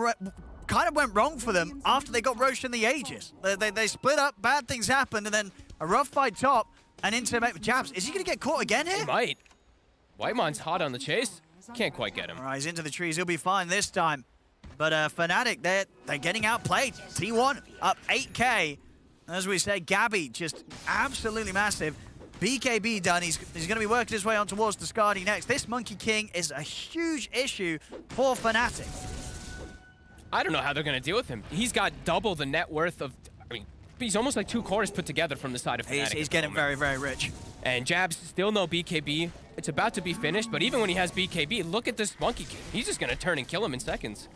kind of went wrong for them after they got roached in the Aegis. They split up, bad things happened, and then a rough fight top and into jabs. Is he going to get caught again here? He might. Whitemon's hot on the chase. Can't quite get him. All right, he's into the trees. He'll be fine this time. But Fnatic, they're getting outplayed. T1 up 8k. As we said, Gabby just absolutely massive. BKB done. He's going to be working his way on towards the Skadi next. This Monkey King is a huge issue for Fnatic. I don't know how they're going to deal with him. He's got double the net worth of... I mean, he's almost like 2 cores put together from the side of Fnatic. He's getting very, very rich. And Jabs still no BKB. It's about to be finished, but even when he has BKB, look at this Monkey King. He's just going to turn and kill him in seconds.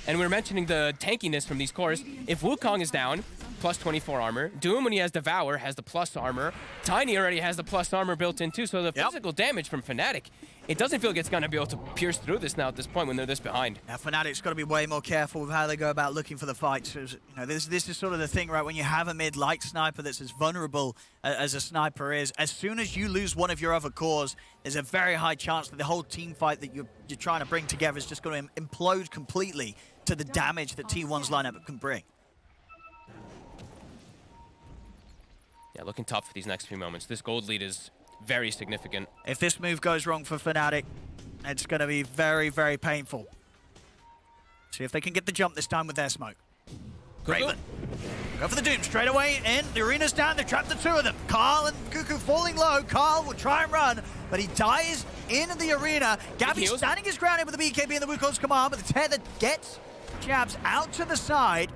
And we're mentioning the tankiness from these cores. If Wukong is down, plus 24 armor. Doom, when he has Devour, has the plus armor. Tiny already has the plus armor built in too, so the physical damage from Fnatic, it doesn't feel like it's going to be able to pierce through this now at this point when they're this behind. Now, Fnatic's got to be way more careful with how they go about looking for the fights. You know, this is sort of the thing, right? When you have a mid-light sniper that's as vulnerable as a sniper is, as soon as you lose one of your other cores, there's a very high chance that the whole team fight that you're trying to bring together is just going to implode completely to the damage that T1's lineup can bring. Yeah, looking tough for these next few moments. This gold lead is very significant. If this move goes wrong for Fnatic, it's going to be very, very painful. See if they can get the jump this time with their smoke. Raven. Go for the Doom straight away in. The arena's down. They've trapped the 2 of them. Carl and Cuckoo falling low. Carl will try and run, but he dies in the arena. Gabby standing his ground in with the BKB and the Wukong's command, but the tether gets Jabs out to the side.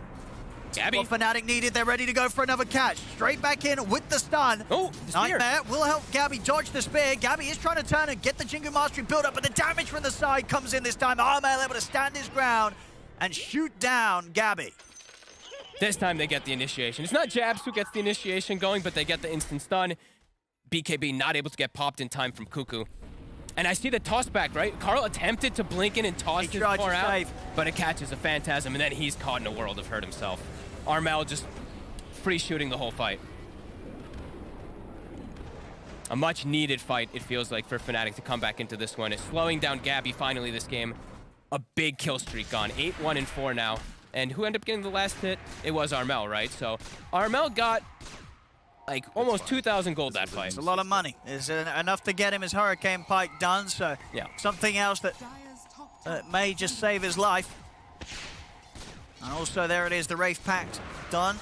Gabby. What Fnatic needed, they're ready to go for another catch. Straight back in with the stun. Oh, the spear. Nightmare will help Gabby dodge the spear. Gabby is trying to turn and get the Jingu Mastery build up, but the damage from the side comes in this time. Armel able to stand his ground and shoot down Gabby. This time they get the initiation. It's not Jabs who gets the initiation going, but they get the instant stun. BKB not able to get popped in time from Cuckoo. And I see the toss back, right? Carl attempted to blink in and toss his core out, but it catches a Phantasm, and then he's caught in a world of hurt himself. Armel just free shooting the whole fight. A much needed fight, it feels like, for Fnatic to come back into this one. It's slowing down Gabby finally this game. A big kill streak gone. 8-1-4 now. And who ended up getting the last hit? It was Armel, right? So Armel got like almost 2,000 gold that fight. It's a lot of money. It's enough to get him his Hurricane Pike done, so yeah. Something else that may just save his life. And also there it is, the Wraith Pact done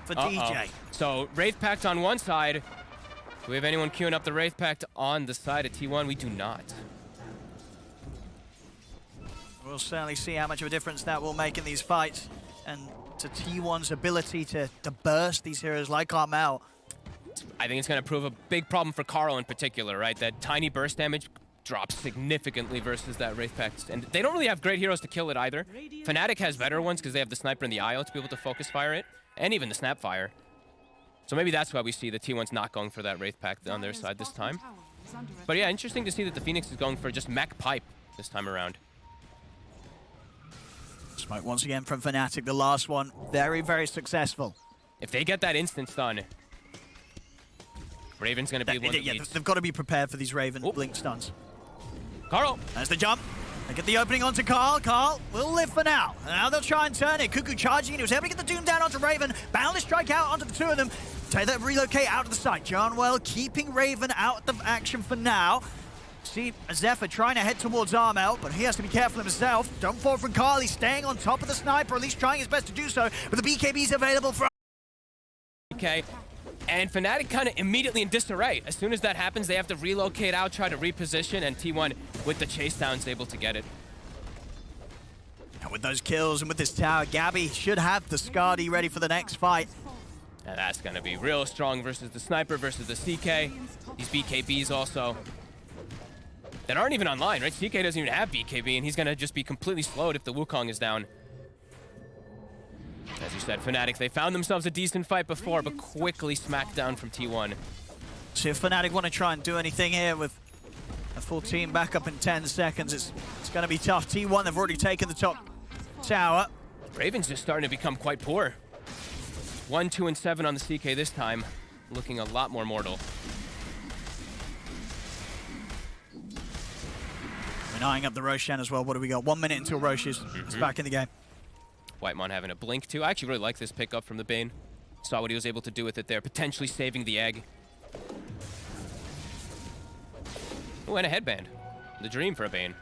for DJ. So Wraith Pact on one side. Do we have anyone queuing up the Wraith Pact on the side of T1? We do not. We'll certainly see how much of a difference that will make in these fights, and to T1's ability to burst these heroes like Armel. I think it's going to prove a big problem for Carl in particular, right? That tiny burst damage drops significantly versus that Wraith Pact. And they don't really have great heroes to kill it either. Fnatic has better ones because they have the Sniper and the IO to be able to focus fire it, and even the Snapfire. So maybe that's why we see the T1's not going for that Wraith Pact on their side this time. But yeah, interesting to see that the Phoenix is going for just mech pipe this time around. Smoke once again from Fnatic, the last one. Very, very successful. If they get that instant stun, Raven's going to be one of the leads. They've got to be prepared for these Raven blink stuns. Carl. There's the jump. They get the opening onto Carl. Carl will live for now. Now they'll try and turn it. Cuckoo charging. He was able to get the Doom down onto Raven. Boundless strike out onto the 2 of them. Taylor relocate out of the side. Johnwell keeping Raven out of action for now. See Zephyr trying to head towards Armel, but he has to be careful himself. Don't fall from Carl. He's staying on top of the sniper, or at least trying his best to do so. But the BKB's available for... Okay. And Fnatic kind of immediately in disarray. As soon as that happens, they have to relocate out, try to reposition, and T1 with the chase down is able to get it. And with those kills and with this tower, Gabby should have the Skadi ready for the next fight. And that's going to be real strong versus the Sniper versus the CK. These BKBs also. that aren't even online, right? CK doesn't even have BKB, and he's going to just be completely slowed if the Wukong is down. As you said, Fnatic, they found themselves a decent fight before, but quickly smacked down from T1. So if Fnatic want to try and do anything here with a full team back up in 10 seconds, it's going to be tough. T1, they've already taken the top tower. Raven's just starting to become quite poor. 1, 2, and 7 on the CK this time, looking a lot more mortal. And eyeing up the Roshan as well. What do we got? 1 minute until Rosh is back in the game. Whitemon having a blink too. I actually really like this pickup from the Bane. Saw what he was able to do with it there, potentially saving the egg. Oh, and a headband. The dream for a Bane.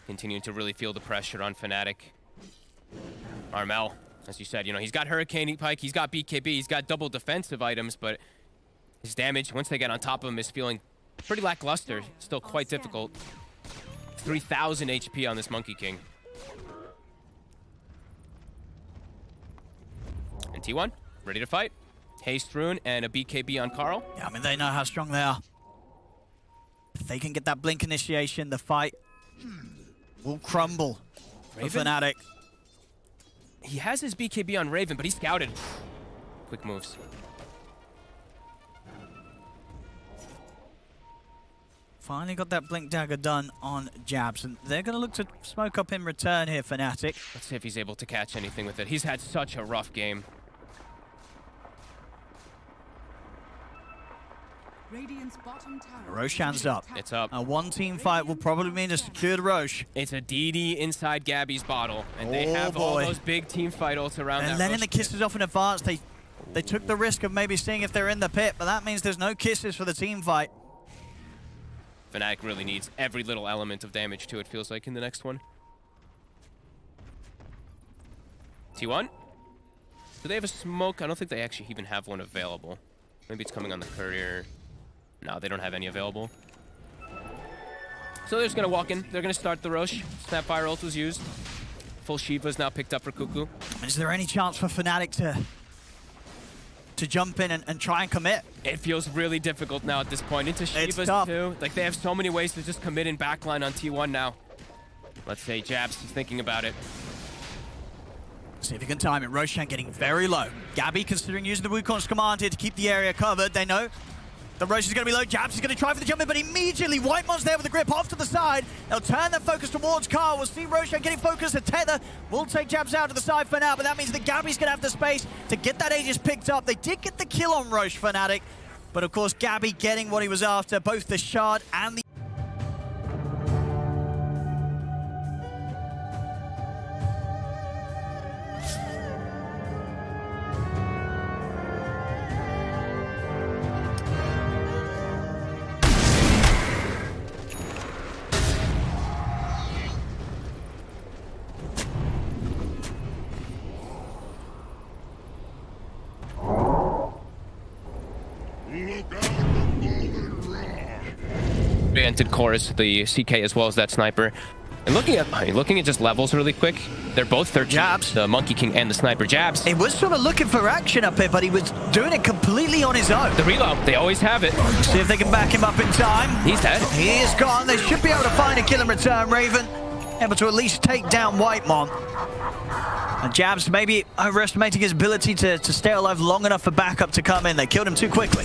Continuing to really feel the pressure on Fnatic. Armel, as you said, you know, he's got Hurricane Pike, he's got BKB, he's got double defensive items, but his damage, once they get on top of him, is feeling pretty lackluster. Still quite difficult. 3,000 HP on this Monkey King. And T1, ready to fight. Haste Rune and a BKB on Carl. Yeah, I mean, they know how strong they are. If they can get that blink initiation, the fight will crumble for Fnatic. He has his BKB on Raven, but he's scouted. Quick moves. Finally got that blink dagger done on Jabs, and they're going to look to smoke up in return here, Fnatic. Let's see if he's able to catch anything with it. He's had such a rough game. Radiant's bottom tower. Roshan's up. It's up. A one-team fight will probably mean a secured Rosh. It's a DD inside Gabby's bottle, and they have all those big team fight ults around that. And letting the kisses off in advance, they took the risk of maybe seeing if they're in the pit, but that means there's no kisses for the team fight. Fnatic really needs every little element of damage too, it feels like, in the next one. T1? Do they have a smoke? I don't think they actually even have one available. Maybe it's coming on the courier. No, they don't have any available. So they're just going to walk in. They're going to start the Rosh. Snapfire ult was used. Full Shiva is now picked up for Cuckoo. Is there any chance for Fnatic to jump in and try and commit? It feels really difficult now at this point. Into Shivas too. Like, they have so many ways to just commit in backline on T1 now. Let's say Jabs is thinking about it. See if he can time it. Roshan getting very low. Gabby considering using the Wukong's command here to keep the area covered. They know the Rosh is going to be low. Jabs is going to try for the jump in, but immediately Whitemon's there with the grip off to the side. They'll turn their focus towards Carl. We'll see Roshan getting focused. The tether will take Jabs out to the side for now, but that means that Gabby's going to have the space to get that Aegis picked up. They did get the kill on Rosh, Fnatic, but of course Gabby getting what he was after, both the shard and the Oriented chorus, the CK as well as that sniper. And looking at just levels really quick, they're both 13. Jabs. The Monkey King and the sniper. Jabs. He was sort of looking for action up here, but he was doing it completely on his own. The reload, they always have it. See if they can back him up in time. He's dead. He is gone. They should be able to find a kill in return. Raven able to at least take down Whitemon. And Jabs maybe overestimating his ability to stay alive long enough for backup to come in. They killed him too quickly.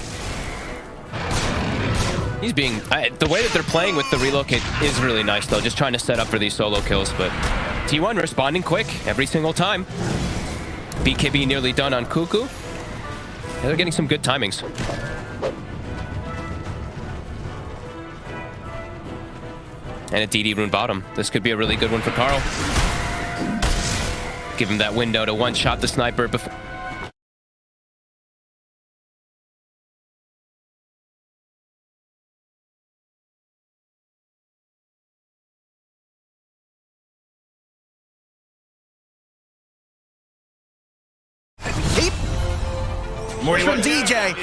He's being... the way that they're playing with the relocate is really nice, though. Just trying to set up for these solo kills, but T1 responding quick every single time. BKB nearly done on Cuckoo. And they're getting some good timings. And a DD rune bottom. This could be a really good one for Carl. Give him that window to one-shot the sniper before... From DJ.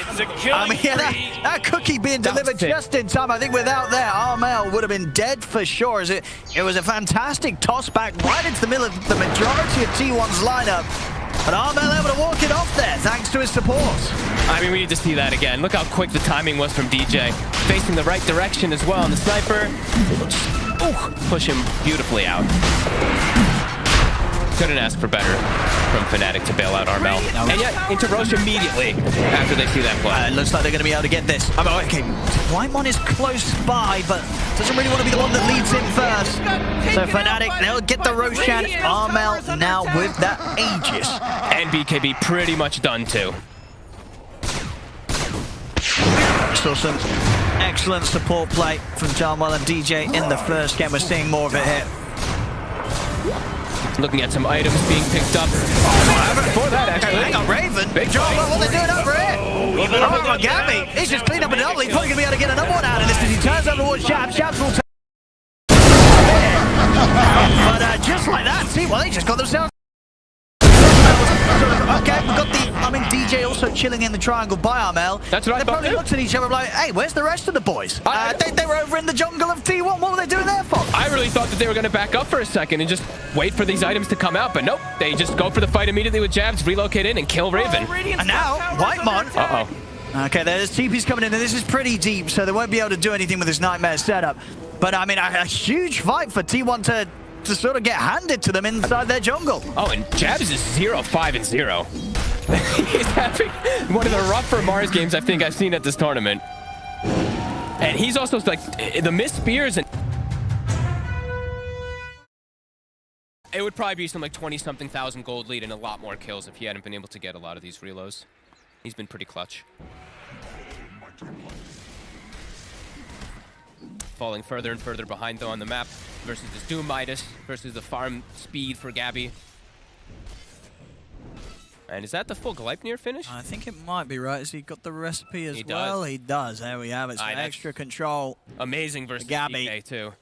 I mean, yeah, that cookie being delivered just in time. I think without that, Armel would have been dead for sure. As it was a fantastic toss back right into the middle of the majority of T1's lineup. But Armel able to walk it off there thanks to his support. I mean, we need to see that again. Look how quick the timing was from DJ. Facing the right direction as well, and the sniper just push him beautifully out. Couldn't ask for better from Fnatic to bail out Armel. And yet, into Roche immediately after they see that play. It looks like they're going to be able to get this. I mean, okay, Whitemon is close by, but doesn't really want to be the one that leads in first. So Fnatic, they'll get the Roshan. Armel now with that Aegis. And BKB pretty much done too. Saw some excellent support play from Jarmwell and DJ in the first game. We're seeing more of it here. Looking at some items being picked up. Before that, actually. Hang on, Raven. Big Jarmwell, what are they doing over here? Oh, Gabby. He's just cleaned up a double. He's probably going to be able to get another one out of this as he turns over towards Shabs. Shabs will take. But just like that, see, well, they just got themselves. Okay, we've got DJ also chilling in the triangle by Armel. That's right. They probably looked at each other like, hey, where's the rest of the boys? They were over in the jungle of T1. What were they doing there for? I really thought that they were going to back up for a second and just wait for these items to come out, but nope. They just go for the fight immediately with jabs, relocate in, and kill Raven. And now, Whitemon. Uh-oh. Okay, there's TP's coming in, and this is pretty deep, so they won't be able to do anything with this Nightmare setup. But, I mean, a huge fight for T1 to sort of get handed to them inside their jungle. Oh, and Jabs is 0-5-0. He's having one of the rougher Mars games I think I've seen at this tournament. And he's also like the missed spears, and it would probably be some like 20-something thousand gold lead and a lot more kills if he hadn't been able to get a lot of these reloads. He's been pretty clutch. Falling further and further behind though on the map versus this Doom Midas versus the farm speed for Gabby. And is that the full Gleipnir finish? I think it might be, right? Has he got the recipe as He well? does. He does. There we have it. So extra control. Amazing versus Gabby. DK too.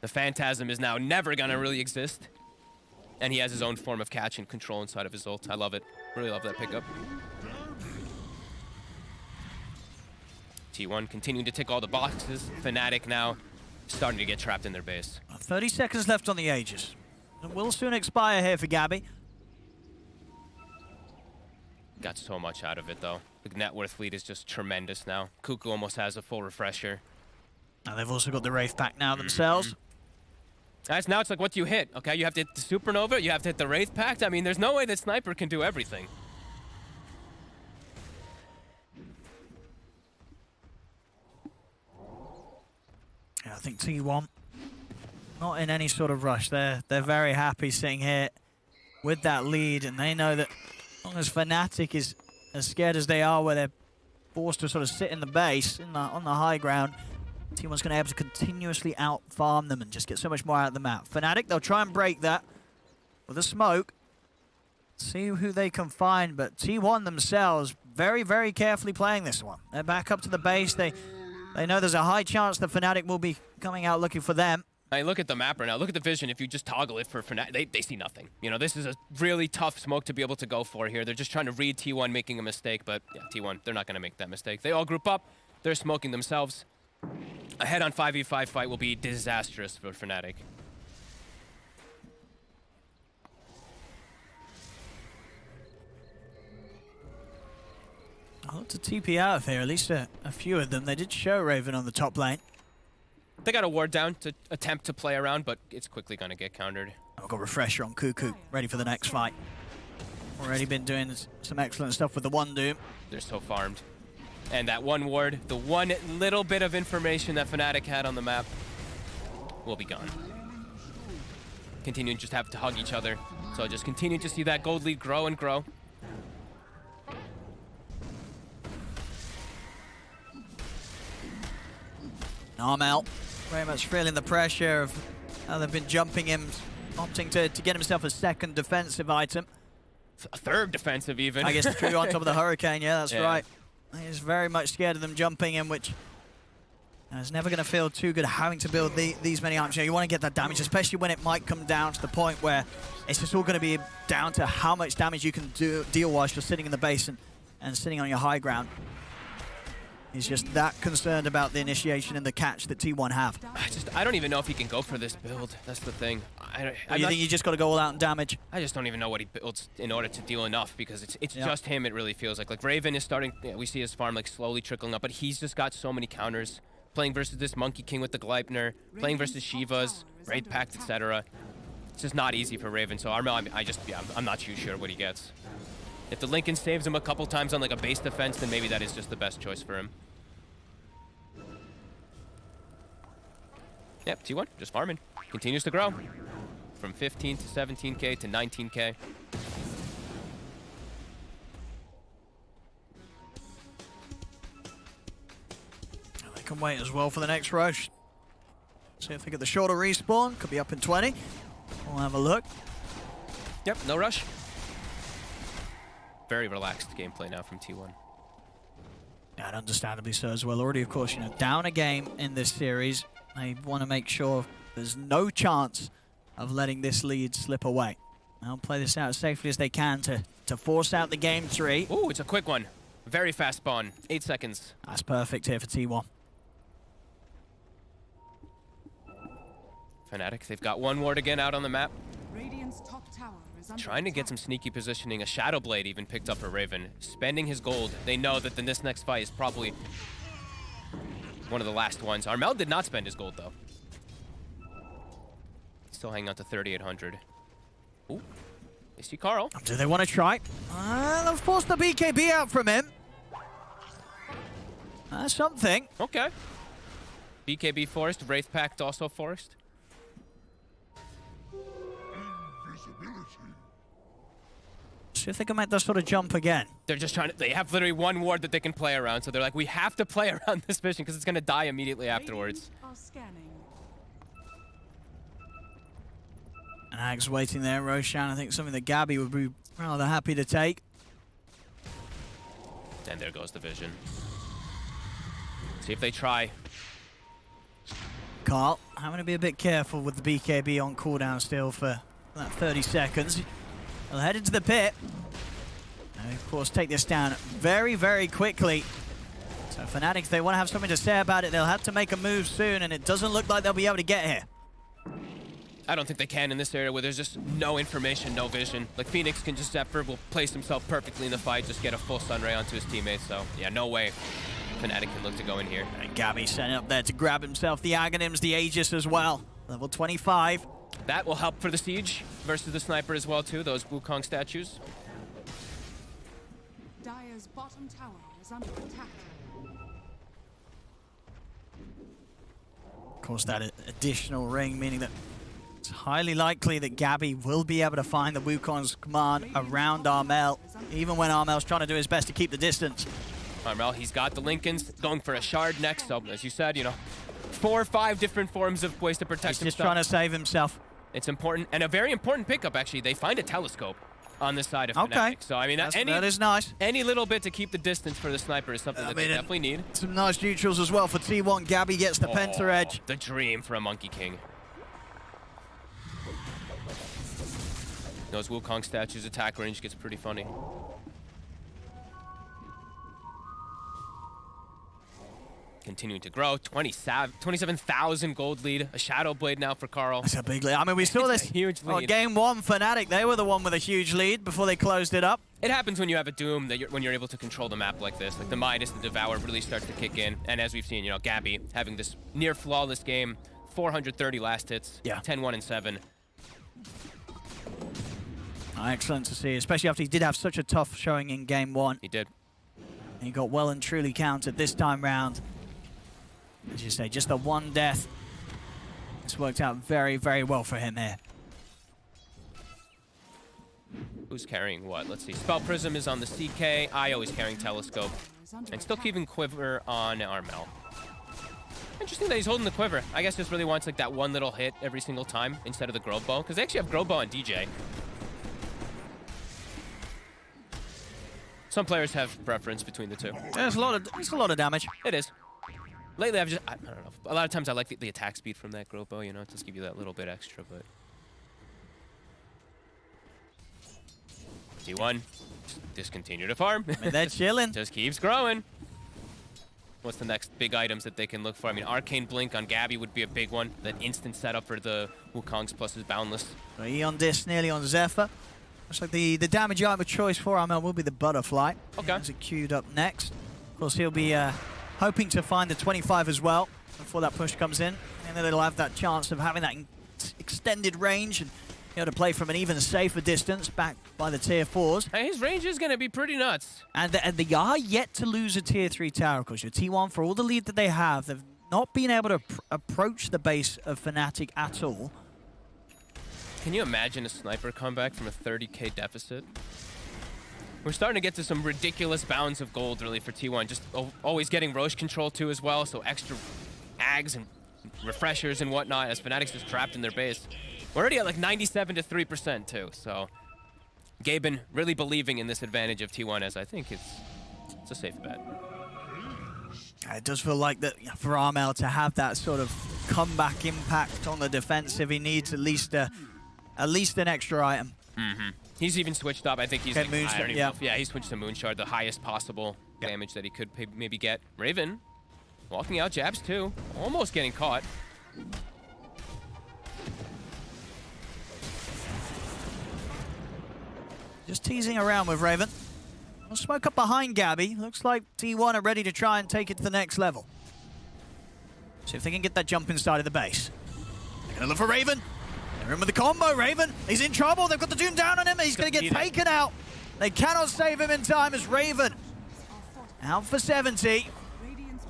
The Phantasm is now never gonna really exist. And he has his own form of catch and control inside of his ult. I love it. Really love that pickup. T1 continuing to tick all the boxes. Fnatic now starting to get trapped in their base. 30 seconds left on the Aegis. It will soon expire here for Gabby. Got so much out of it though. The net worth lead is just tremendous now. Cuckoo almost has a full refresher. And they've also got the Wraith Pact now themselves. Guys, now it's like what do you hit? Okay, you have to hit the Supernova, you have to hit the Wraith Pact. I mean, there's no way that Sniper can do everything. Yeah, I think T1 not in any sort of rush. They're very happy sitting here with that lead, and they know that as long as Fnatic is as scared as they are, where they're forced to sort of sit in the base on the high ground, T1's going to be able to continuously out-farm them and just get so much more out of the map. Fnatic, they'll try and break that with a smoke. See who they can find, but T1 themselves very, very carefully playing this one. They're back up to the base. They know there's a high chance that Fnatic will be coming out looking for them. I look at the map right now. Look at the vision. If you just toggle it for Fnatic, they see nothing. You know, this is a really tough smoke to be able to go for here. They're just trying to read T1 making a mistake, but yeah, T1, they're not going to make that mistake. They all group up. They're smoking themselves. A head-on 5v5 fight will be disastrous for Fnatic. I'll look to TP out of here, at least a few of them. They did show Raven on the top lane. They got a ward down to attempt to play around, but it's quickly going to get countered. I've got Refresher on Cuckoo, ready for the next fight. Already been doing some excellent stuff with the one Doom. They're so farmed. And that one ward, the one little bit of information that Fnatic had on the map, will be gone. Continuing just have to hug each other. So just continue to see that gold lead grow and grow. Armel very much feeling the pressure of how they've been jumping him, opting to get himself a second defensive item. A third defensive even. I guess true on top of the Hurricane, yeah, that's right. He's very much scared of them jumping him, which is never going to feel too good having to build these many items. You want to get that damage, especially when it might come down to the point where it's just all going to be down to how much damage you can deal whilst you're sitting in the base and sitting on your high ground. He's just that concerned about the initiation and the catch that T1 have. I don't even know if he can go for this build. That's the thing. you think you just got to go all out and damage? I just don't even know what he builds in order to deal enough, because it's just him, it really feels like. Like, Raven is starting, we see his farm like slowly trickling up, but he's just got so many counters. Playing versus this Monkey King with the Gleipnir, playing versus Shivas, Wraith Pact, etc. It's just not easy for Raven, so Armel, I'm not too sure what he gets. If the Lincoln saves him a couple times on like a base defense, then maybe that is just the best choice for him. Yep, T1, just farming. Continues to grow. From 15 to 17k to 19k. They can wait as well for the next rush. See if they get the shorter respawn. Could be up in 20. We'll have a look. Yep, no rush. Very relaxed gameplay now from T1. Yeah, and understandably so as well. Already, of course, down a game in this series. They want to make sure there's no chance of letting this lead slip away. They'll play this out as safely as they can to force out the game 3. Ooh, it's a quick one. Very fast spawn. 8 seconds. That's perfect here for T1. Fnatic, they've got one ward again out on the map. Radiant's top tower is under Trying to get some sneaky positioning. A Shadow Blade even picked up for Raven. Spending his gold. They know that this next fight is probably one of the last ones. Armel did not spend his gold, though. Still hanging on to 3,800. Ooh, they see Carl. Do they want to try? They'll force the BKB out from him. That's something. Okay. BKB forced. Wraith Pact also forced. See if they can make that sort of jump again. They're just trying to, they have literally one ward that they can play around, so they're like, we have to play around this vision because it's going to die immediately afterwards. And Ag's waiting there, Roshan. I think something that Gabby would be rather happy to take. And there goes the vision. See if they try. Carl, I'm going to be a bit careful with the BKB on cooldown still for that 30 seconds. They'll head into the pit. And of course take this down very, very quickly. So Fnatic, if they want to have something to say about it, they'll have to make a move soon, and it doesn't look like they'll be able to get here. I don't think they can in this area where there's just no information, no vision. Like, Phoenix can just, Zephyr will place himself perfectly in the fight, just get a full Sunray onto his teammates. So, yeah, no way Fnatic can look to go in here. And Gabby setting up there to grab himself the Aghanims, the Aegis as well. Level 25. That will help for the siege versus the sniper as well, too, those Wukong statues. Dire's bottom tower is under attack. Of course, that additional ring, meaning that it's highly likely that Gabby will be able to find the Wukong's command around Armel, even when Armel's trying to do his best to keep the distance. Armel, he's got the Lincolns, going for a shard next, so as you said, 4 or 5 different forms of ways to protect himself. He's just trying to save himself. It's important, and a very important pickup, actually. They find a telescope on this side of Fnatic. Okay. So, I mean, that is nice. Any little bit to keep the distance for the sniper is something that they definitely need. Some nice neutrals as well for T1. Gabby gets the Penta Edge. The dream for a Monkey King. Those Wukong statues' attack range gets pretty funny. Continuing to grow, 27,000 gold lead. A Shadow Blade now for Carl. That's a big lead. I mean, we saw this huge lead. Game 1, Fnatic, they were the one with a huge lead before they closed it up. It happens when you have a Doom, when you're able to control the map like this. Like, the Midas, the Devour really starts to kick in. And as we've seen, Gabby having this near flawless game, 430 last hits, 10-1 and 7. Excellent to see, especially after he did have such a tough showing in Game 1. He did. And he got well and truly countered this time round. As you say, just the one death. It's worked out very, very well for him here. Who's carrying what? Let's see. Spell Prism is on the CK. Io is carrying Telescope. And still keeping Quiver on Armel. Interesting that he's holding the Quiver. I guess just really wants like that one little hit every single time instead of the Grove Bow. Because they actually have Grove Bow on DJ. Some players have preference between the two. There's a lot of damage. It is. Lately, I don't know. A lot of times I like the attack speed from that Grove Bow, just give you that little bit extra, but... T1, just continue to farm. I mean, they're chilling. Just keeps growing. what's the next big items that they can look for. I mean, Arcane Blink on Gabby would be a big one. That instant setup for the Wukong's plus his Boundless. Eon Disc nearly on Zephyr. Looks like the damage item of choice for Armel will be the Butterfly. Okay. Is it queued up next? Of course, he'll be hoping to find the 25 as well before that push comes in. And then he'll have that chance of having that extended range and be able to play from an even safer distance back by the tier 4s. Hey, his range is going to be pretty nuts. And they are yet to lose a tier 3 tower, because your T1, for all the lead that they have, they've not been able to approach the base of Fnatic at all. Can you imagine a sniper comeback from a 30k deficit? We're starting to get to some ridiculous bounds of gold, really, for T1. Just always getting Roche control, too, as well, so extra ags and refreshers and whatnot, as Fnatic's just trapped in their base. We're already at like 97 to 3%, too, so Gaben really believing in this advantage of T1, as I think it's a safe bet. It does feel like that for Armel to have that sort of comeback impact on the defensive. He needs at least an extra item. Mm-hmm. He's even switched up. I think he's like, he switched to Moonshard, the highest possible damage that he could maybe get. Raven walking out jabs too, almost getting caught. Just teasing around with Raven. We'll smoke up behind Gabby. Looks like T1 are ready to try and take it to the next level. See if they can get that jump inside of the base. They're gonna look for Raven. They're in with the combo. Raven, he's in trouble. They've got the Doom down on him. He's gonna get taken out. They cannot save him in time as Raven out for 70.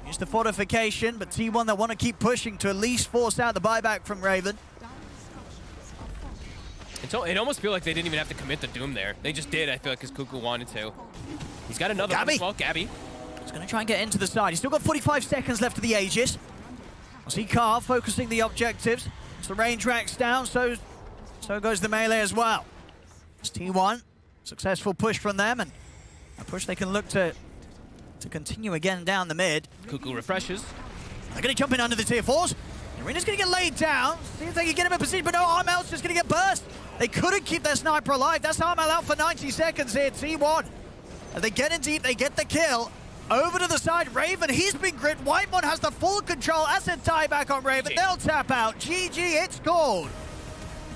Use the fortification, but T1 that want to keep pushing to at least force out the buyback from Raven. It almost feels like they didn't even have to commit the Doom there. They just did, I feel like, because Cuckoo wanted to. He's got another one as well, Gabby. He's going to try and get into the side. He's still got 45 seconds left of the Aegis. I see Carl focusing the objectives. As the range racks down, so goes the melee as well. It's T1. Successful push from them, and a push they can look to continue again down the mid. Cuckoo refreshes. They're going to jump in under the tier 4s. Arena's going to get laid down. See if they can get him in position, but no, Armel's just going to get burst. They couldn't keep their sniper alive. That's Armel out for 90 seconds here, T1. As they get in deep, they get the kill. Over to the side, Raven, he's been gripped. Whitemon has the full control. Asset tie back on Raven. They'll tap out. GG, it's called.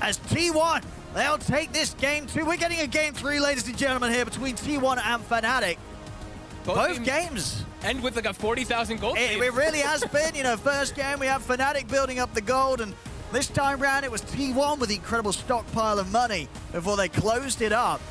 As T1, they'll take this game 2. We're getting a game 3, ladies and gentlemen, here between T1 and Fnatic. Both games end with like a 40,000 gold. It really has been. You know, first game we have Fnatic building up the gold, and this time round it was T1 with the incredible stockpile of money before they closed it up.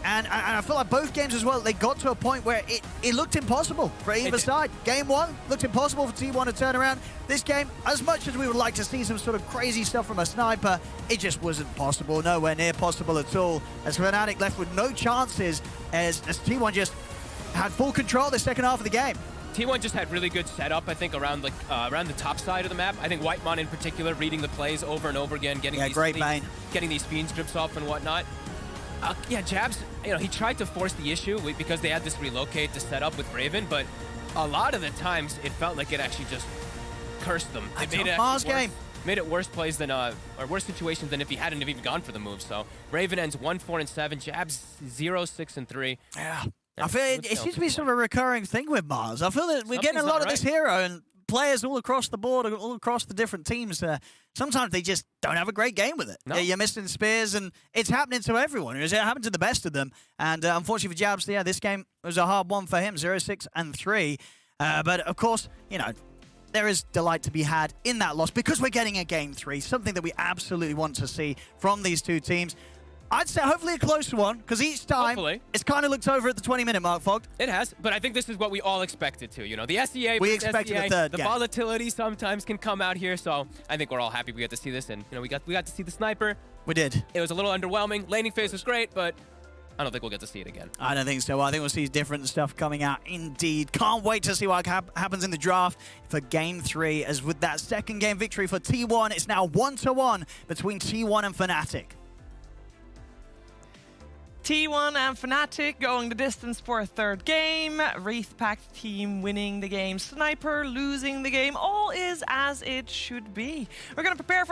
And I feel like both games as well, they got to a point where it looked impossible for either side. Game 1 looked impossible for T1 to turn around. This game, as much as we would like to see some sort of crazy stuff from a sniper, it just wasn't possible, nowhere near possible at all. As Fnatic left with no chances, as T1 just had full control the second half of the game. T1 just had really good setup, I think, around the top side of the map. I think Whitemon in particular, reading the plays over and over again, getting these Fiend's grips off and whatnot. Jabs, he tried to force the issue because they had this relocate to set up with Raven, but a lot of the times it felt like it actually just cursed them. It made it worse plays than or worse situations than if he hadn't have even gone for the move. So Raven ends 1-4-7, Jabs 0-6-3. Yeah. I feel it seems to be sort of a recurring thing with Mars. I feel that we're getting a lot of this hero, and players all across the board, all across the different teams, sometimes they just don't have a great game with it. No. You're missing spears, and it's happening to everyone. It happened to the best of them. And unfortunately for Jabs, this game was a hard one for him, 0-6-3. But of course, there is delight to be had in that loss because we're getting a game 3, something that we absolutely want to see from these two teams. I'd say hopefully a close one, because each time it's kind of looked over at the 20-minute mark, Fogged. It has, but I think this is what we all expected to. The SEA, we expected the third game. The volatility sometimes can come out here, so I think we're all happy we got to see this, and we got to see the sniper. We did. It was a little underwhelming. Laning phase was great, but I don't think we'll get to see it again. I don't think so. I think we'll see different stuff coming out indeed. Can't wait to see what happens in the draft for Game 3, as with that second game victory for T1, it's now 1-1 between T1 and Fnatic. T1 and Fnatic going the distance for a third game. Wraith Pact team winning the game. Sniper losing the game. All is as it should be. We're going to prepare for